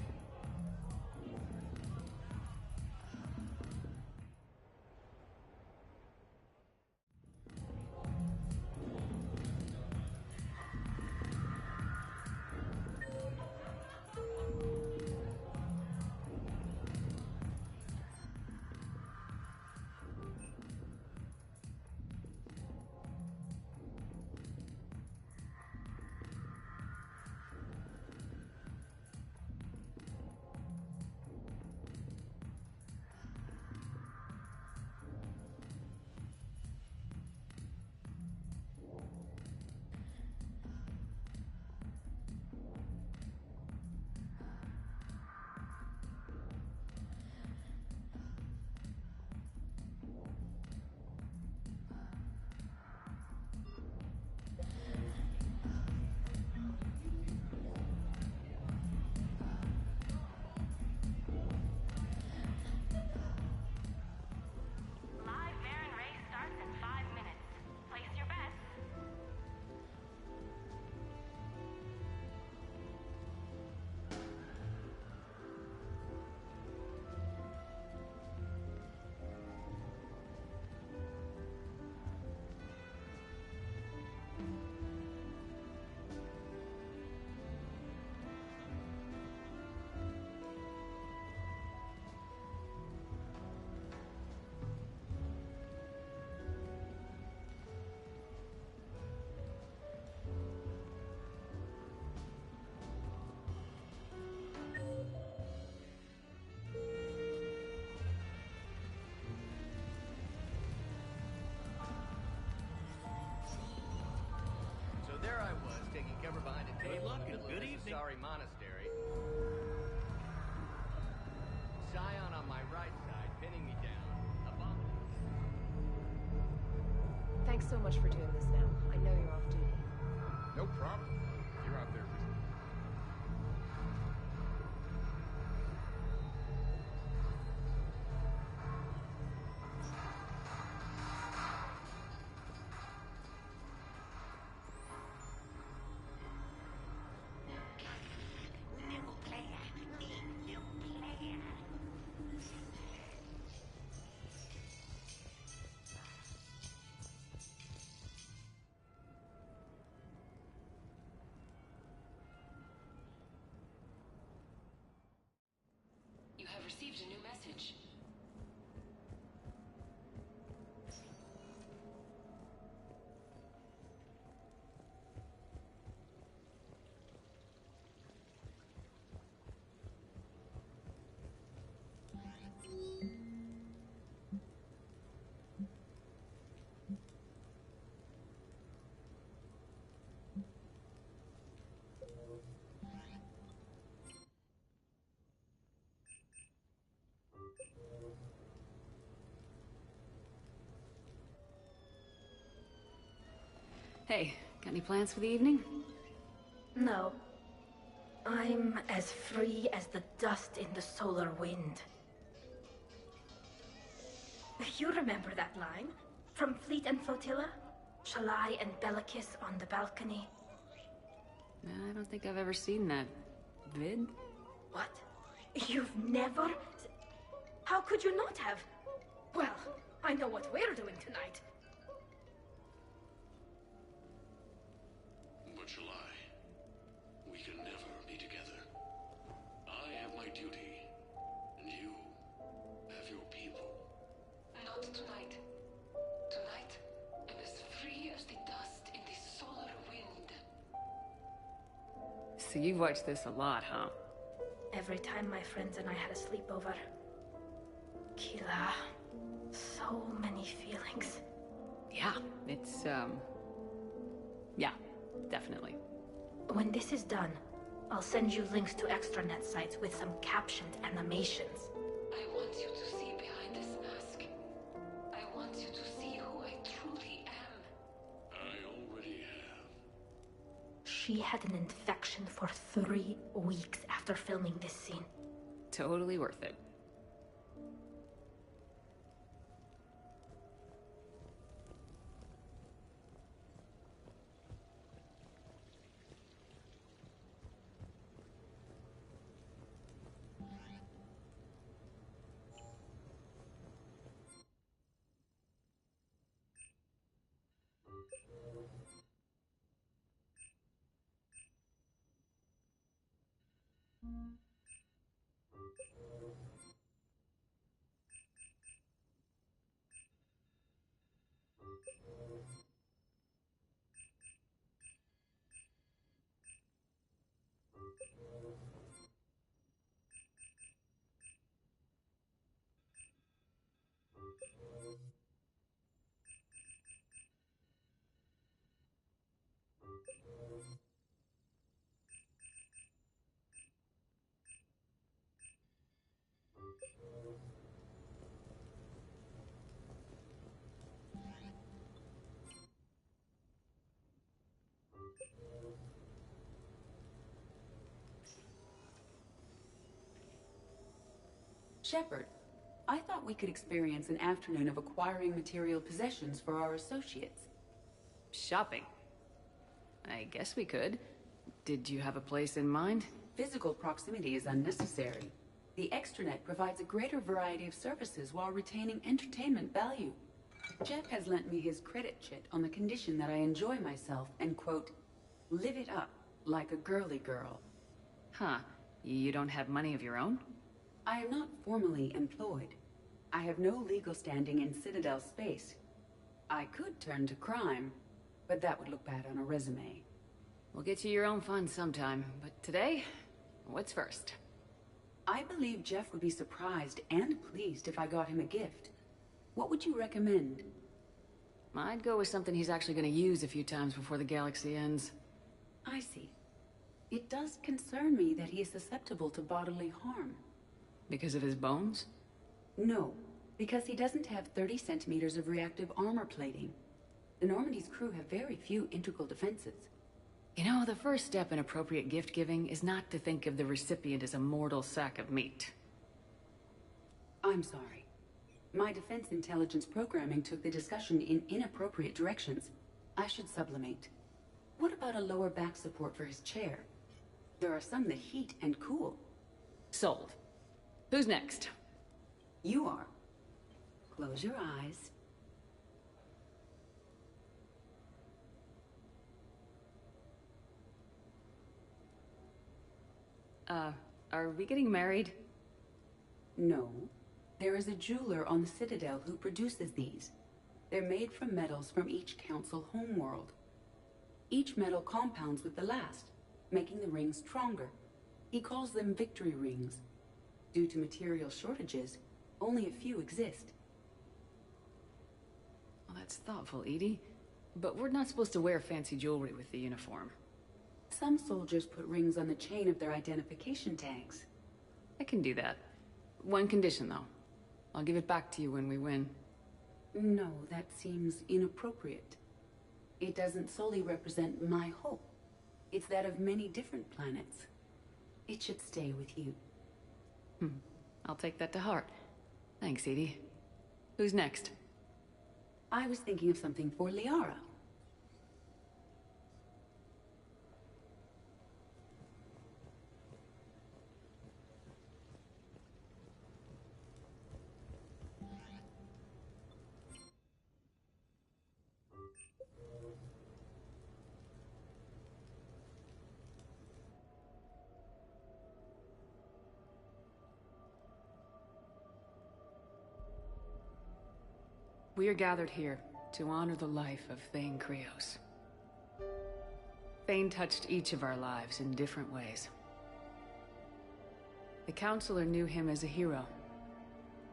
There I was, taking cover behind a table luck in the and middle good of the evening. Sorry Monastery. Scion on my right side, pinning me down. Thanks so much for doing this now. I know you're off duty. No problem. You're out there risking. You have received a new message. Hey, got any plans for the evening? No. I'm as free as the dust in the solar wind. You remember that line? From Fleet and Flotilla? Shalai and Bellicus on the balcony? I don't think I've ever seen that vid. What? You've never... How could you not have? Well, I know what we're doing tonight. But shall I? We can never be together. I have my duty, and you have your people. Not tonight. Tonight, I'm as free as the dust in the solar wind. So you've watched this a lot, huh? Every time my friends and I had a sleepover. Kila. So many feelings. Yeah, it's, yeah, definitely. When this is done, I'll send you links to extranet sites with some captioned animations. I want you to see behind this mask. I want you to see who I truly am. I already have. She had an infection for 3 weeks after filming this scene. Totally worth it. Shepard, I thought we could experience an afternoon of acquiring material possessions for our associates. Shopping? I guess we could. Did you have a place in mind? Physical proximity is unnecessary. The extranet provides a greater variety of services while retaining entertainment value. Jeff has lent me his credit chit on the condition that I enjoy myself and, quote, live it up like a girly girl. Huh. You don't have money of your own? I am not formally employed. I have no legal standing in Citadel space. I could turn to crime, but that would look bad on a resume. We'll get you your own fun sometime, but today, what's first? I believe Jeff would be surprised and pleased if I got him a gift. What would you recommend? I'd go with something he's actually going to use a few times before the galaxy ends. I see. It does concern me that he is susceptible to bodily harm. Because of his bones? No, because he doesn't have 30 centimeters of reactive armor plating. The Normandy's crew have very few integral defenses. You know, the first step in appropriate gift-giving is not to think of the recipient as a mortal sack of meat. I'm sorry. My defense intelligence programming took the discussion in inappropriate directions. I should sublimate. What about a lower back support for his chair? There are some that heat and cool. Sold. Who's next? You are. Close your eyes. Are we getting married? No. There is a jeweler on the Citadel who produces these. They're made from metals from each council homeworld. Each metal compounds with the last, making the rings stronger. He calls them victory rings. Due to material shortages, only a few exist. Well, that's thoughtful, Edie. But we're not supposed to wear fancy jewelry with the uniform. Some soldiers put rings on the chain of their identification tags. I can do that. One condition, though. I'll give it back to you when we win. No, that seems inappropriate. It doesn't solely represent my hope. It's that of many different planets. It should stay with you. I'll take that to heart. Thanks, Edie. Who's next? I was thinking of something for Liara. We are gathered here to honor the life of Thane Krios. Thane touched each of our lives in different ways. The Counselor knew him as a hero.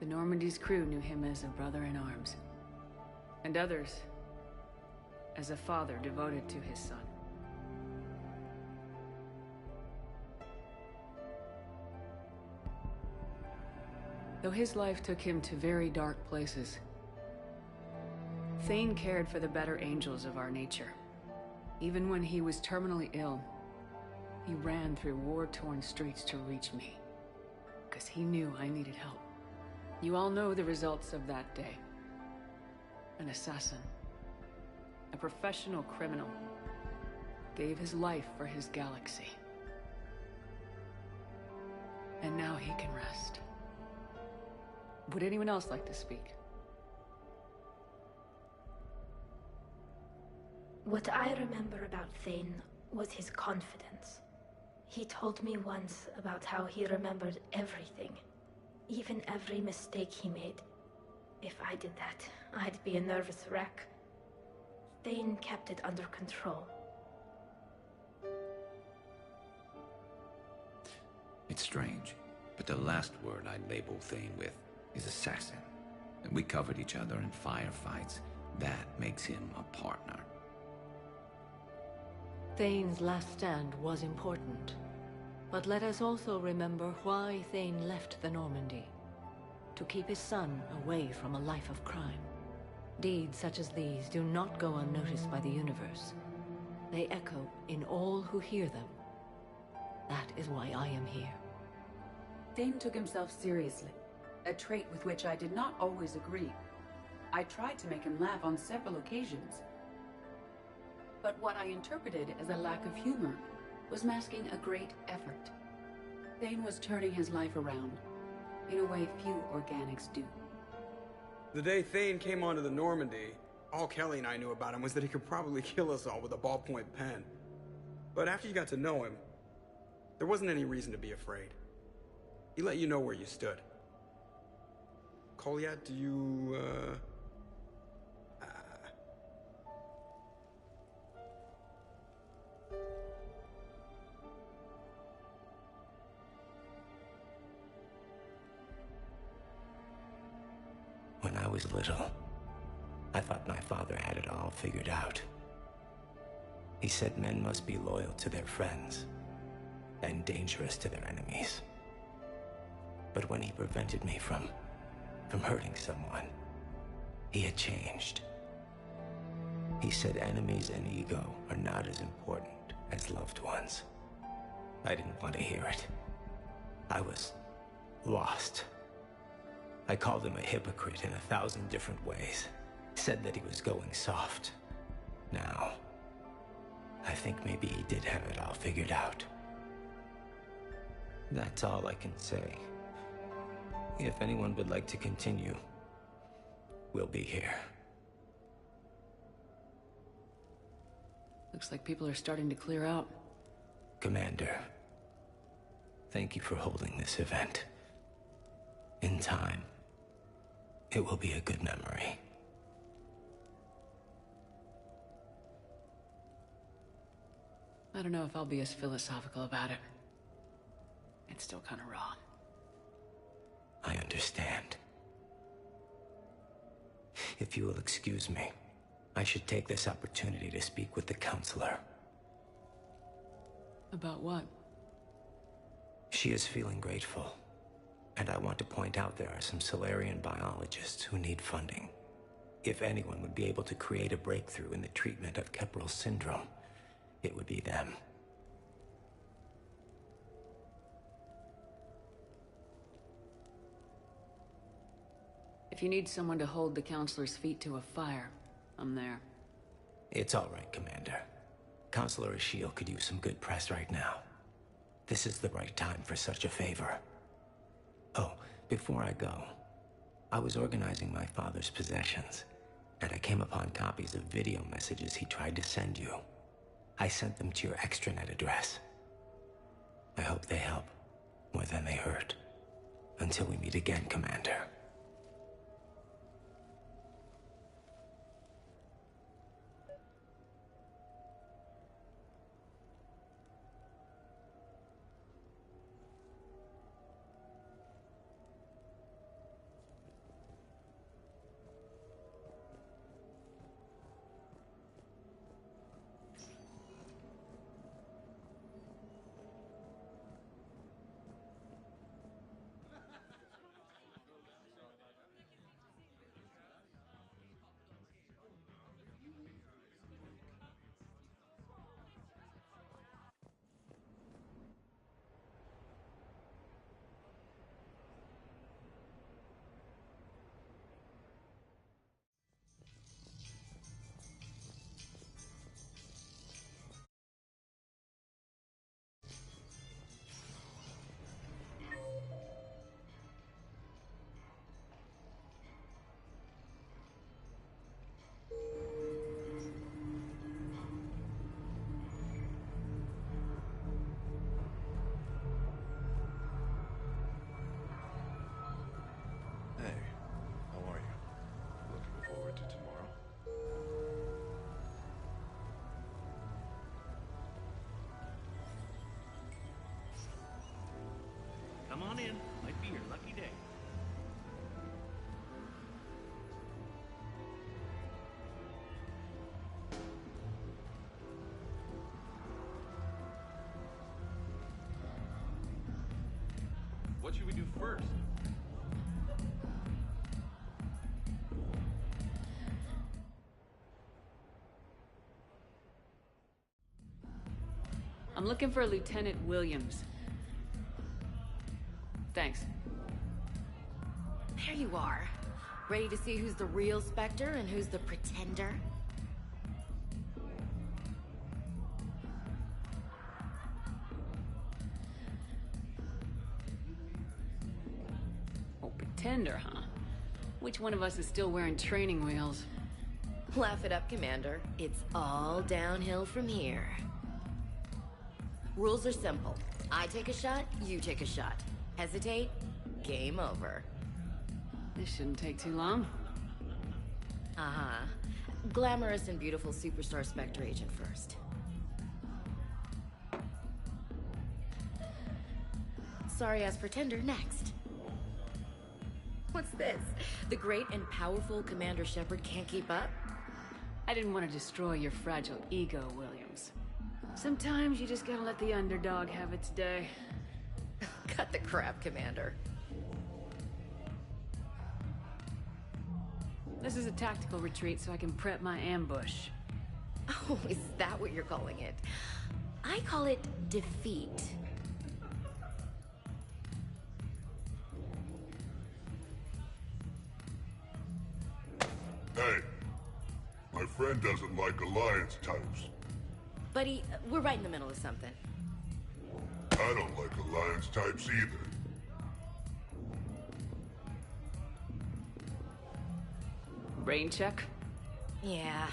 The Normandy's crew knew him as a brother in arms. And others as a father devoted to his son. Though his life took him to very dark places, Thane cared for the better angels of our nature. Even when he was terminally ill, he ran through war-torn streets to reach me, because he knew I needed help. You all know the results of that day. An assassin, a professional criminal, gave his life for his galaxy. And now he can rest. Would anyone else like to speak? What I remember about Thane was his confidence. He told me once about how he remembered everything, even every mistake he made. If I did that, I'd be a nervous wreck. Thane kept it under control. It's strange, but the last word I'd label Thane with is assassin. And we covered each other in firefights. That makes him a partner. Thane's last stand was important. But let us also remember why Thane left the Normandy. To keep his son away from a life of crime. Deeds such as these do not go unnoticed by the universe. They echo in all who hear them. That is why I am here. Thane took himself seriously, a trait with which I did not always agree. I tried to make him laugh on several occasions. But what I interpreted as a lack of humor was masking a great effort. Thane was turning his life around, in a way few organics do. The day Thane came onto the Normandy, all Kelly and I knew about him was that he could probably kill us all with a ballpoint pen. But after you got to know him, there wasn't any reason to be afraid. He let you know where you stood. Kolyat, do you, When I was little, I thought my father had it all figured out. He said men must be loyal to their friends and dangerous to their enemies. But when he prevented me from hurting someone, he had changed. He said enemies and ego are not as important as loved ones. I didn't want to hear it. I was lost. I called him a hypocrite in 1,000 different ways. Said that he was going soft. Now, I think maybe he did have it all figured out. That's all I can say. If anyone would like to continue, we'll be here. Looks like people are starting to clear out. Commander, thank you for holding this event. In time, it will be a good memory. I don't know if I'll be as philosophical about it. It's still kind of raw. I understand. If you will excuse me, I should take this opportunity to speak with the Counselor. About what? She is feeling grateful, and I want to point out there are some Solarian biologists who need funding. If anyone would be able to create a breakthrough in the treatment of Keppel syndrome, it would be them. If you need someone to hold the Counselor's feet to a fire, I'm there. It's all right, Commander. Counselor Ashiel could use some good press right now. This is the right time for such a favor. Oh, before I go, I was organizing my father's possessions, and I came upon copies of video messages he tried to send you. I sent them to your extranet address. I hope they help more than they hurt. Until we meet again, Commander. Come on in. Might be your lucky day. What should we do first? I'm looking for Lieutenant Williams. Thanks. There you are. Ready to see who's the real Spectre and who's the pretender? Oh, pretender, huh? Which one of us is still wearing training wheels? Laugh it up, Commander. It's all downhill from here. Rules are simple. I take a shot, you take a shot. Hesitate, game over. This shouldn't take too long. Uh-huh. Glamorous and beautiful superstar Spectre agent first. Sorry-ass pretender next. What's this? The great and powerful Commander Shepard can't keep up? I didn't want to destroy your fragile ego, Williams. Sometimes you just gotta let the underdog have its day. Cut the crap, Commander. This is a tactical retreat so I can prep my ambush. Oh, is that what you're calling it? I call it defeat. Hey, my friend doesn't like alliance types. Buddy, we're right in the middle of something. I don't like alliance types either. Brain check? Yeah.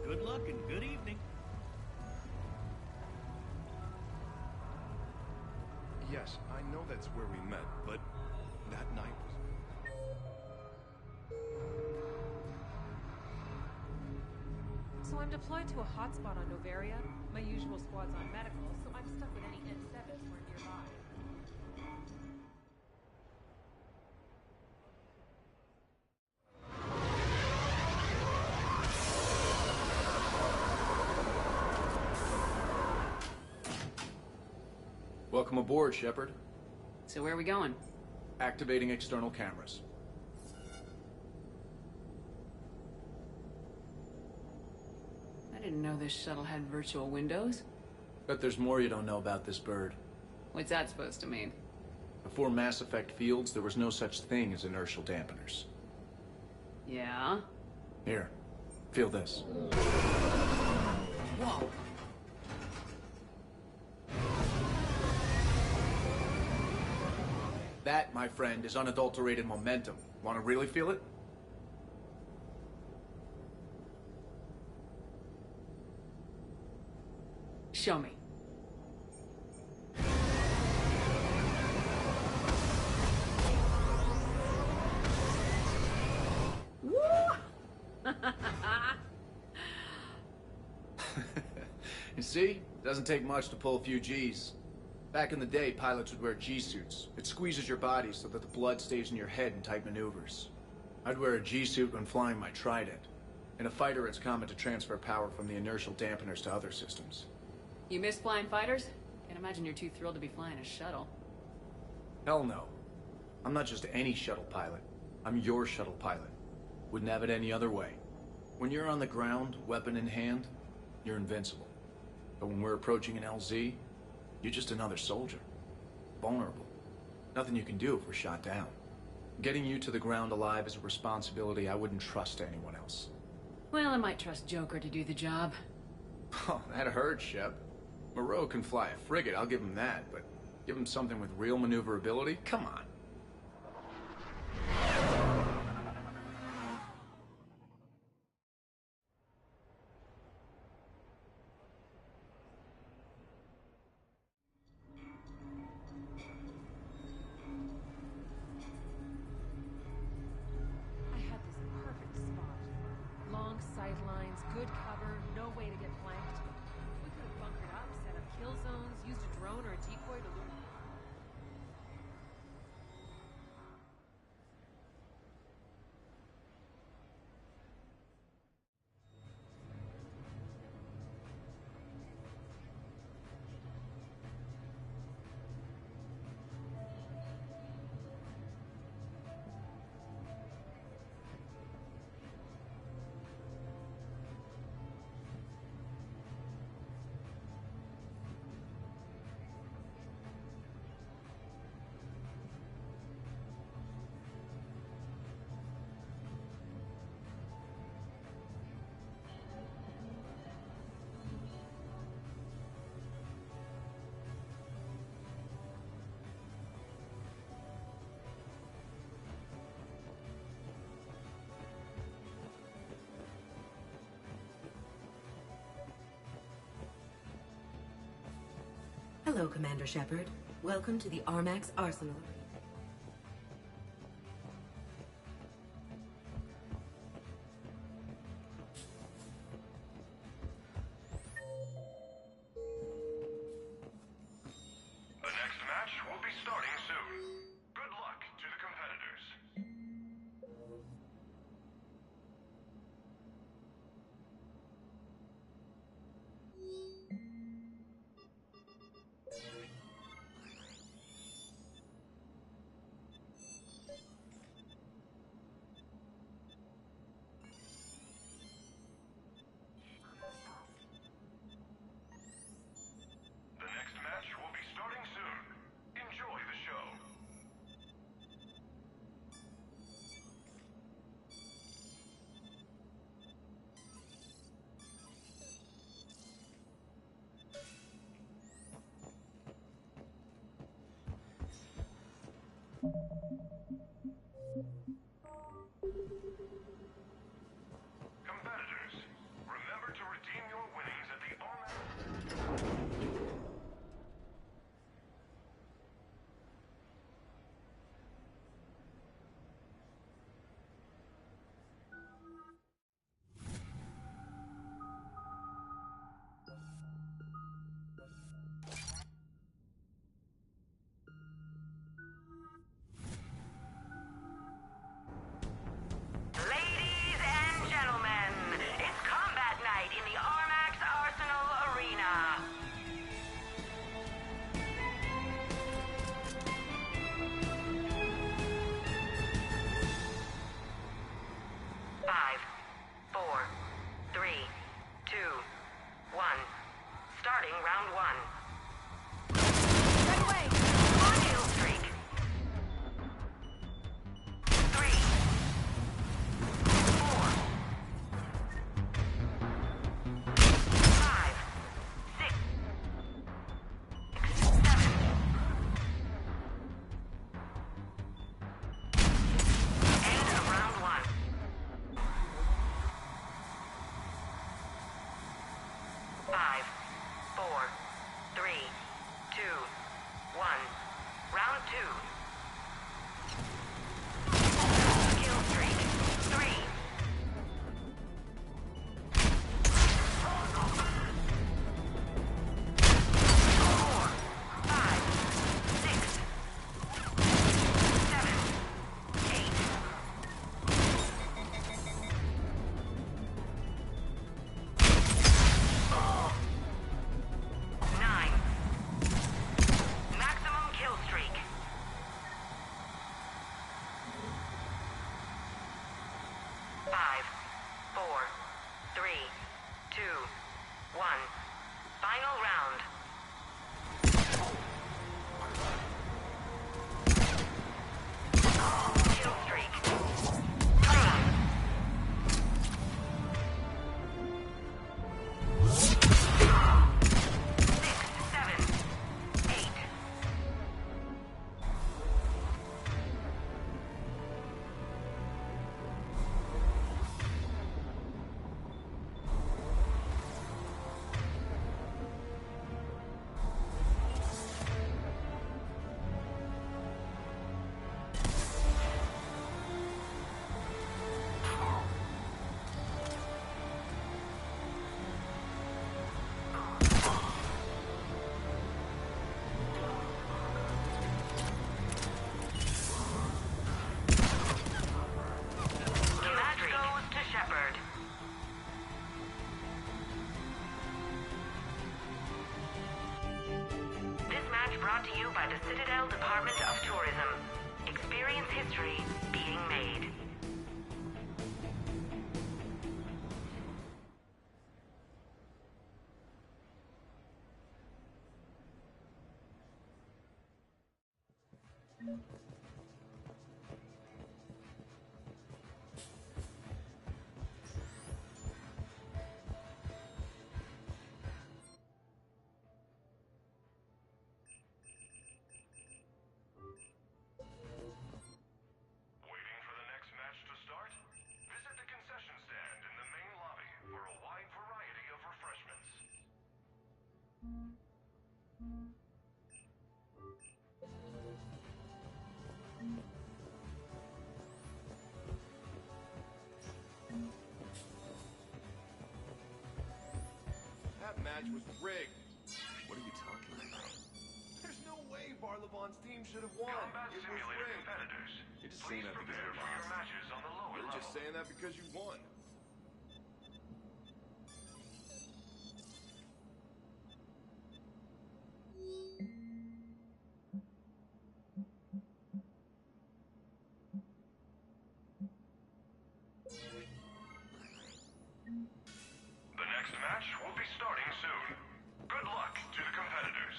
Good luck and good evening. Yes, I know that's where we met, but that night was... So I'm deployed to a hotspot on Novaria. My usual squad's on medical, so I'm stuck with any N7s who are nearby. Welcome aboard, Shepard. So where are we going? Activating external cameras. I didn't know this shuttle had virtual windows. Bet there's more you don't know about this bird. What's that supposed to mean? Before Mass Effect fields, there was no such thing as inertial dampeners. Yeah? Here, feel this. Whoa! That, my friend, is unadulterated momentum. Want to really feel it? Show me. Woo! You see? Doesn't take much to pull a few G's. Back in the day, pilots would wear G-suits. It squeezes your body so that the blood stays in your head in tight maneuvers. I'd wear a G-suit when flying my Trident. In a fighter, it's common to transfer power from the inertial dampeners to other systems. You miss flying fighters? Can't imagine you're too thrilled to be flying a shuttle. Hell no. I'm not just any shuttle pilot. I'm your shuttle pilot. Wouldn't have it any other way. When you're on the ground, weapon in hand, you're invincible. But when we're approaching an LZ, you're just another soldier. Vulnerable. Nothing you can do if we're shot down. Getting you to the ground alive is a responsibility I wouldn't trust to anyone else. Well, I might trust Joker to do the job. Oh, that hurts, Shep. Moreau can fly a frigate, I'll give him that, but give him something with real maneuverability? Come on. I had this perfect spot. Long sight lines, good cover, no way to get flanked. We could have bunkered up, set up kill zones, used a drone or a decoy to lure. Hello, Commander Shepard. Welcome to the Armax Arsenal. The next match will be starting soon. Good luck to the competitors. The next match will be starting soon. Enjoy the show. Competitors, remember to redeem your winnings at the Armax. Ladies and gentlemen, it's combat night in the Armax Arsenal Arena. Five, four, three, two, one. Starting round one. Right away. On kill streak. 3, 4, 5, 6, 7. End of round one. 5, 4, 3, 2, 1. Round two. Kill streak. 3. 4, 5, 6, 7, 8. 9. Maximum kill streak. one. Final round. Kill streak. Brought to you by the Citadel Department of Tourism. Experience history being made. That match was rigged. What are you talking about? There's no way Barlevon's team should have won. Combat It was simulator rigged. competitors. You're just Please saying that because prepare you for your lost. matches on the lower You're level. just saying that because you won. The next match will be starting soon. Good luck to the competitors.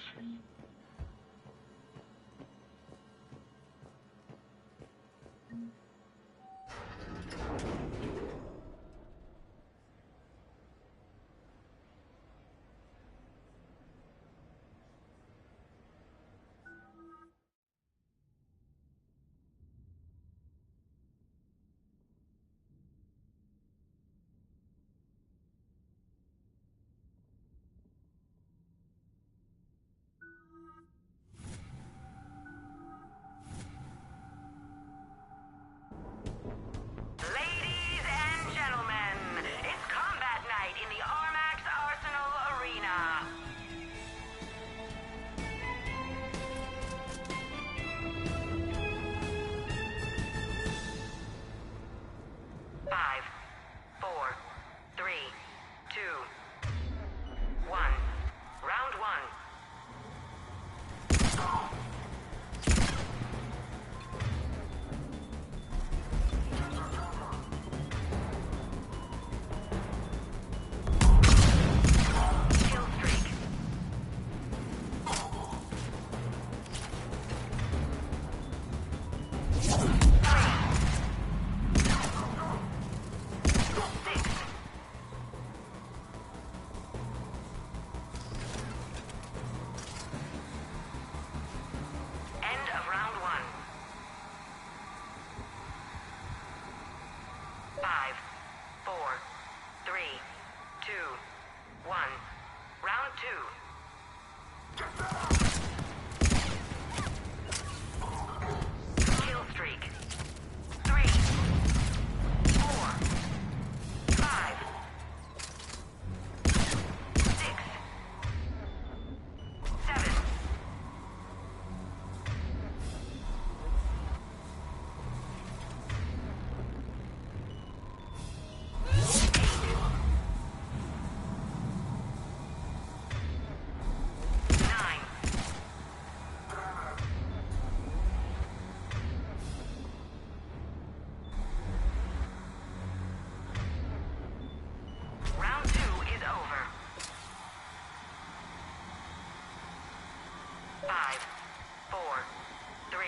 3,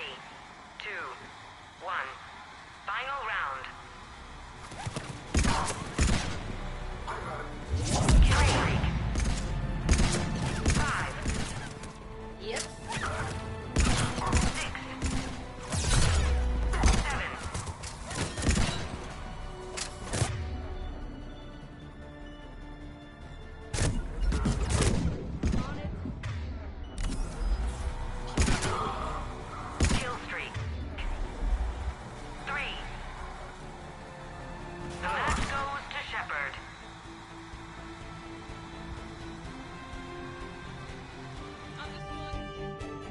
2, 1. Final round. Killing streak. 5. Yep. 6. 7. Kill streak. 3. The match goes to Shepard.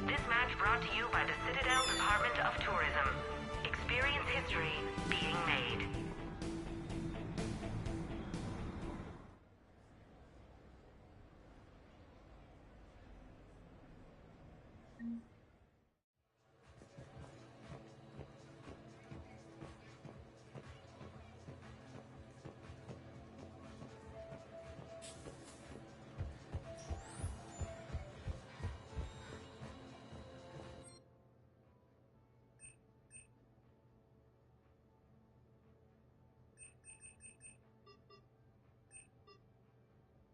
This match brought to you by the Citadel Department of Tourism. Experience history being made.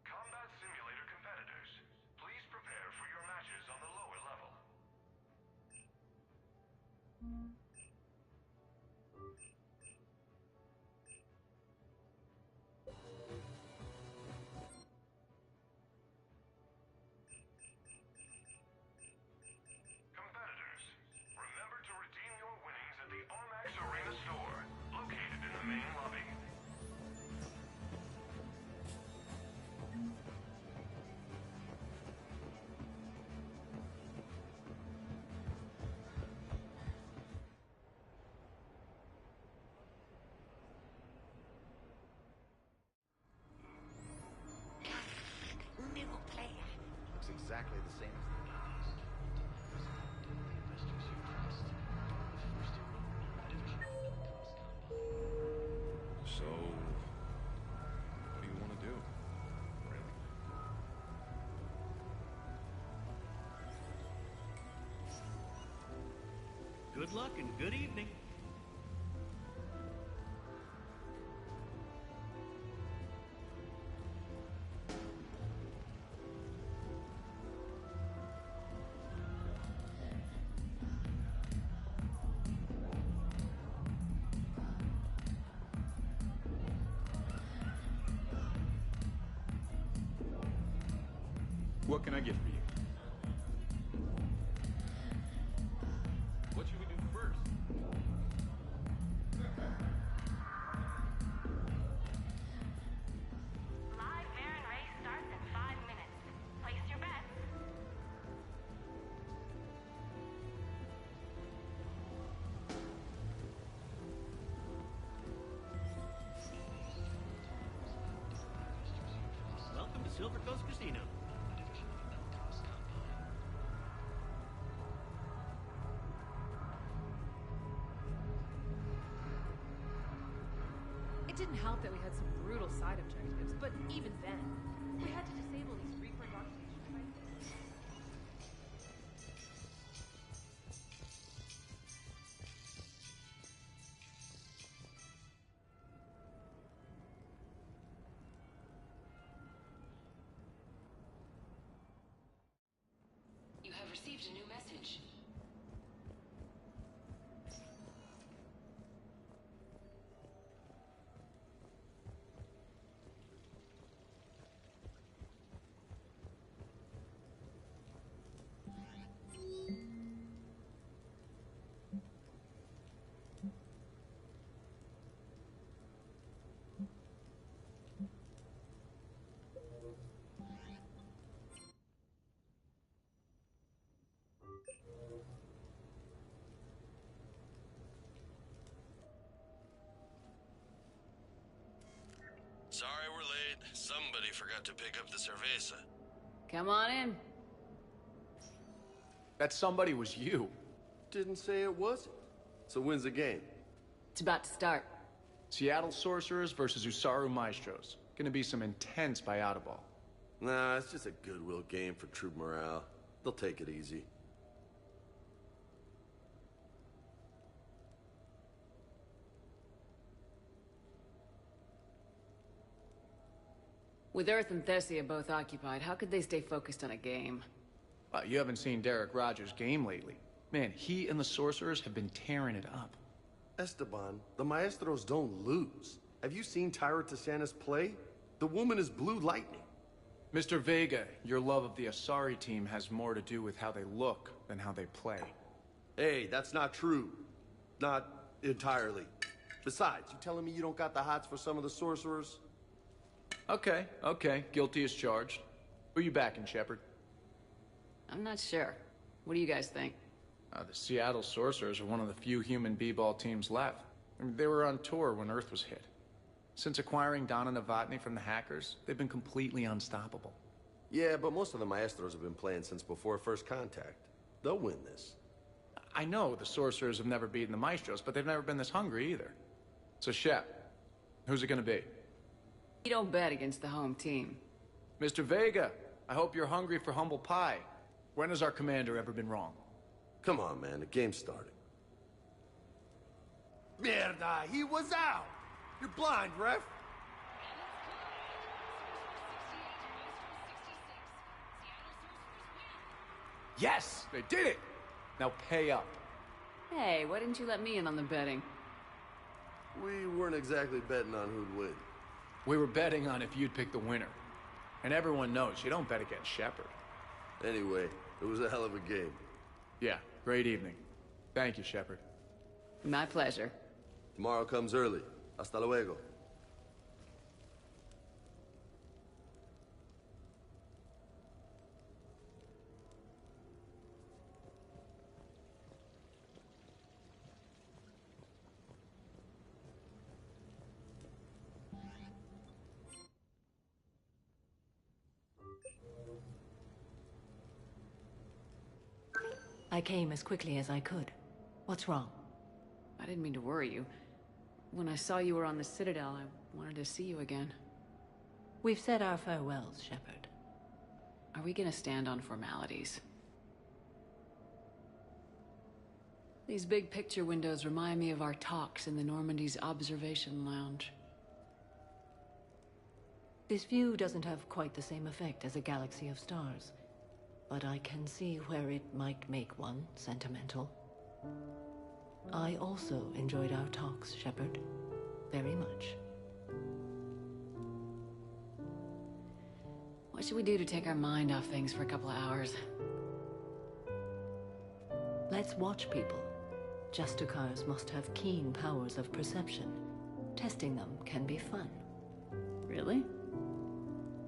Combat simulator competitors, please prepare for your matches on the lower level. Competitors, remember to redeem your winnings at the Armax Arena store, located in the main lobby. Looks exactly the same as the past. So, what do you want to do? Really? Good luck and good evening. What can I get for you? What should we do first? Live Baron race starts in 5 minutes. Place your bets. Welcome to Silver Coast Casino. It didn't help that we had some brutal side objectives, but even then, we had to disable these refund occupation devices. You have received a new message. Sorry we're late. Somebody forgot to pick up the cerveza. Come on in. That somebody was you. Didn't say it wasn't. So when's the game? It's about to start. Seattle Sorcerers versus Usaru Maestros. Gonna be some intense buyout ball. Nah, it's just a goodwill game for troop morale. They'll take it easy. With Earth and Thessia both occupied, how could they stay focused on a game? Well, you haven't seen Derek Rogers' game lately. Man, he and the Sorcerers have been tearing it up. Esteban, the Maestros don't lose. Have you seen Tyra Tassanis play? The woman is blue lightning. Mr. Vega, your love of the Asari team has more to do with how they look than how they play. Hey, that's not true. Not entirely. Besides, you telling me you don't got the hots for some of the Sorcerers? Okay, okay. Guilty as charged. Who you backing, Shepard? I'm not sure. What do you guys think? The Seattle Sorcerers are one of the few human b-ball teams left. I mean, they were on tour when Earth was hit. Since acquiring Donna Novotny from the hackers, they've been completely unstoppable. Yeah, but most of the Maestros have been playing since before First Contact. They'll win this. I know the Sorcerers have never beaten the Maestros, but they've never been this hungry either. So, Shep, who's it gonna be? You don't bet against the home team. Mr. Vega, I hope you're hungry for humble pie. When has our commander ever been wrong? Come on, man, the game's starting. Mierda, he was out! You're blind, ref! Yes, they did it! Now pay up. Hey, why didn't you let me in on the betting? We weren't exactly betting on who'd win. We were betting on if you'd pick the winner. And everyone knows you don't bet against Shepard. Anyway, it was a hell of a game. Yeah, great evening. Thank you, Shepard. My pleasure. Tomorrow comes early. Hasta luego. I came as quickly as I could. What's wrong? I didn't mean to worry you. When I saw you were on the Citadel, I wanted to see you again. We've said our farewells, Shepard. Are we gonna stand on formalities? These big picture windows remind me of our talks in the Normandy's observation lounge. This view doesn't have quite the same effect as a galaxy of stars, but I can see where it might make one sentimental. I also enjoyed our talks, Shepard. Very much. What should we do to take our mind off things for a couple of hours? Let's watch people. Justicars must have keen powers of perception. Testing them can be fun. Really?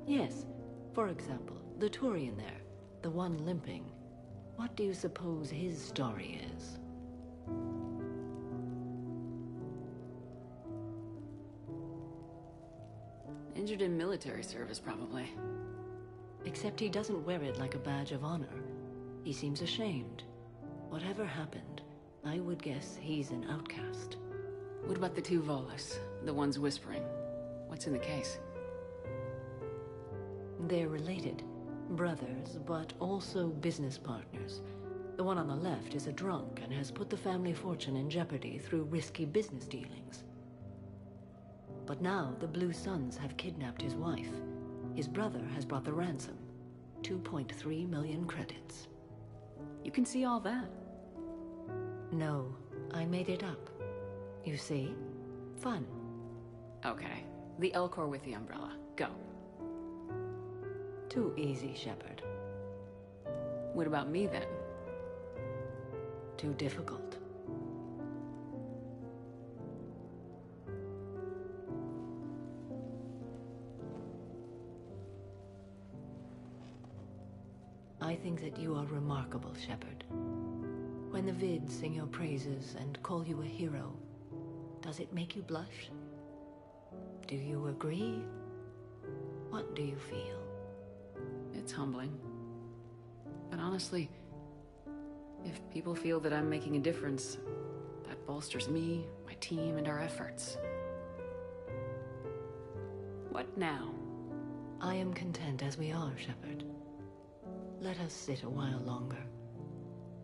Yes. For example, the Turian there. The one limping. What do you suppose his story is? Injured in military service, probably. Except he doesn't wear it like a badge of honor. He seems ashamed. Whatever happened, I would guess he's an outcast. What about the two Volus? The ones whispering? What's in the case? They're related. Brothers, but also business partners. The one on the left is a drunk and has put the family fortune in jeopardy through risky business dealings. But now the Blue Suns have kidnapped his wife. His brother has brought the ransom. 2.3 million credits. You can see all that? No, I made it up. You see? Fun. Okay. The Elcor with the umbrella. Go. Too easy, Shepard. What about me, then? Too difficult. I think that you are remarkable, Shepard. When the vids sing your praises and call you a hero, does it make you blush? Do you agree? What do you feel? It's humbling. But honestly, if people feel that I'm making a difference, that bolsters me, my team, and our efforts. What now? I am content as we are, Shepard. Let us sit a while longer,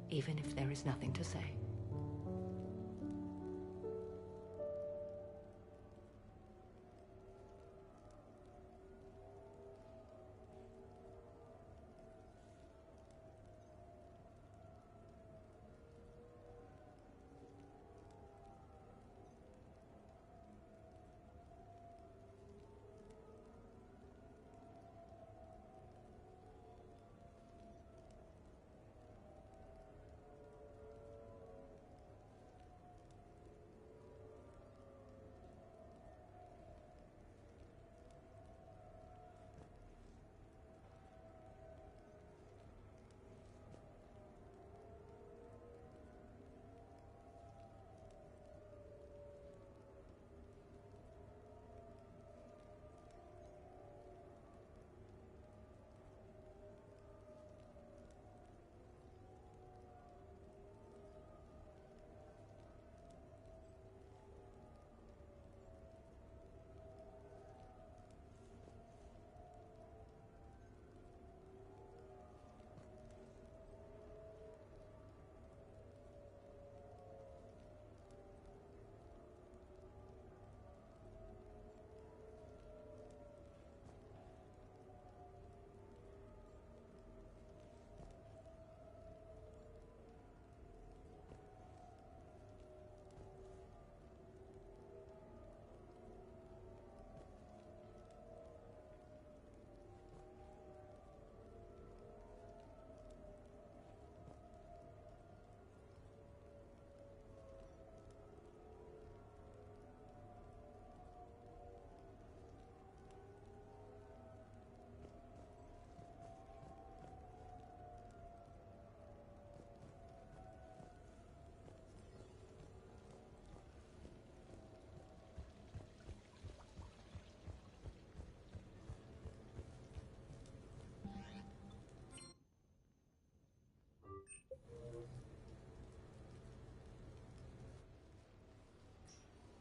even if there is nothing to say.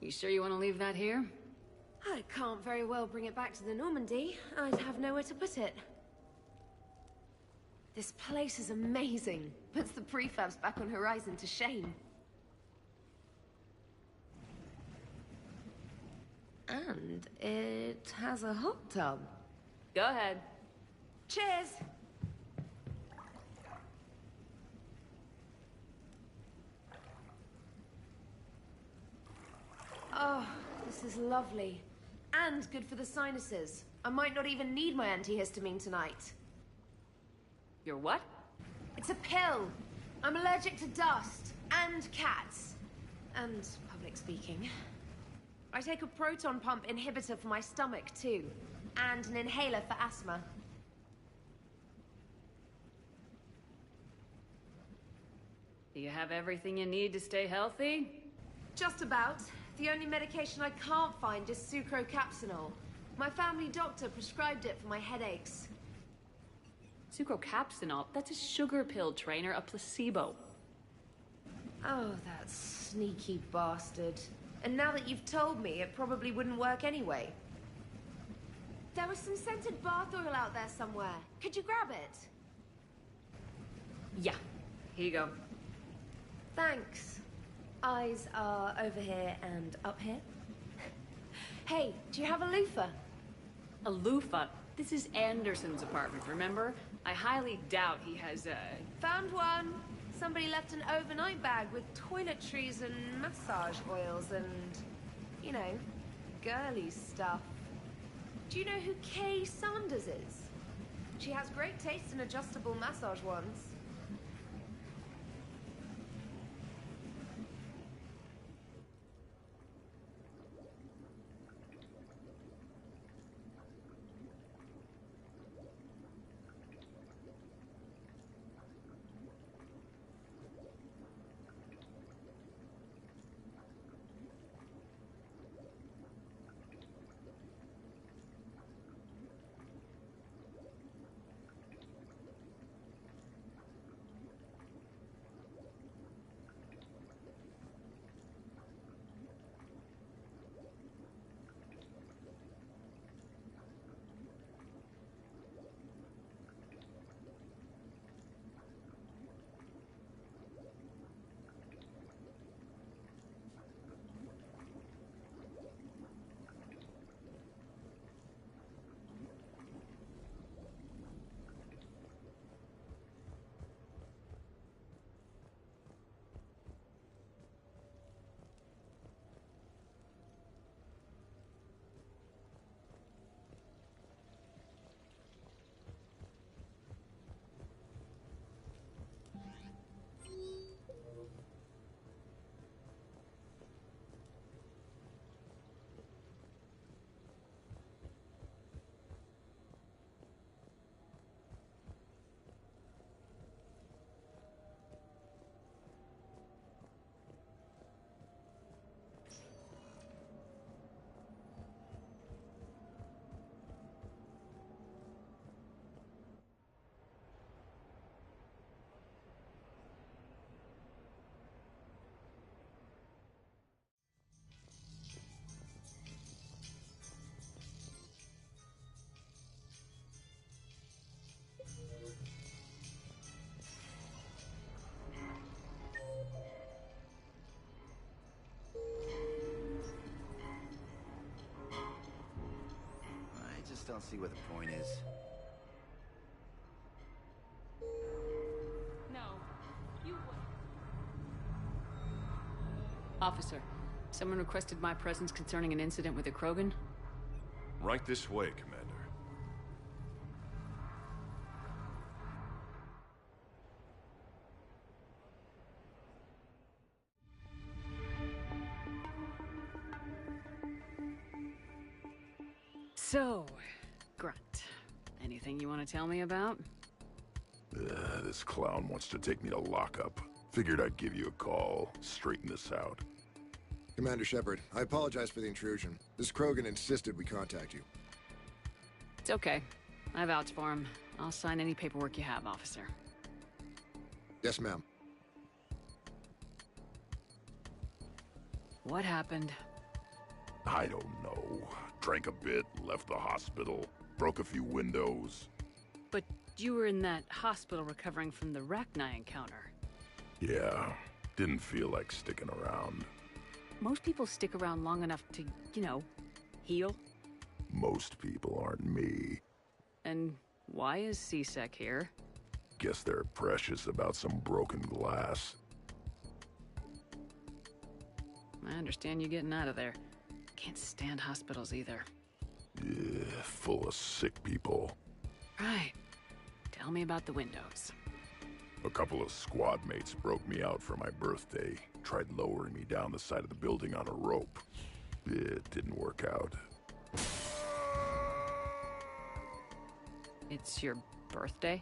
You sure you want to leave that here? I can't very well bring it back to the Normandy. I'd have nowhere to put it. This place is amazing. Puts the prefabs back on Horizon to shame. And it has a hot tub. Go ahead. Cheers! Oh, this is lovely. And good for the sinuses. I might not even need my antihistamine tonight. Your what? It's a pill. I'm allergic to dust. And cats. And public speaking. I take a proton pump inhibitor for my stomach, too. And an inhaler for asthma. Do you have everything you need to stay healthy? Just about. The only medication I can't find is sucrocapsinol. My family doctor prescribed it for my headaches. Sucrocapsinol? That's a sugar pill, Trainer, a placebo. Oh, that sneaky bastard. And now that you've told me, it probably wouldn't work anyway. There was some scented bath oil out there somewhere. Could you grab it? Yeah. Here you go. Thanks. Eyes are over here and up here. Hey, do you have a loofah? A loofah? This is Anderson's apartment, remember? I highly doubt he has a... Found one. Somebody left an overnight bag with toiletries and massage oils and, you know, girly stuff. Do you know who Kay Sanders is? She has great taste in adjustable massage wands. Don't see what the point is. No, you would. Officer, someone requested my presence concerning an incident with a Krogan. Right this way, Commander. So, Grunt, anything you want to tell me about? This clown wants to take me to lockup. Figured I'd give you a call, straighten this out. Commander Shepard, I apologize for the intrusion. This Krogan insisted we contact you. It's okay. I vouch for him. I'll sign any paperwork you have, officer. Yes, ma'am. What happened? I don't know. Drank a bit, left the hospital, broke a few windows. But you were in that hospital recovering from the Rachni encounter. Yeah, didn't feel like sticking around. Most people stick around long enough to, heal. Most people aren't me. And why is C-Sec here? Guess they're precious about some broken glass. I understand you getting out of there. Can't stand hospitals either. Yeah, full of sick people. Right. Tell me about the windows. A couple of squad mates broke me out for my birthday. Tried lowering me down the side of the building on a rope. It didn't work out. It's your birthday?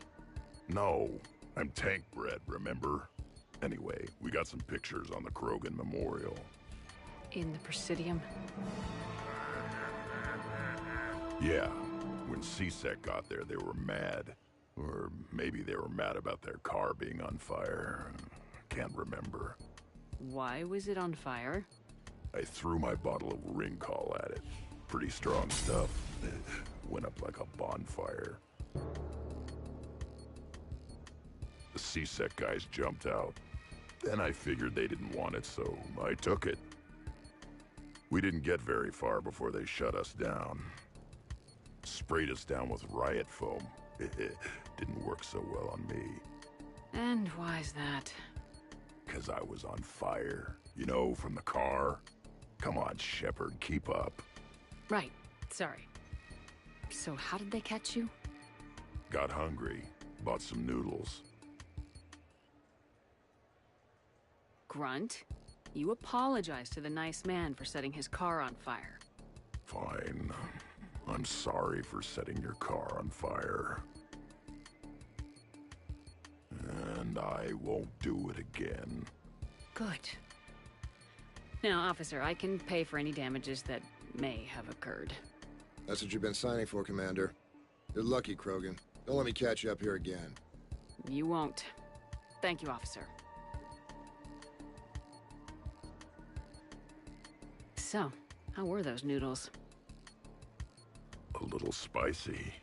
No, I'm tank bred, remember? Anyway, we got some pictures on the Krogan Memorial. In the Presidium? Yeah, when C-Sec got there, they were mad. Or maybe they were mad about their car being on fire. Can't remember. Why was it on fire? I threw my bottle of ring call at it. Pretty strong stuff. Went up like a bonfire. The C-Sec guys jumped out. Then I figured they didn't want it, so I took it. We didn't get very far before they shut us down. Sprayed us down with riot foam. Didn't work so well on me. And why's that? 'Cause I was on fire. You know, from the car. Come on, Shepard, keep up. Right. Sorry. So how did they catch you? Got hungry. Bought some noodles. Grunt, you apologized to the nice man for setting his car on fire. Fine. I'm sorry for setting your car on fire. And I won't do it again. Good. Now, officer, I can pay for any damages that may have occurred. That's what you've been signing for, Commander. You're lucky, Krogan. Don't let me catch you up here again. You won't. Thank you, officer. So, how were those noodles? A little spicy.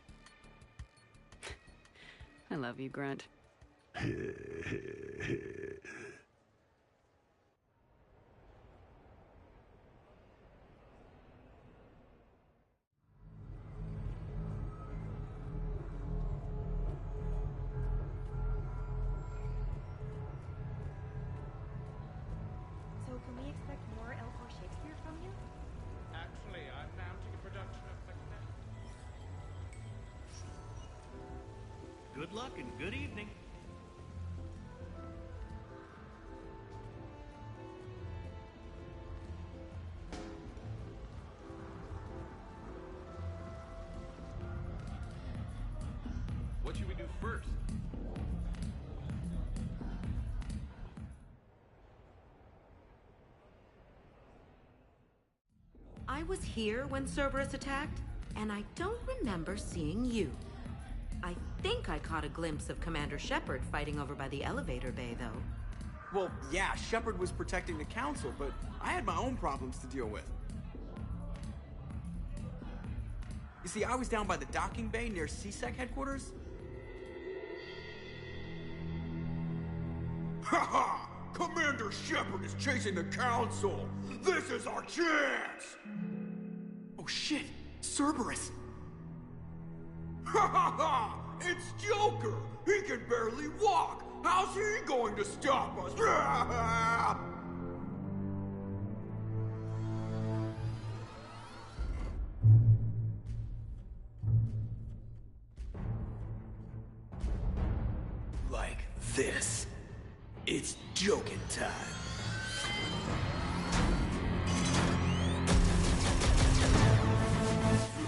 I love you, Grunt. So can we expect more L4 Shakespeare from you? Actually, I'm mounting a production of Macbeth. Good luck and good evening. What should we do first? I was here when Cerberus attacked, and I don't remember seeing you. I think I caught a glimpse of Commander Shepard fighting over by the elevator bay, though. Well, yeah, Shepard was protecting the Council, but I had my own problems to deal with. You see, I was down by the docking bay near C-Sec headquarters. Ha-ha! Commander Shepard is chasing the Council! This is our chance! Oh shit! Cerberus! Ha-ha-ha! It's Joker! He can barely walk! How's he going to stop us? Like this. It's joking time.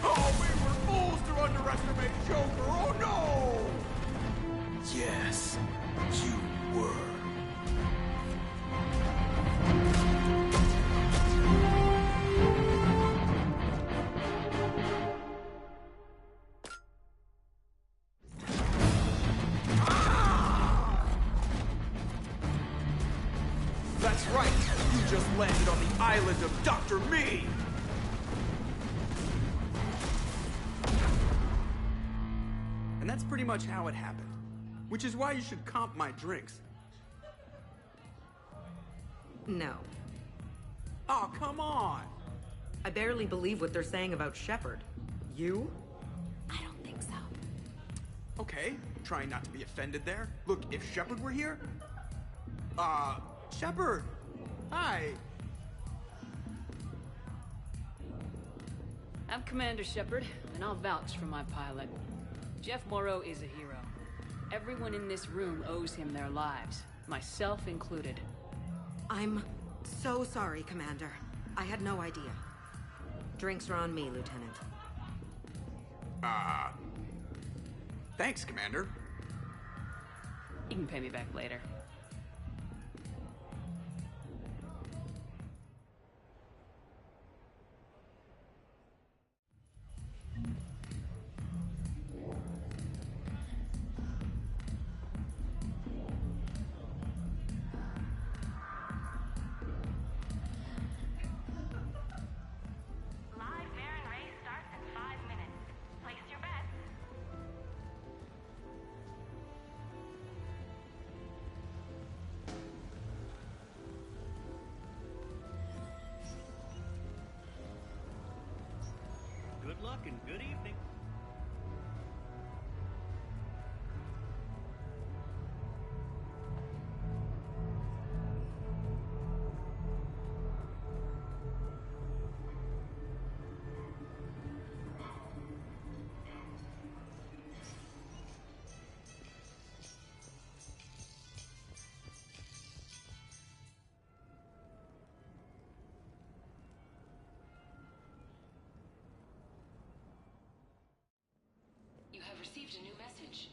Oh, we were fools to underestimate Joker! Oh no! Yes, you were. That's right! You just landed on the island of Dr. Me! And that's pretty much how it happened. Which is why you should comp my drinks. No. Oh, come on! I barely believe what they're saying about Shepard. You? I don't think so. Okay, trying not to be offended there. Look, if Shepard were here... Shepard! Hi! I'm Commander Shepard, and I'll vouch for my pilot. Jeff Moreau is a hero. Everyone in this room owes him their lives, myself included. I'm so sorry, Commander. I had no idea. Drinks are on me, Lieutenant. Thanks, Commander. You can pay me back later. Good luck and good evening. You have received a new message.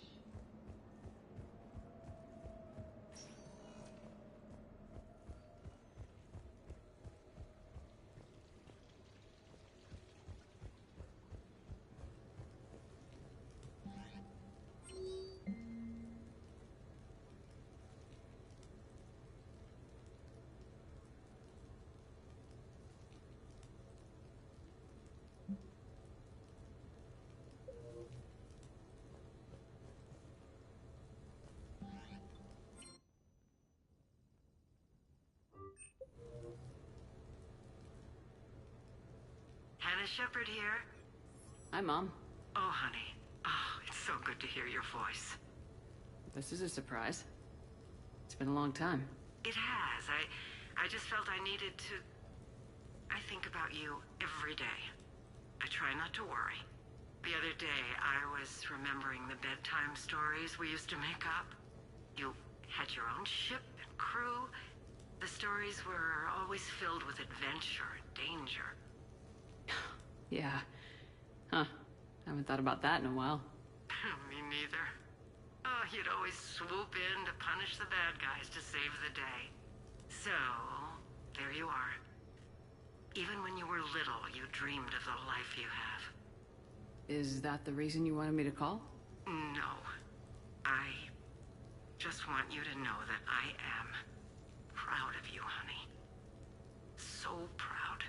Hannah Shepard here. Hi, Mom. Oh, honey. Oh, it's so good to hear your voice. This is a surprise. It's been a long time. It has. I just felt I needed to... I think about you every day. I try not to worry. The other day, I was remembering the bedtime stories we used to make up. You had your own ship and crew. The stories were always filled with adventure and danger. Yeah. Huh. I haven't thought about that in a while. Me neither. Oh, you'd always swoop in to punish the bad guys to save the day. So, there you are. Even when you were little, you dreamed of the life you have. Is that the reason you wanted me to call? No. I just want you to know that I am proud of you, honey. So proud.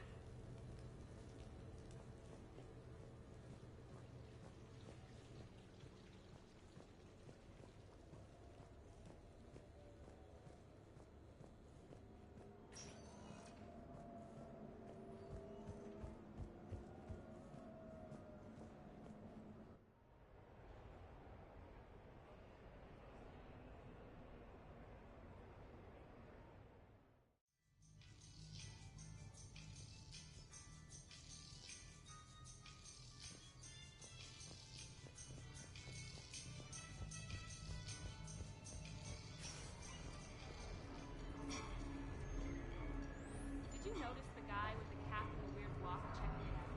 Did you notice the guy with the cap and the weird walk checking it out?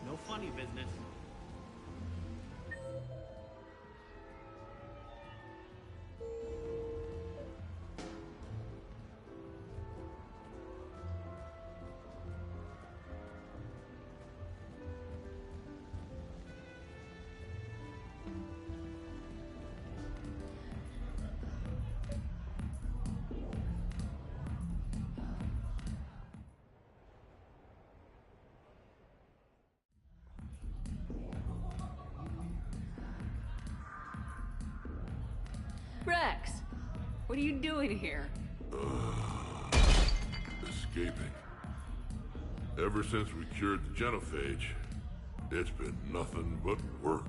No funny business. Rex, what are you doing here? Escaping. Ever since we cured the genophage, it's been nothing but work.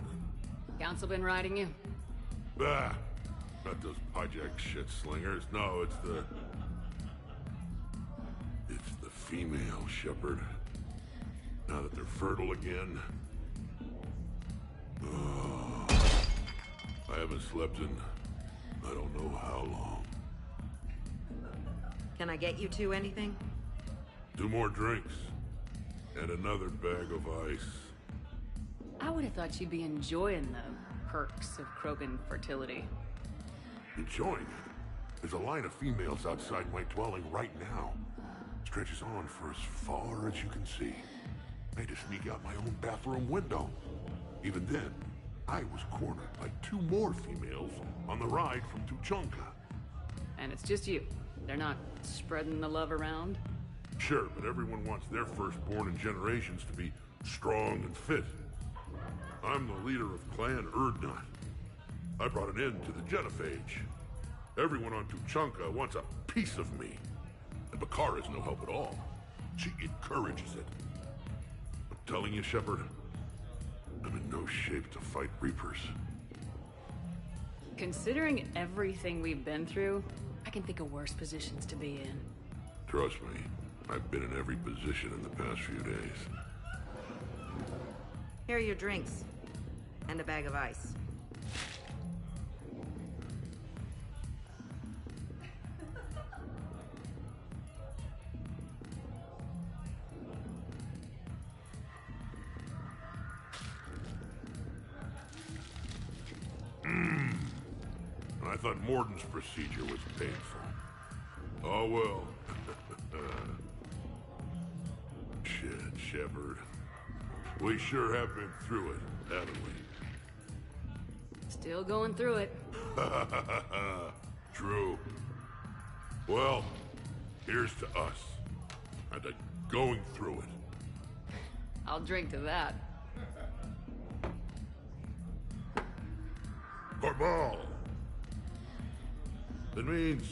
Council been riding you? Bah! Not those hijack shit slingers. No, it's the female shepherd. Now that they're fertile again. I haven't slept in I don't know how long. Can I get you two anything? 2 more drinks. And another bag of ice. I would have thought you'd be enjoying the perks of Krogan fertility. Enjoying it? There's a line of females outside my dwelling right now. Stretches on for as far as you can see. I had to sneak out my own bathroom window. Even then, I was cornered by 2 more females on the ride from Tuchanka. And it's just you. They're not spreading the love around? Sure, but everyone wants their firstborn in generations to be strong and fit. I'm the leader of Clan Erdnot. I brought an end to the genophage. Everyone on Tuchanka wants a piece of me. And Bakara's no help at all. She encourages it. I'm telling you, Shepard, I'm in no shape to fight Reapers. Considering everything we've been through, I can think of worse positions to be in. Trust me, I've been in every position in the past few days. Here are your drinks. And a bag of ice. I thought Morden's procedure was painful. Oh well. Shit, Shepard. We sure have been through it, haven't we? Still going through it. True. Well, here's to us. And to going through it. I'll drink to that. Cabal! It means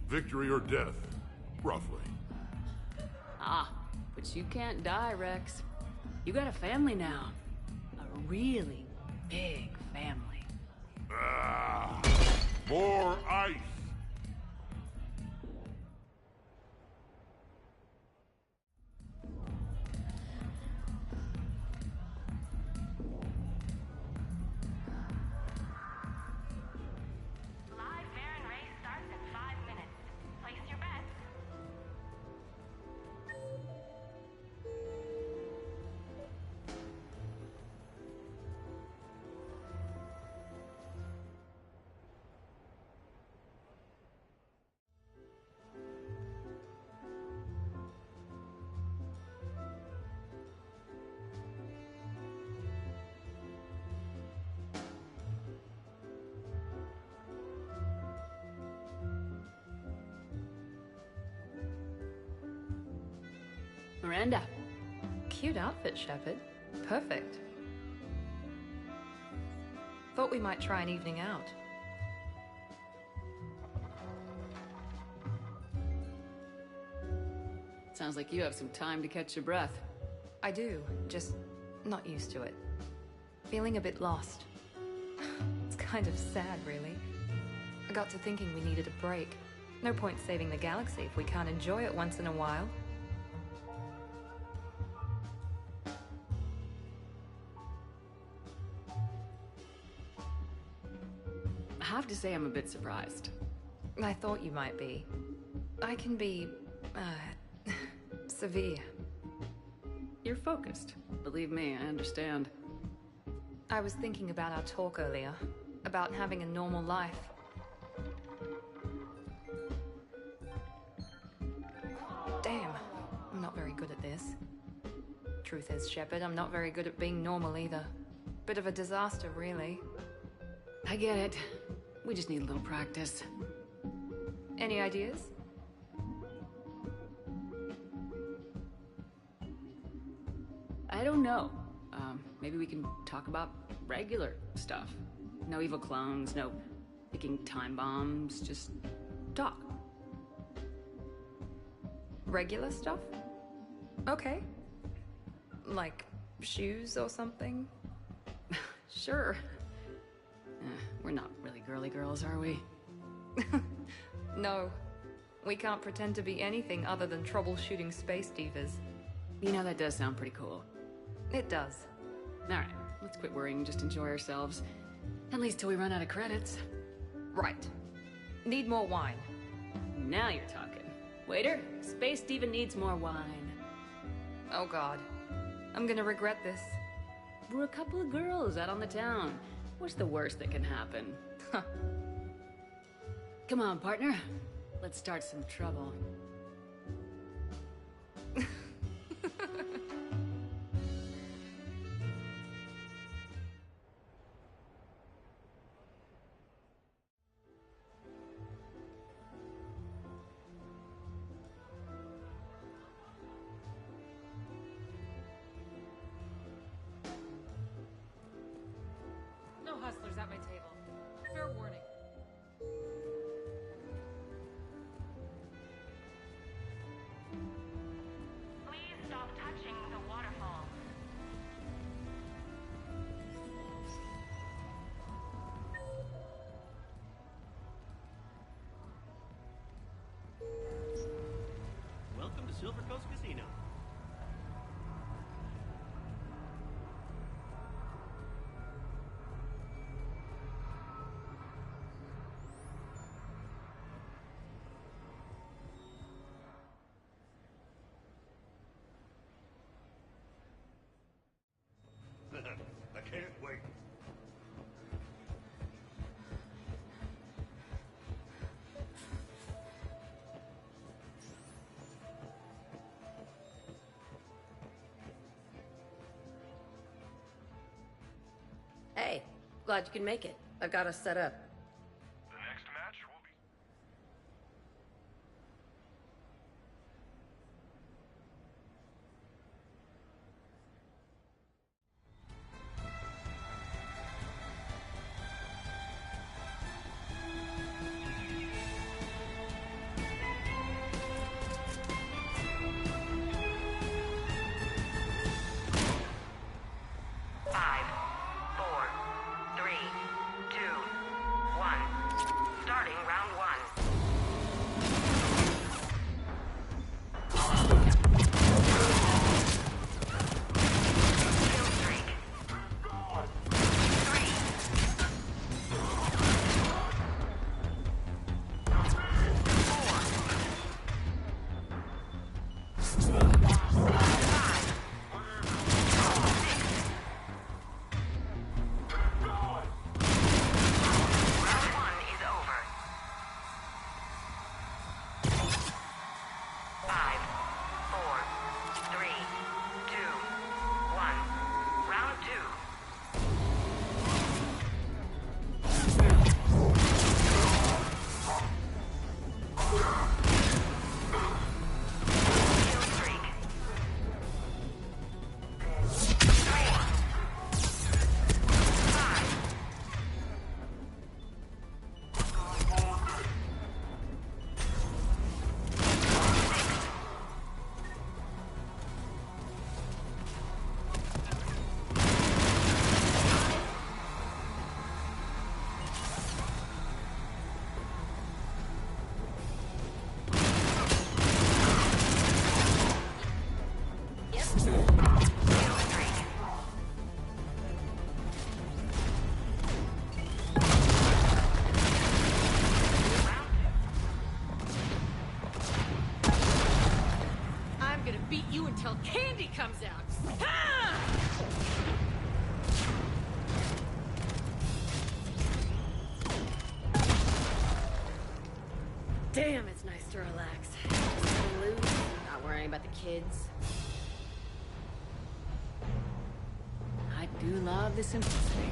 victory or death, roughly. Ah, but you can't die, Rex. You got a family now. A really big family. Ah! More ice! Miranda. Cute outfit, Shepard. Perfect. Thought we might try an evening out. Sounds like you have some time to catch your breath. I do, just not used to it. Feeling a bit lost. It's kind of sad, really. I got to thinking we needed a break. No point saving the galaxy if we can't enjoy it once in a while. I have to say I'm a bit surprised. I thought you might be. I can be, severe. You're focused. Believe me, I understand. I was thinking about our talk earlier, about having a normal life. Damn, I'm not very good at this. Truth is, Shepard, I'm not very good at being normal either. Bit of a disaster, really. I get it. We just need a little practice. Any ideas? I don't know. Maybe we can talk about regular stuff. No evil clones, no Making time bombs, just talk. Regular stuff? Okay. Like shoes or something? Sure. We're not really girly girls, are we? No. We can't pretend to be anything other than troubleshooting space divas. You know, that does sound pretty cool. It does. Alright, let's quit worrying and just enjoy ourselves. At least till we run out of credits. Right. Need more wine. Now you're talking. Waiter, Space Diva needs more wine. Oh god. I'm gonna regret this. We're a couple of girls out on the town. What's the worst that can happen? Come on, partner. Let's start some trouble. No hustlers at my table. Fair warning. Please stop touching the waterfall. Welcome to Silver Coast Casino. I can't wait. Hey, glad you could make it. I've got us set up. The next match will be... Five, four, three, two, one. Starting round one. Kill streak. 3. 5, 4, 3, 2, 1. Round 2. Kill streak. 3, 5. I'm gonna beat you until candy comes out. Ha! Damn, it's nice to relax. Just loose, not worrying about the kids. I do love the simplicity.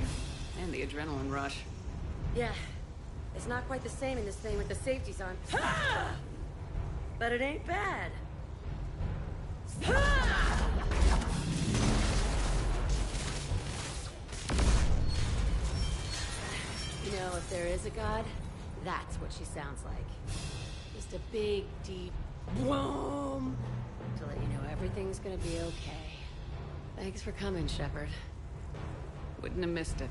And the adrenaline rush. Yeah, it's not quite the same in this thing with the safeties on. Ha! But it ain't bad. Ha! You know, if there is a god, that's what she sounds like. Just a big, deep boom to let you know everything's gonna be okay. Thanks for coming, Shepard. Wouldn't have missed it.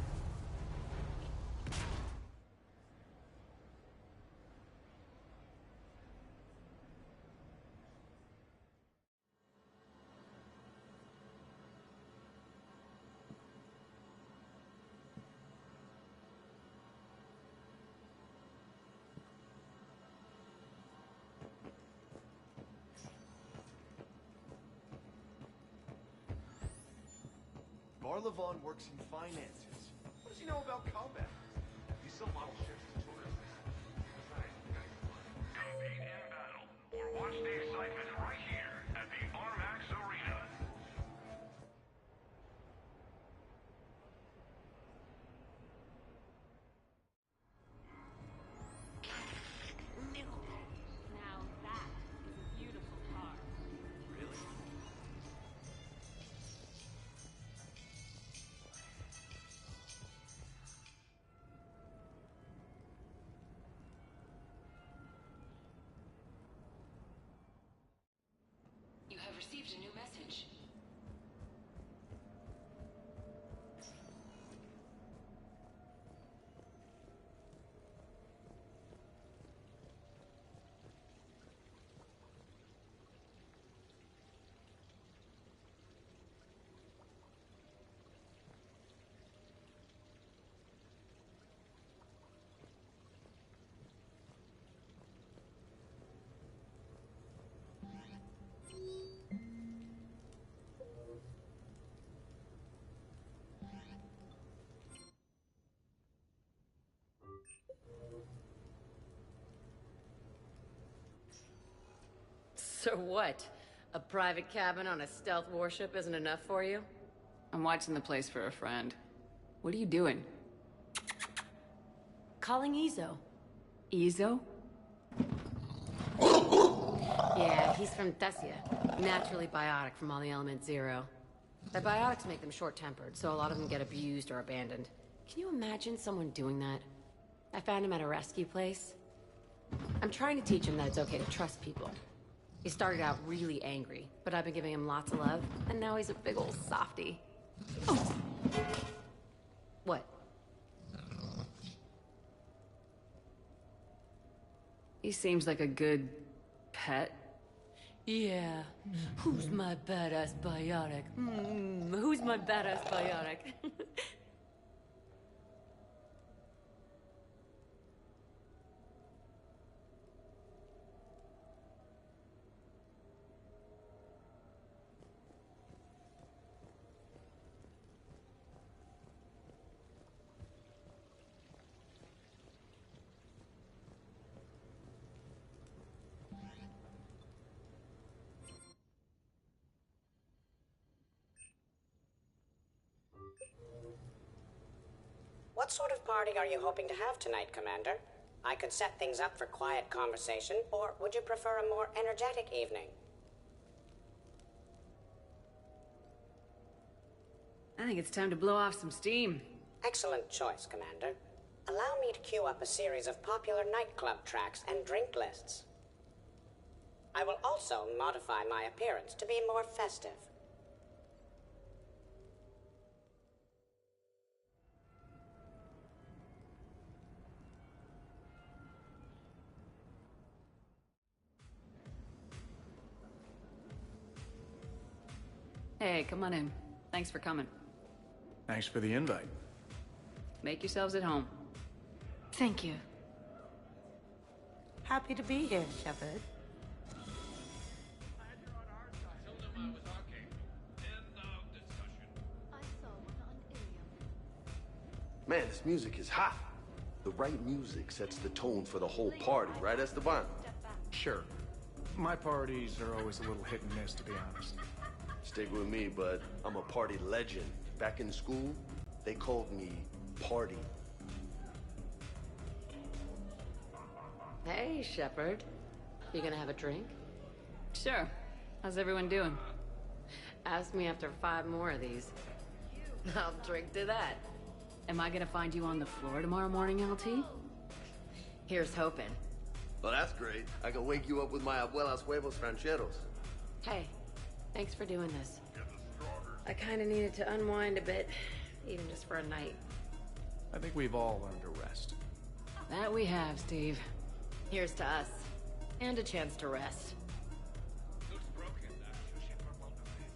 Barlavon works in finances. What does he know about combat? He still model ships to tourists. Compete in battle, or watch the excitement right here at the Armax Arena. Now that is a beautiful car. Really? You have received a new message. So what? A private cabin on a stealth warship isn't enough for you? I'm watching the place for a friend. What are you doing? Calling Izo. Izo? Yeah, he's from Thessia. Naturally biotic from all the Element Zero. The biotics make them short-tempered, so a lot of them get abused or abandoned. Can you imagine someone doing that? I found him at a rescue place. I'm trying to teach him that it's okay to trust people. He started out really angry, but I've been giving him lots of love, and now he's a big old softie. Oh. What? He seems like a good pet. Yeah. Who's my badass biotic? Who's my badass biotic? What sort of party are you hoping to have tonight, Commander? I could set things up for quiet conversation, or would you prefer a more energetic evening? I think it's time to blow off some steam. Excellent choice, Commander. Allow me to queue up a series of popular nightclub tracks and drink lists. I will also modify my appearance to be more festive. Hey, come on in. Thanks for coming. Thanks for the invite. Make yourselves at home. Thank you. Happy to be here, Shepard. Man, this music is hot. The right music sets the tone for the whole party, right, Esteban? Sure. My parties are always a little hit and miss, to be honest. Stick with me, bud. I'm a party legend. Back in school, they called me Party. Hey, Shepard. You gonna have a drink? Sure. How's everyone doing? Ask me after 5 more of these. I'll drink to that. Am I gonna find you on the floor tomorrow morning, LT? Here's hoping. Well, that's great. I can wake you up with my abuela's huevos rancheros. Hey, thanks for doing this. I kinda needed to unwind a bit, even just for a night. I think we've all learned to rest. That we have, Steve. Here's to us. And a chance to rest. Looks broken. Sushi for both of these.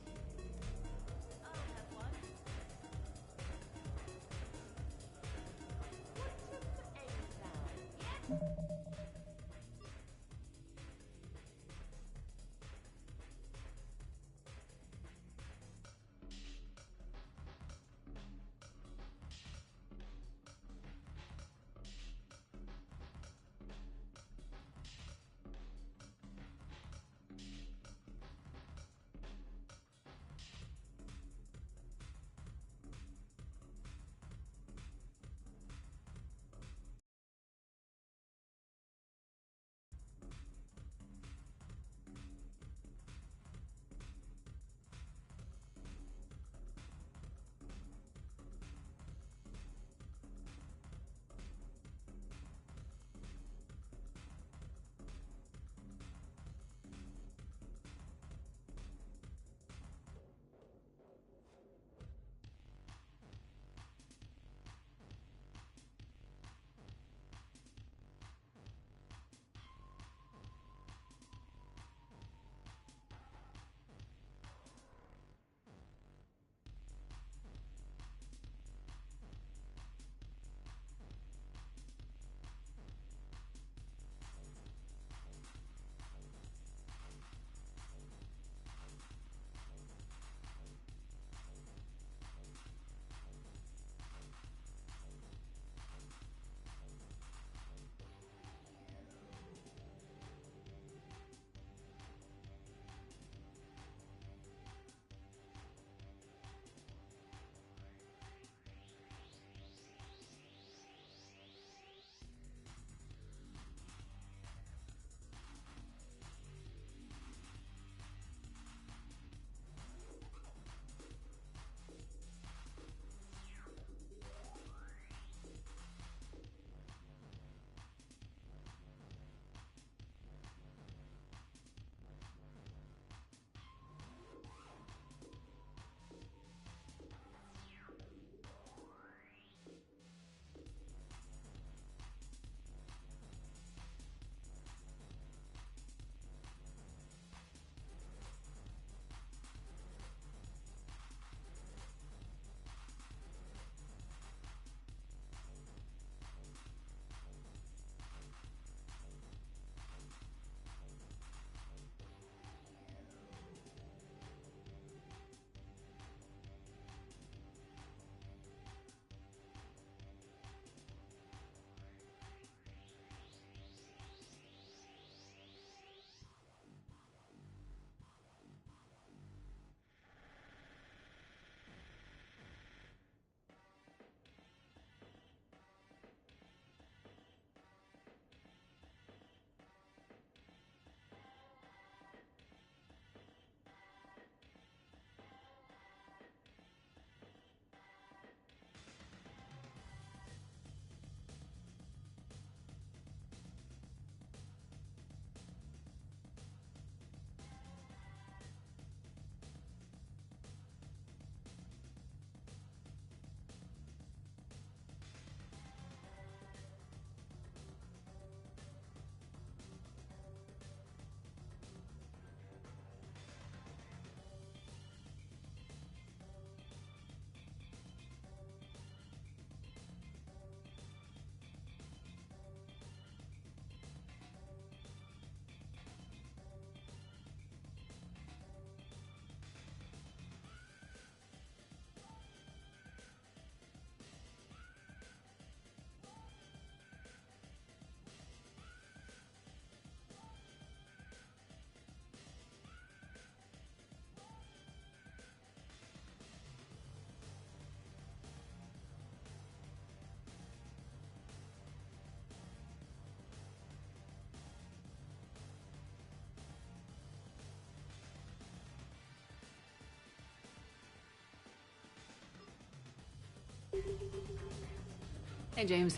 Hey, James.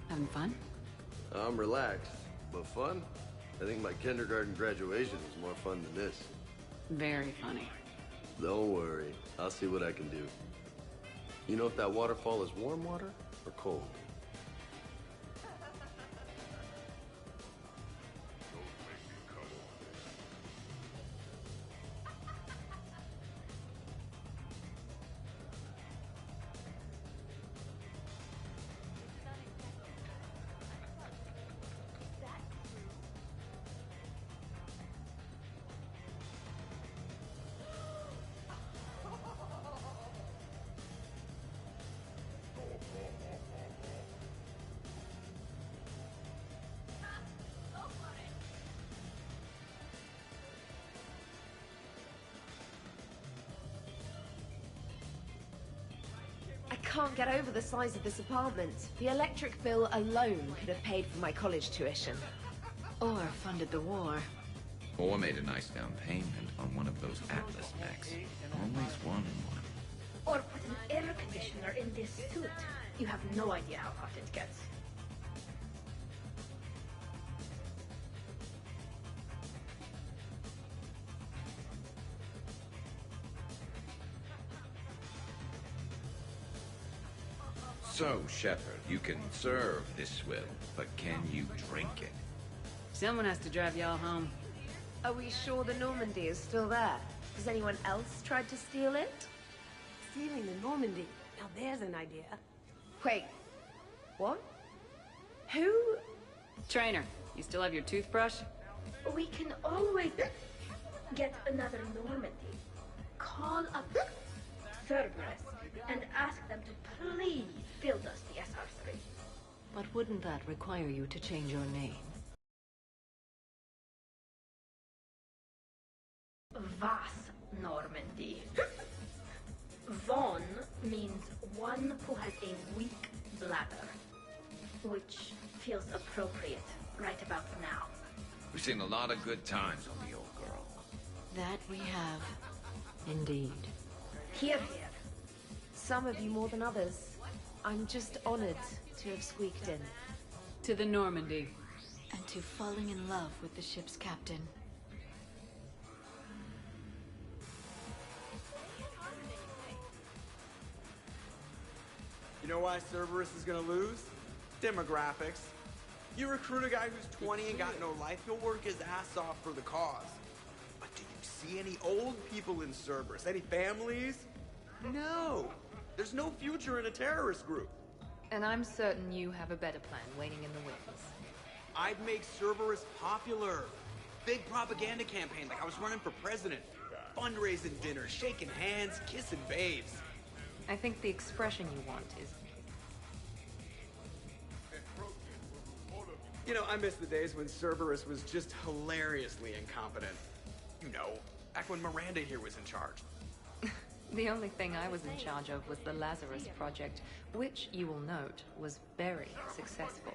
Having fun? I'm relaxed, but fun? I think my kindergarten graduation was more fun than this. Very funny. Don't worry. I'll see what I can do. You know if that waterfall is warm water or cold? I can't get over the size of this apartment. The electric bill alone could have paid for my college tuition. Or funded the war. Or made a nice down payment on one of those Atlas mechs. Always one. Or put an air conditioner in this suit. You have no idea how hot it gets. So, Shepard, you can serve this swill, but can you drink it? Someone has to drive y'all home. Are we sure the Normandy is still there? Has anyone else tried to steal it? Stealing the Normandy. Now there's an idea. Wait. What? Who? Trainer, you still have your toothbrush? We can always get another Normandy. Call up Cerberus and ask them to please build us the SR3. But wouldn't that require you to change your name? Was Normandy. Von means one who has a weak bladder, which feels appropriate right about now. We've seen a lot of good times on the old girl. That we have. Indeed. Here, here. Some of you more than others. I'm just honored to have squeaked in. To the Normandy. And to falling in love with the ship's captain. You know why Cerberus is gonna lose? Demographics. You recruit a guy who's 20 and got no life, he'll work his ass off for the cause. But do you see any old people in Cerberus? Any families? No. There's no future in a terrorist group. And I'm certain you have a better plan waiting in the wings. I'd make Cerberus popular. Big propaganda campaign like I was running for president. Fundraising dinners, shaking hands, kissing babes. I think the expression you want is... You know, I miss the days when Cerberus was just hilariously incompetent. You know, back when Miranda here was in charge. The only thing I was in charge of was the Lazarus Project, which, you will note, was very successful.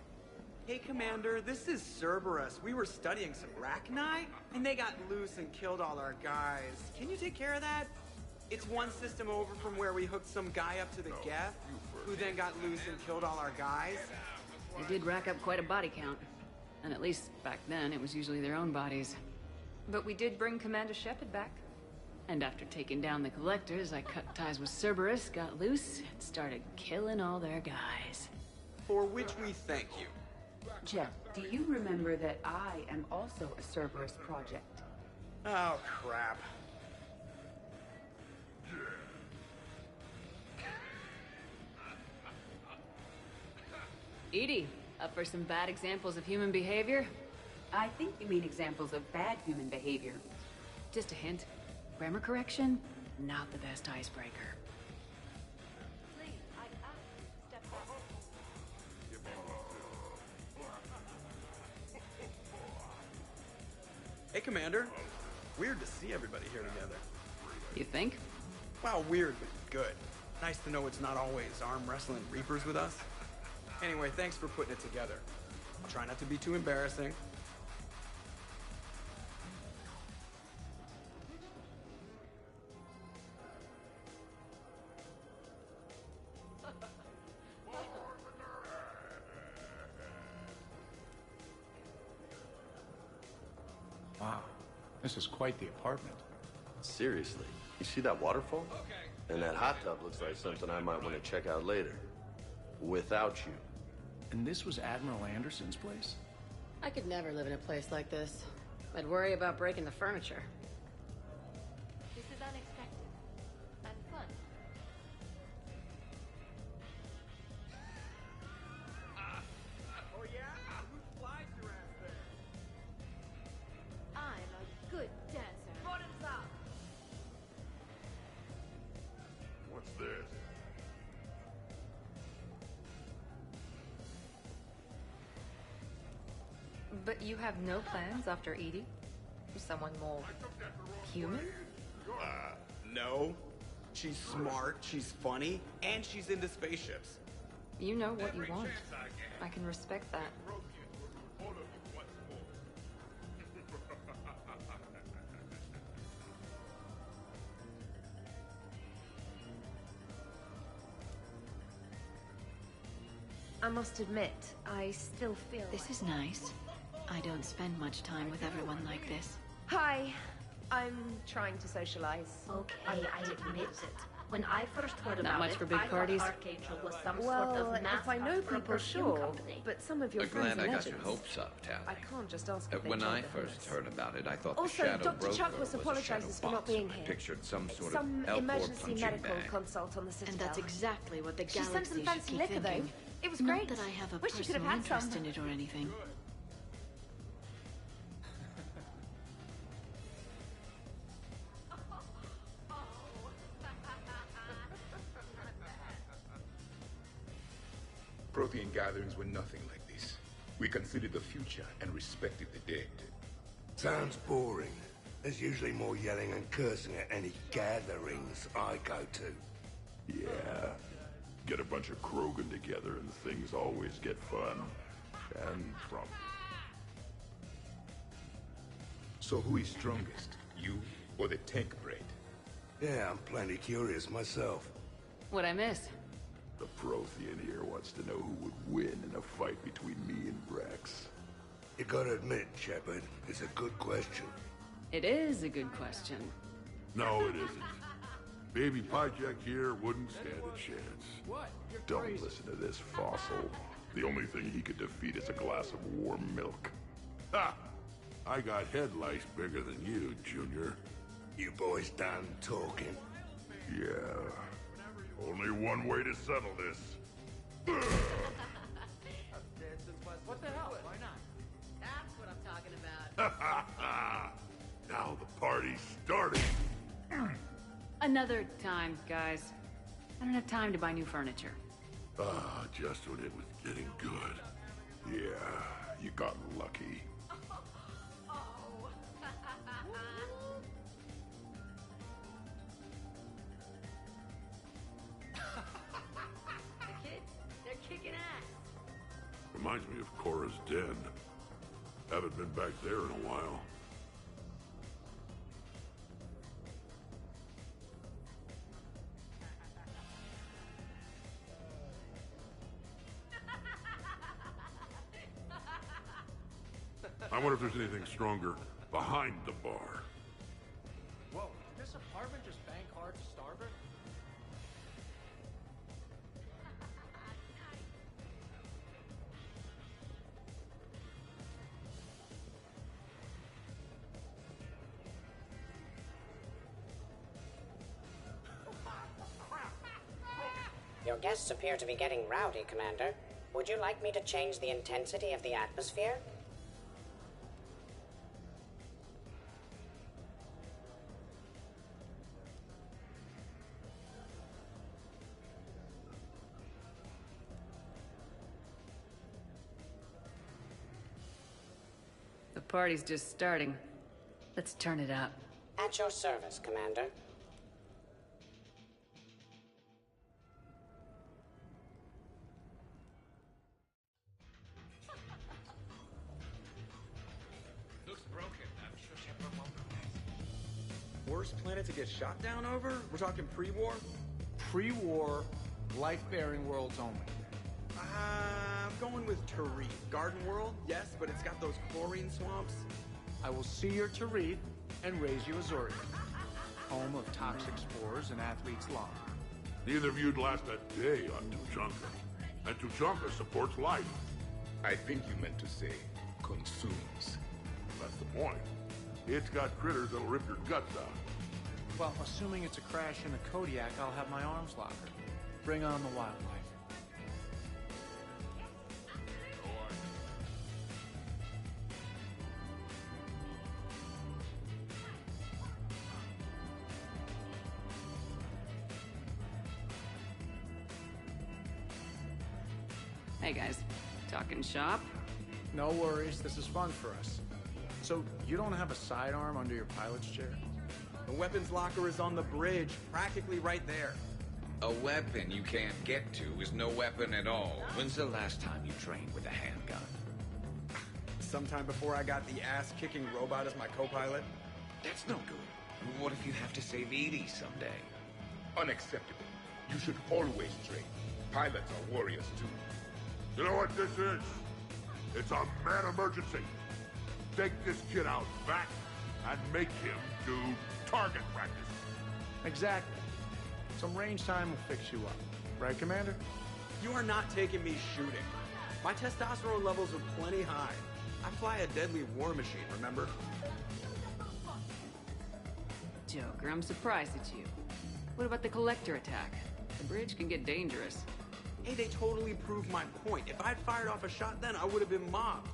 Hey, Commander, this is Cerberus. We were studying some Rachni, and they got loose and killed all our guys. Can you take care of that? It's one system over from where we hooked some guy up to the Geth, who then got loose and killed all our guys. They did rack up quite a body count. And at least back then, it was usually their own bodies. But we did bring Commander Shepard back. And after taking down the collectors, I cut ties with Cerberus, got loose, and started killing all their guys. For which we thank you. Jeff, do you remember that I am also a Cerberus project? Oh, crap. Edie, up for some bad examples of human behavior? I think you mean examples of bad human behavior. Just a hint. Grammar correction? Not the best icebreaker. Hey, Commander. Weird to see everybody here together. You think? Well, weird, but good. Nice to know it's not always arm wrestling Reapers with us. Anyway, thanks for putting it together. I'll try not to be too embarrassing. Wow, this is quite the apartment. Seriously, you see that waterfall? And that hot tub looks like something I might want to check out later. Without you. And this was Admiral Anderson's place? I could never live in a place like this. I'd worry about breaking the furniture. This is unexpected and fun. Oh yeah? Who flies your ass there? I'm a good dancer. Bottoms up. What's this? But you have no plans after Edie? Someone more human? No. She's smart, she's funny, and she's into spaceships. You know what you want. I can respect that. I must admit, I still feel This is nice. I don't spend much time with everyone like this. Hi. I'm trying to socialize. Okay, I admit it. When I first heard Not about much it, for big I parties. thought Archangel was some Well, sort of if I know mascot for a people, perfume sure. company. But some of your I'm friends glad are I got legends. your hopes up, Tally. I can't just ask if they When joined I the first Hoods. heard about it, I thought Also, the Shadow Dr. Broker Chuckles was a shadow apologizes for not box. being I here. pictured some sort Some of elf or emergency punching medical bag. consult on the Citadel. And that's exactly what the She sent galaxy some should fancy keep liquor, though. thinking. It was Not great. that I have a Wish you could have personal had interest some. in it or anything. Protean gatherings were nothing like this. We considered the future and respected the dead. Sounds boring. There's usually more yelling and cursing at any gatherings I go to. Yeah. Get a bunch of Krogan together and things always get fun. And trouble. So who is strongest? You or the tank brain? Yeah, I'm plenty curious myself. What'd I miss? The Prothean here wants to know who would win in a fight between me and Rex. You gotta admit, Shepard, it's a good question. It is a good question. No, it isn't. Baby Pyjak here wouldn't stand a chance. What? Don't listen to this fossil. The only thing he could defeat is a glass of warm milk. Ha! I got head lice bigger than you, Junior. You boys done talking? Yeah. Only one way to settle this. What the hell? Why not? That's what I'm talking about. Now the party's starting. Another time, guys. I don't have time to buy new furniture. Just when it was getting good. Yeah, you got lucky. The kids, they're kicking ass. Reminds me of Cora's den. Haven't been back there in a while. I wonder if there's anything stronger behind the bar. Whoa, did this apartment just bank hard to starboard? Your guests appear to be getting rowdy, Commander. Would you like me to change the intensity of the atmosphere? The party's just starting. Let's turn it up. At your service, Commander. Looks broken. I'm sure Shepard won't protect. Worst planet to get shot down over? We're talking pre-war? Pre-war, life-bearing worlds only. I'm going with Tariq. Garden World, yes, but it's got those chlorine swamps. I will see your Tarid and raise you a Zorian, home of toxic spores and athlete's lung. Neither of you'd last a day on Tuchanka. And Tuchanka supports life. I think you meant to say consumes. That's the point. It's got critters that'll rip your guts out. Well, assuming it's a crash in the Kodiak, I'll have my arms locker. Bring on the wildlife. Hey guys, talking shop? No worries, this is fun for us. So, you don't have a sidearm under your pilot's chair? The weapons locker is on the bridge, practically right there. A weapon you can't get to is no weapon at all. When's the last time you trained with a handgun? Sometime before I got the ass-kicking robot as my co-pilot. That's no good. What if you have to save Edie someday? Unacceptable. You should always train. Pilots are warriors too. You know what this is? It's a mad emergency. Take this kid out back and make him do target practice. Exactly. Some range time will fix you up. Right, Commander? You are not taking me shooting. My testosterone levels are plenty high. I fly a deadly war machine, remember? Joker, I'm surprised at you. What about the collector attack? The bridge can get dangerous. Hey, they totally proved my point. If I'd fired off a shot then, I would have been mobbed.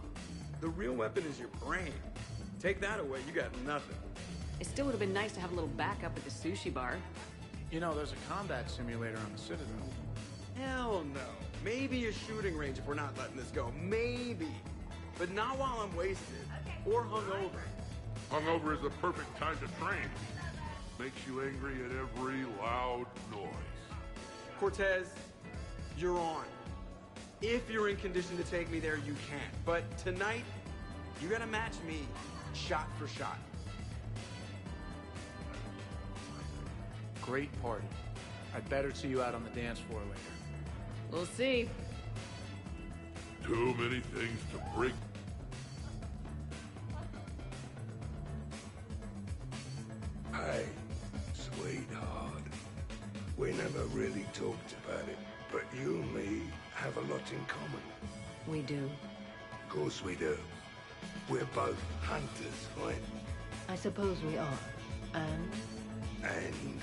The real weapon is your brain. Take that away, you got nothing. It still would have been nice to have a little backup at the sushi bar. You know, there's a combat simulator on the Citadel. Hell no. Maybe a shooting range if we're not letting this go. Maybe. But not while I'm wasted. Or hungover. Hungover is the perfect time to train. Makes you angry at every loud noise. Cortez, you're on. If you're in condition to take me there, you can. But tonight, you gotta match me shot for shot. Great party. I'd better see you out on the dance floor later. We'll see. Too many things to break. Hey, sweetheart. We never really talked about it, but you and me have a lot in common. We do. Of course we do. We're both hunters, right? I suppose we are. And? And?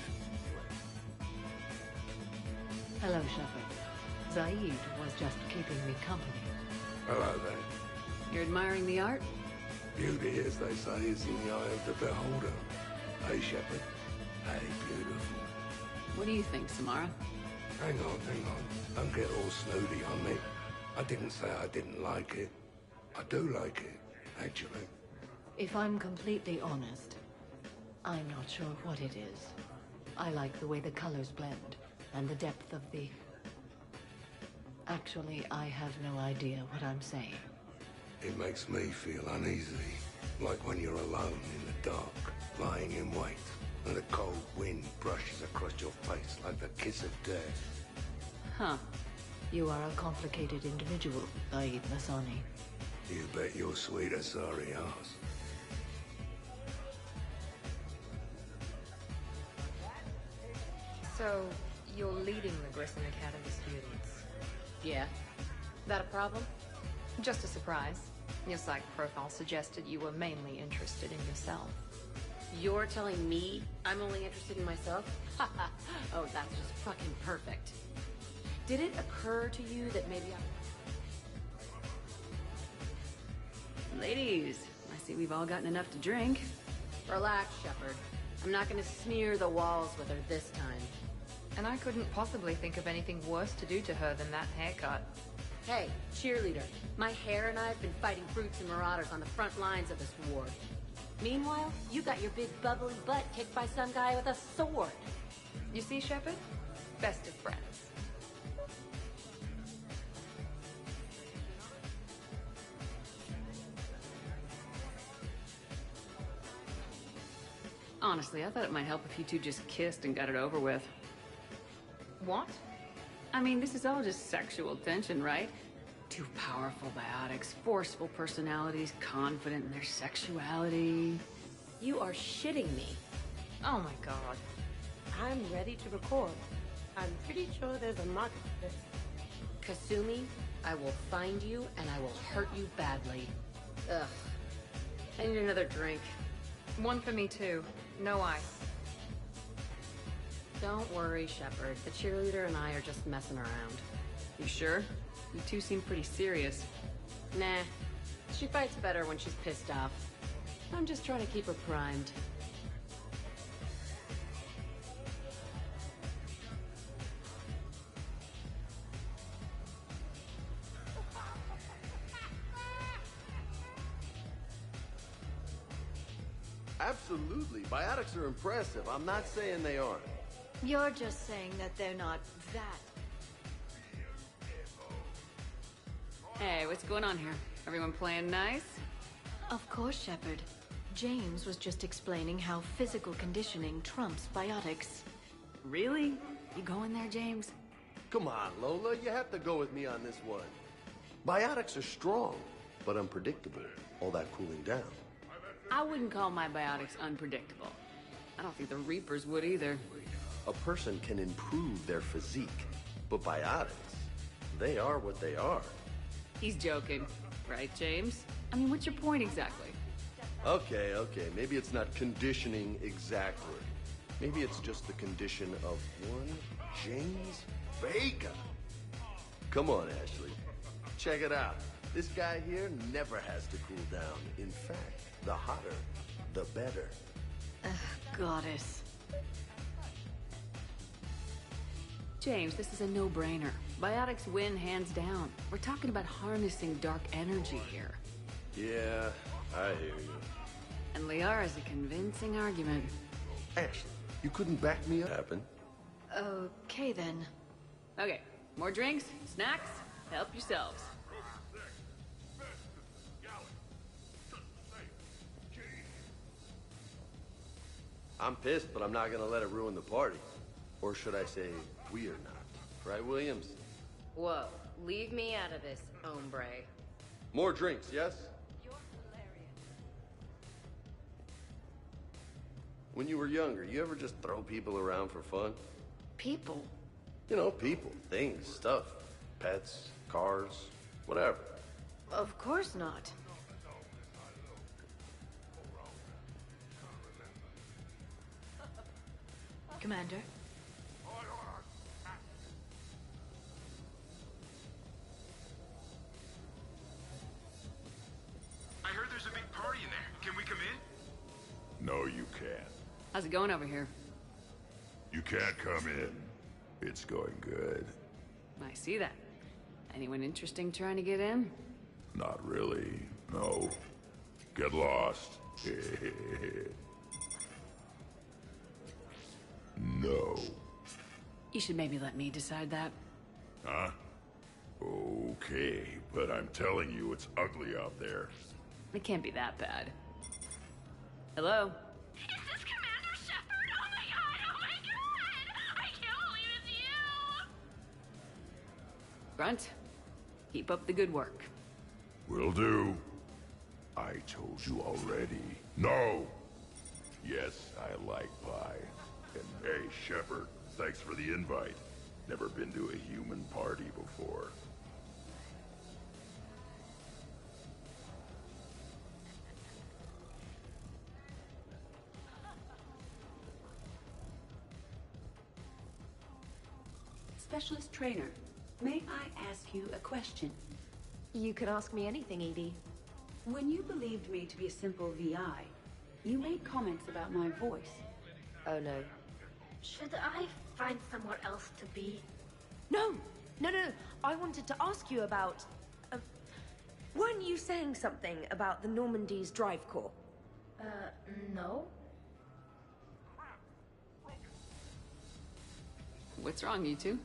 Hello, Shepard. Zaid was just keeping me company. Hello there. You're admiring the art? Beauty, as they say, is in the eye of the beholder. Hey, Shepard. Hey, beautiful. What do you think, Samara? Hang on. Don't get all snooty on me. I didn't say I didn't like it. I do like it, actually. If I'm completely honest, I'm not sure what it is. I like the way the colors blend, and the depth of the... Actually, I have no idea what I'm saying. It makes me feel uneasy, like when you're alone in the dark, lying in wait, and a cold wind brushes across your face like the kiss of death. Huh. You are a complicated individual, Zaid Masani. You bet your sweet Asari ass. So, you're leading the Grissom Academy students? Yeah. That a problem? Just a surprise. Your psych profile suggested you were mainly interested in yourself. You're telling me I'm only interested in myself? Oh, that's just fucking perfect. Did it occur to you that maybe Ladies, I see we've all gotten enough to drink. Relax, Shepard. I'm not gonna smear the walls with her this time. And I couldn't possibly think of anything worse to do to her than that haircut. Hey, cheerleader, my hair and I have been fighting brutes and marauders on the front lines of this war. Meanwhile, you got your big bubbly butt kicked by some guy with a sword. You see, Shepard? Best of friends. Honestly, I thought it might help if you two just kissed and got it over with. What? I mean, this is all just sexual tension, right? Two powerful biotics, forceful personalities, confident in their sexuality. You are shitting me. Oh my god. I'm ready to record. I'm pretty sure there's a market for this. Kasumi, I will find you and I will hurt you badly. Ugh. I need another drink. One for me too. No ice. Don't worry, Shepard. The cheerleader and I are just messing around. You sure? You two seem pretty serious. Nah. She fights better when she's pissed off. I'm just trying to keep her primed. Absolutely. Biotics are impressive. I'm not saying they aren't. You're just saying that they're not that. Hey, what's going on here? Everyone playing nice? Of course, Shepard. James was just explaining how physical conditioning trumps biotics. Really? You going there, James? Come on, Lola. You have to go with me on this one. Biotics are strong, but unpredictable. All that cooling down. I wouldn't call my biotics unpredictable. I don't think the Reapers would either. A person can improve their physique, but biotics, they are what they are. He's joking. Right, James? I mean, what's your point exactly? Okay, maybe it's not conditioning exactly. Maybe it's just the condition of one James Vega. Come on, Ashley. Check it out. This guy here never has to cool down. In fact, the hotter, the better. Goddess. James, this is a no-brainer. Biotics win hands down. We're talking about harnessing dark energy here. Yeah, I hear you. And Liara's a convincing argument. Ashley, you couldn't back me up. Okay, then. Okay, more drinks, snacks, help yourselves. I'm pissed, but I'm not gonna let it ruin the party. Or should I say, we are not. Right, Williams? Whoa, leave me out of this, hombre. More drinks, yes? When you were younger, you ever just throw people around for fun? People? You know, people, things, stuff. Pets, cars, whatever. Of course not. Commander? I heard there's a big party in there. Can we come in? No, you can't. How's it going over here? You can't come in. It's going good. I see that. Anyone interesting trying to get in? Not really. No. Get lost. No. You should maybe let me decide that. Huh? Okay, but I'm telling you, it's ugly out there. It can't be that bad. Hello? Is this Commander Shepard? Oh my god! I can't believe it's you! Grunt, keep up the good work. Will do. I told you already. No! Yes, I like pie. And hey, Shepard, thanks for the invite. Never been to a human party before. Specialist trainer, may I ask you a question? You can ask me anything, Edie. When you believed me to be a simple VI, you made comments about my voice. Oh no. Should I find somewhere else to be? No! No. I wanted to ask you about... weren't you saying something about the Normandy's drive core? No. What's wrong, you two?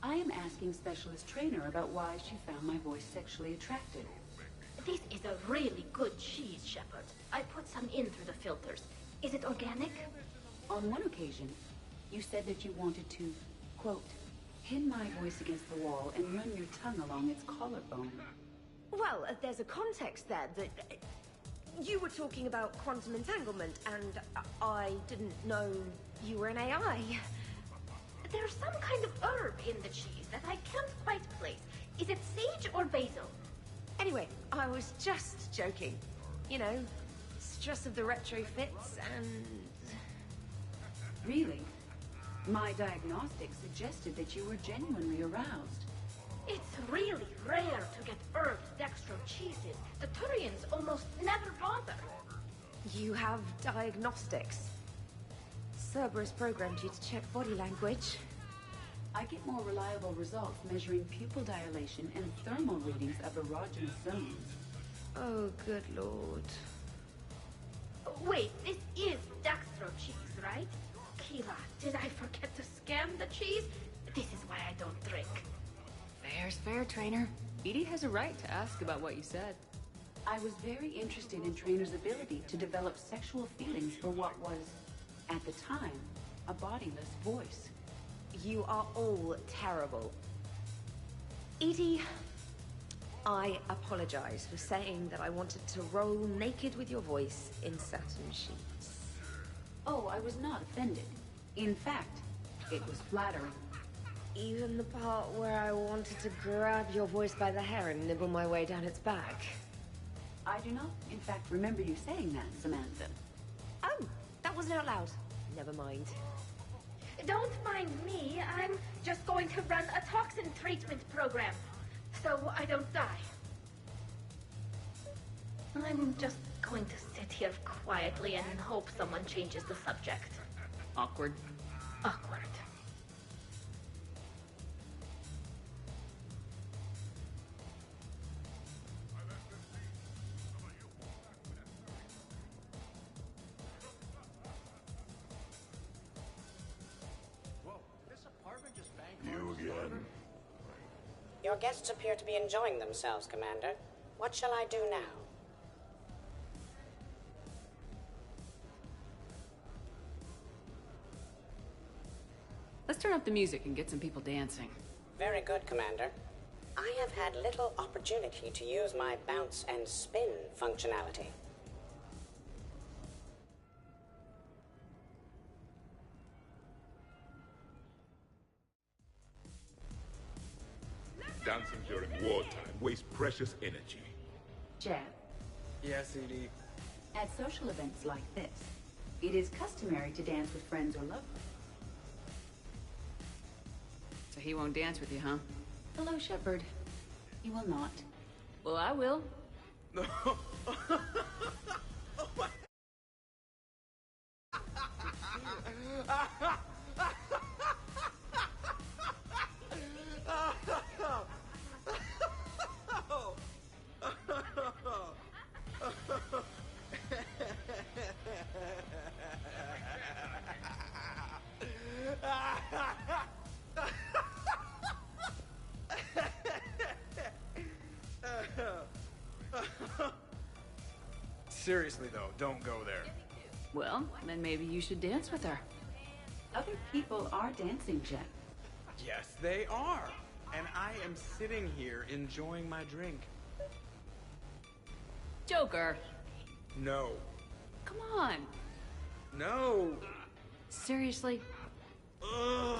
I am asking Specialist Trainer about why she found my voice sexually attractive. This is a really good cheese, Shepard. I put some in through the filters. Is it organic? On one occasion, you said that you wanted to, quote, Pin my voice against the wall and run your tongue along its collarbone. Well, there's a context there that... you were talking about quantum entanglement, and I didn't know you were an AI. There's some kind of herb in the cheese that I can't quite place. Is it sage or basil? Anyway, I was just joking. You know, stress of the retrofits and... Really? My diagnostics suggested that you were genuinely aroused. It's really rare to get herbed dextro cheeses. The Turians almost never bother. You have diagnostics. Cerberus programmed you to check body language. I get more reliable results measuring pupil dilation and thermal readings of erogenous zones. Oh, good lord. Wait, this is dextro cheese, right? Keela, did I forget to scan the cheese? This is why I don't drink. Fair's fair, Trainer. Edie has a right to ask about what you said. I was very interested in Trainer's ability to develop sexual feelings for what was, at the time, a bodiless voice. You are all terrible. Edie, I apologize for saying that I wanted to roll naked with your voice in satin sheets. Oh, I was not offended. In fact, it was flattering. Even the part where I wanted to grab your voice by the hair and nibble my way down its back. I do not, in fact, remember you saying that, Samantha. Oh, that wasn't out loud. Never mind. Don't mind me. I'm just going to run a toxin treatment program, so I don't die. I'm just going to sit here quietly and hope someone changes the subject. Awkward. Awkward. You again? Your guests appear to be enjoying themselves, Commander. What shall I do now? Let's turn up the music and get some people dancing. Very good, Commander. I have had little opportunity to use my bounce and spin functionality. Dancing during wartime wastes precious energy. Jeff, Yes, Edie. at social events like this, it is customary to dance with friends or lovers. So he won't dance with you, huh? Hello, Shepard. He will not. Well, I will. Seriously, though, don't go there. Well, then maybe you should dance with her. Other people are dancing, Jeff. Yes, they are. And I am sitting here enjoying my drink. Joker. No. Come on. No. Seriously? Ugh.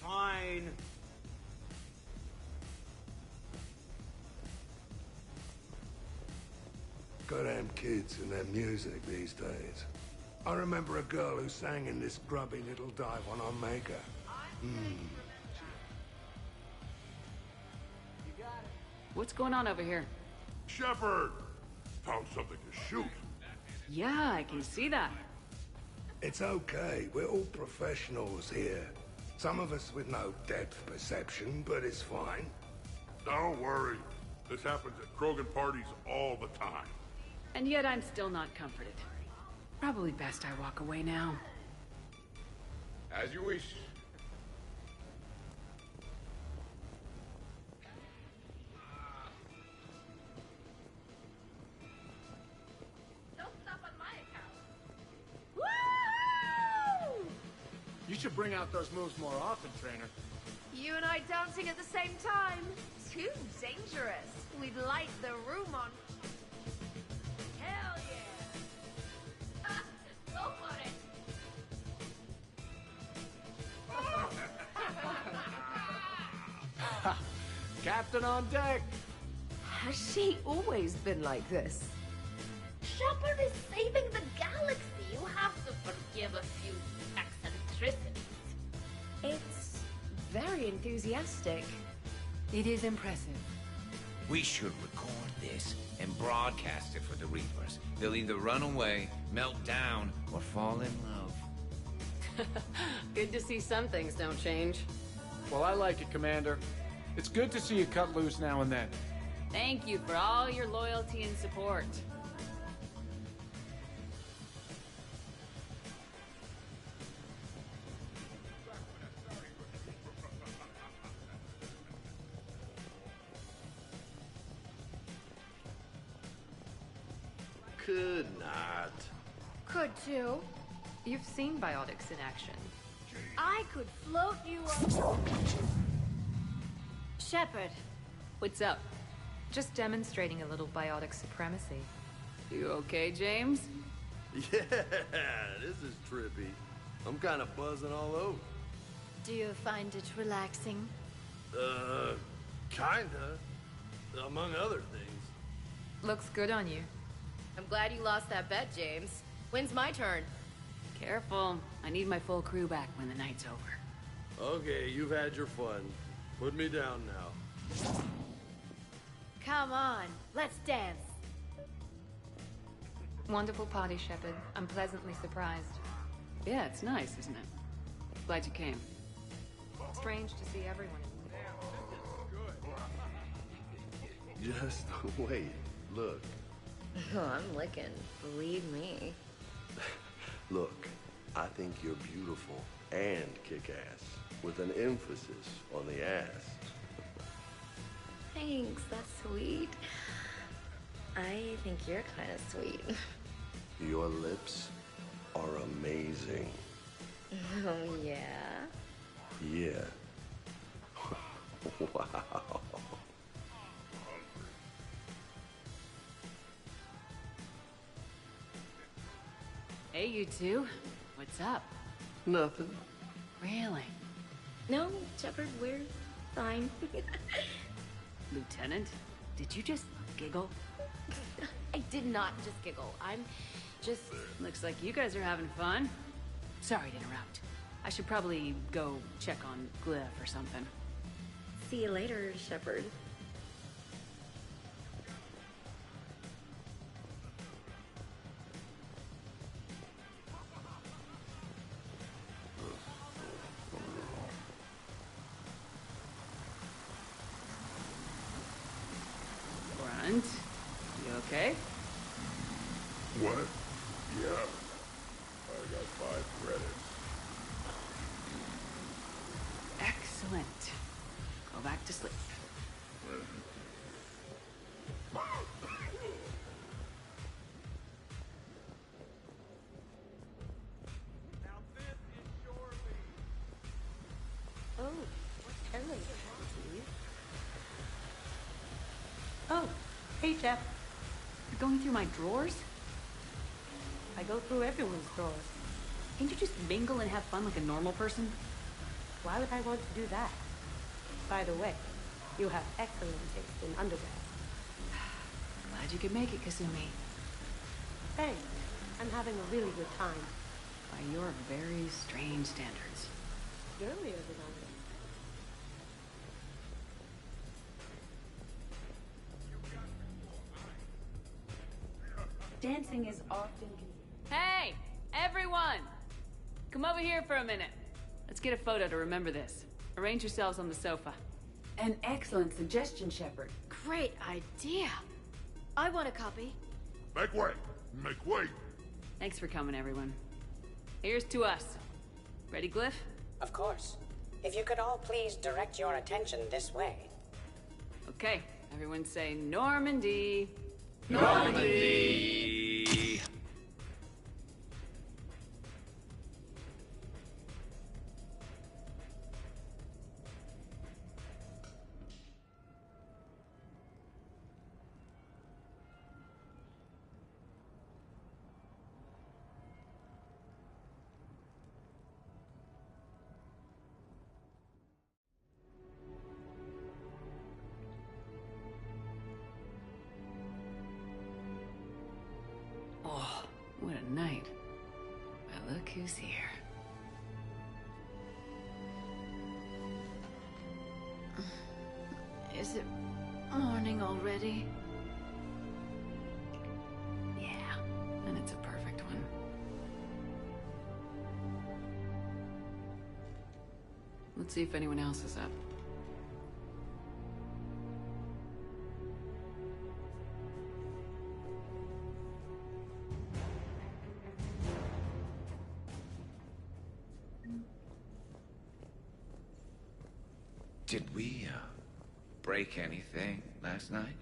Fine. Goddamn kids and their music these days. I remember a girl who sang in this grubby little dive on Omega. What's going on over here? Shepard! Found something to shoot. Yeah, I can see that. It's okay, we're all professionals here. Some of us with no depth perception, but it's fine. Don't worry. This happens at Krogan parties all the time. And yet I'm still not comforted. Probably best I walk away now. As you wish. Don't stop on my account. Woo! You should bring out those moves more often, Trainer. You and I dancing at the same time? Too dangerous. We'd light the room on. Hell yeah! Go for it! Captain on deck! Has she always been like this? Shepard is saving the galaxy. You have to forgive a few eccentricities. It's very enthusiastic. It is impressive. We should record this and broadcast it for the Reapers. They'll either run away, melt down, or fall in love. Good to see some things don't change. Well, I like it, Commander. It's good to see you cut loose now and then. Thank you for all your loyalty and support. Could not. Could too. You've seen biotics in action. I could float you up. Shepard. What's up? Just demonstrating a little biotic supremacy. You okay, James? Yeah, this is trippy. I'm kind of buzzing all over. Do you find it relaxing? Kinda. Among other things. Looks good on you. I'm glad you lost that bet, James. When's my turn? Careful. I need my full crew back when the night's over. Okay, you've had your fun. Put me down now. Come on, let's dance. Wonderful party, Shepard. I'm pleasantly surprised. Yeah, it's nice, isn't it? Glad you came. Strange to see everyone. Just wait. Look. Oh, I'm licking. Believe me. Look, I think you're beautiful and kick-ass, with an emphasis on the ass. Thanks, that's sweet. I think you're kind of sweet. Your lips are amazing. Oh, yeah? Yeah. Wow. Hey, you two. What's up? Nothing. Really? No, Shepard, we're fine. Lieutenant, did you just giggle? I did not just giggle. I'm just... Looks like you guys are having fun. Sorry to interrupt. I should probably go check on Glyph or something. See you later, Shepard. Grunt, you okay? What? Yeah. I got 5 credits. Excellent. Go back to sleep. Oh, hello, Steve. Oh, hey, Jeff. You're going through my drawers? I go through everyone's drawers. Can't you just mingle and have fun like a normal person? Why would I want to do that? By the way, you have excellent taste in underwear. Glad you could make it, Kasumi. Thanks. I'm having a really good time. By your very strange standards. Girlier than others. Dancing is often... Hey, everyone! Come over here for a minute. Let's get a photo to remember this. Arrange yourselves on the sofa. An excellent suggestion, Shepard. Great idea. I want a copy. Make way! Make way! Thanks for coming, everyone. Here's to us. Ready, Glyph? Of course. If you could all please direct your attention this way. Okay, everyone say Normandy. Normandy! Good night. Well, look who's here. Is it morning already? Yeah, and it's a perfect one. Let's see if anyone else is up. Did we, break anything last night?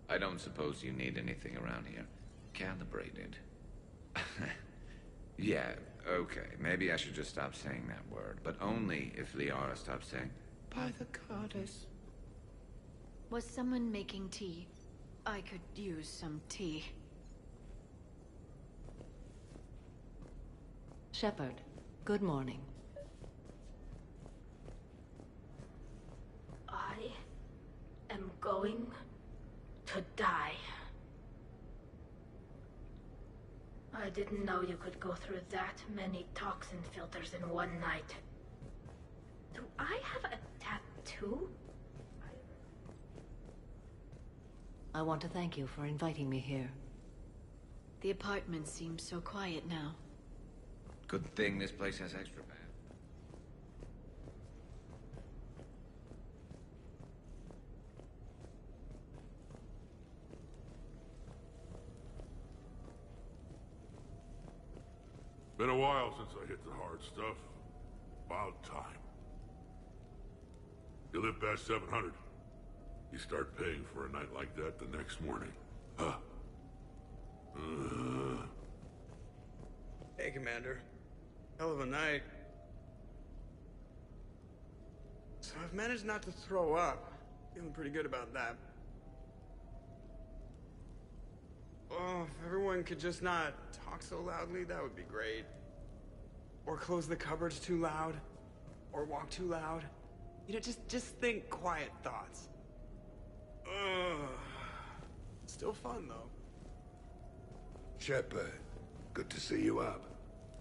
I don't suppose you need anything around here. Calibrated. Yeah, okay. Maybe I should just stop saying that word. But only if Liara stops saying, by the goddess. Was someone making tea? I could use some tea. Shepard, good morning. I am going to die. I didn't know you could go through that many toxin filters in one night. Do I have a tattoo? I want to thank you for inviting me here. The apartment seems so quiet now. Good thing this place has extra bad. Been a while since I hit the hard stuff. About time. You live past 700. You start paying for a night like that the next morning. Huh? Hey, Commander. Hell of a night. So I've managed not to throw up. Feeling pretty good about that. Oh, if everyone could just not talk so loudly, that would be great. Or close the cupboards too loud. Or walk too loud. You know, just think quiet thoughts. Ugh. Still fun, though. Shepard, good to see you up.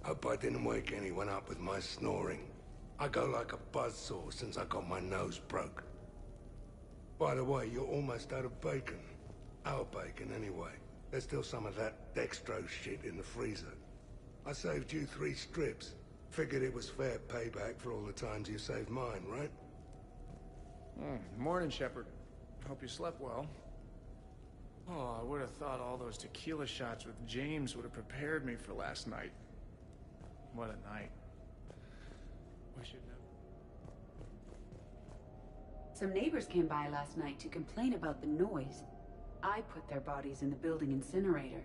Hope I didn't wake anyone up with my snoring. I go like a buzzsaw since I got my nose broke. By the way, you're almost out of bacon. Our bacon, anyway. There's still some of that dextrose shit in the freezer. I saved you 3 strips. Figured it was fair payback for all the times you saved mine, right? Morning, Shepard. Hope you slept well. Oh, I would have thought all those tequila shots with James would have prepared me for last night. What a night. We should know. Some neighbors came by last night to complain about the noise. I put their bodies in the building incinerator.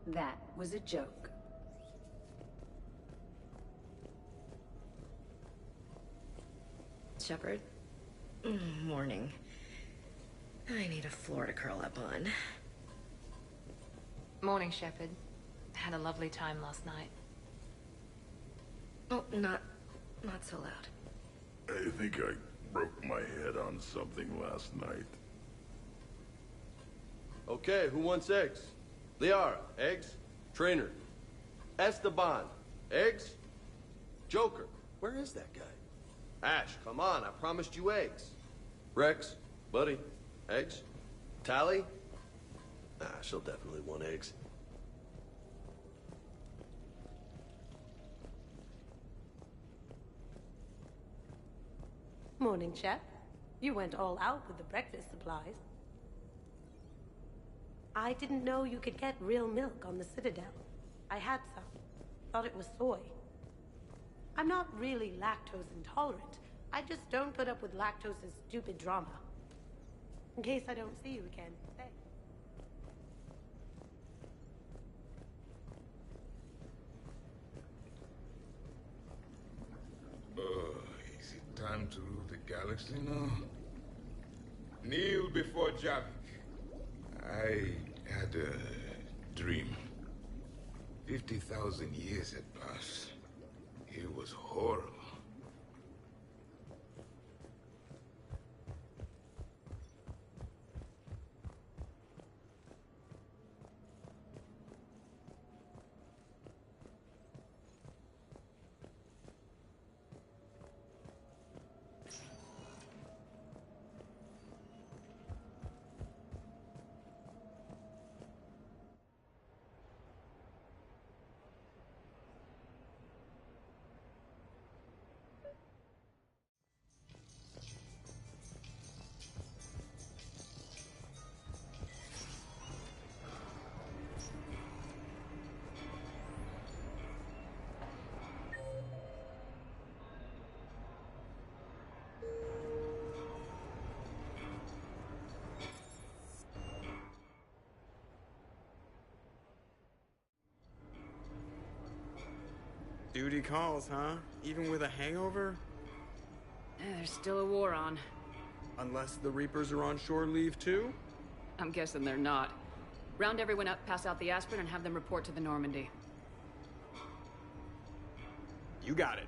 That was a joke. Shepard? Morning. I need a floor to curl up on. Morning, Shepard. Had a lovely time last night. Oh, not so loud. I think I broke my head on something last night. Okay, who wants eggs? Liara, eggs? Trainer. Esteban, eggs? Joker, where is that guy? Ash, come on, I promised you eggs. Rex, buddy, eggs? Tally? Ah, she'll definitely want eggs. Morning, Chef. You went all out with the breakfast supplies. I didn't know you could get real milk on the Citadel. I had some. Thought it was soy. I'm not really lactose intolerant. I just don't put up with lactose's stupid drama. In case I don't see you again, thanks. Is it time to rule the galaxy now? Kneel before Javik. I had a dream. 50,000 years had passed. It was horrible. Duty calls, huh? Even with a hangover? There's still a war on. Unless the Reapers are on shore leave too? I'm guessing they're not. Round everyone up, pass out the aspirin, and have them report to the Normandy. You got it.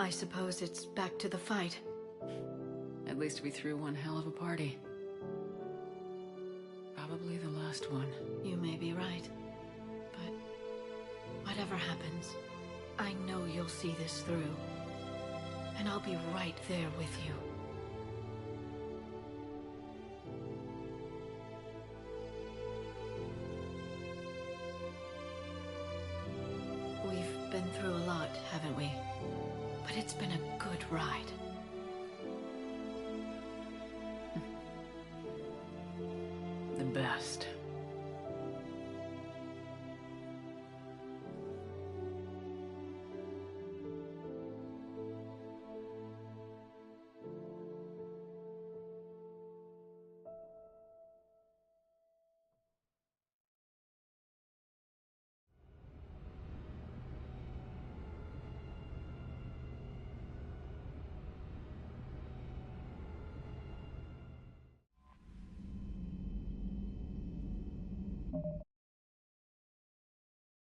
I suppose it's back to the fight. At least we threw one hell of a party. Probably the last one. You may be right. But whatever happens, I know you'll see this through. And I'll be right there with you. We've been through a lot, haven't we? But it's been a good ride. The best.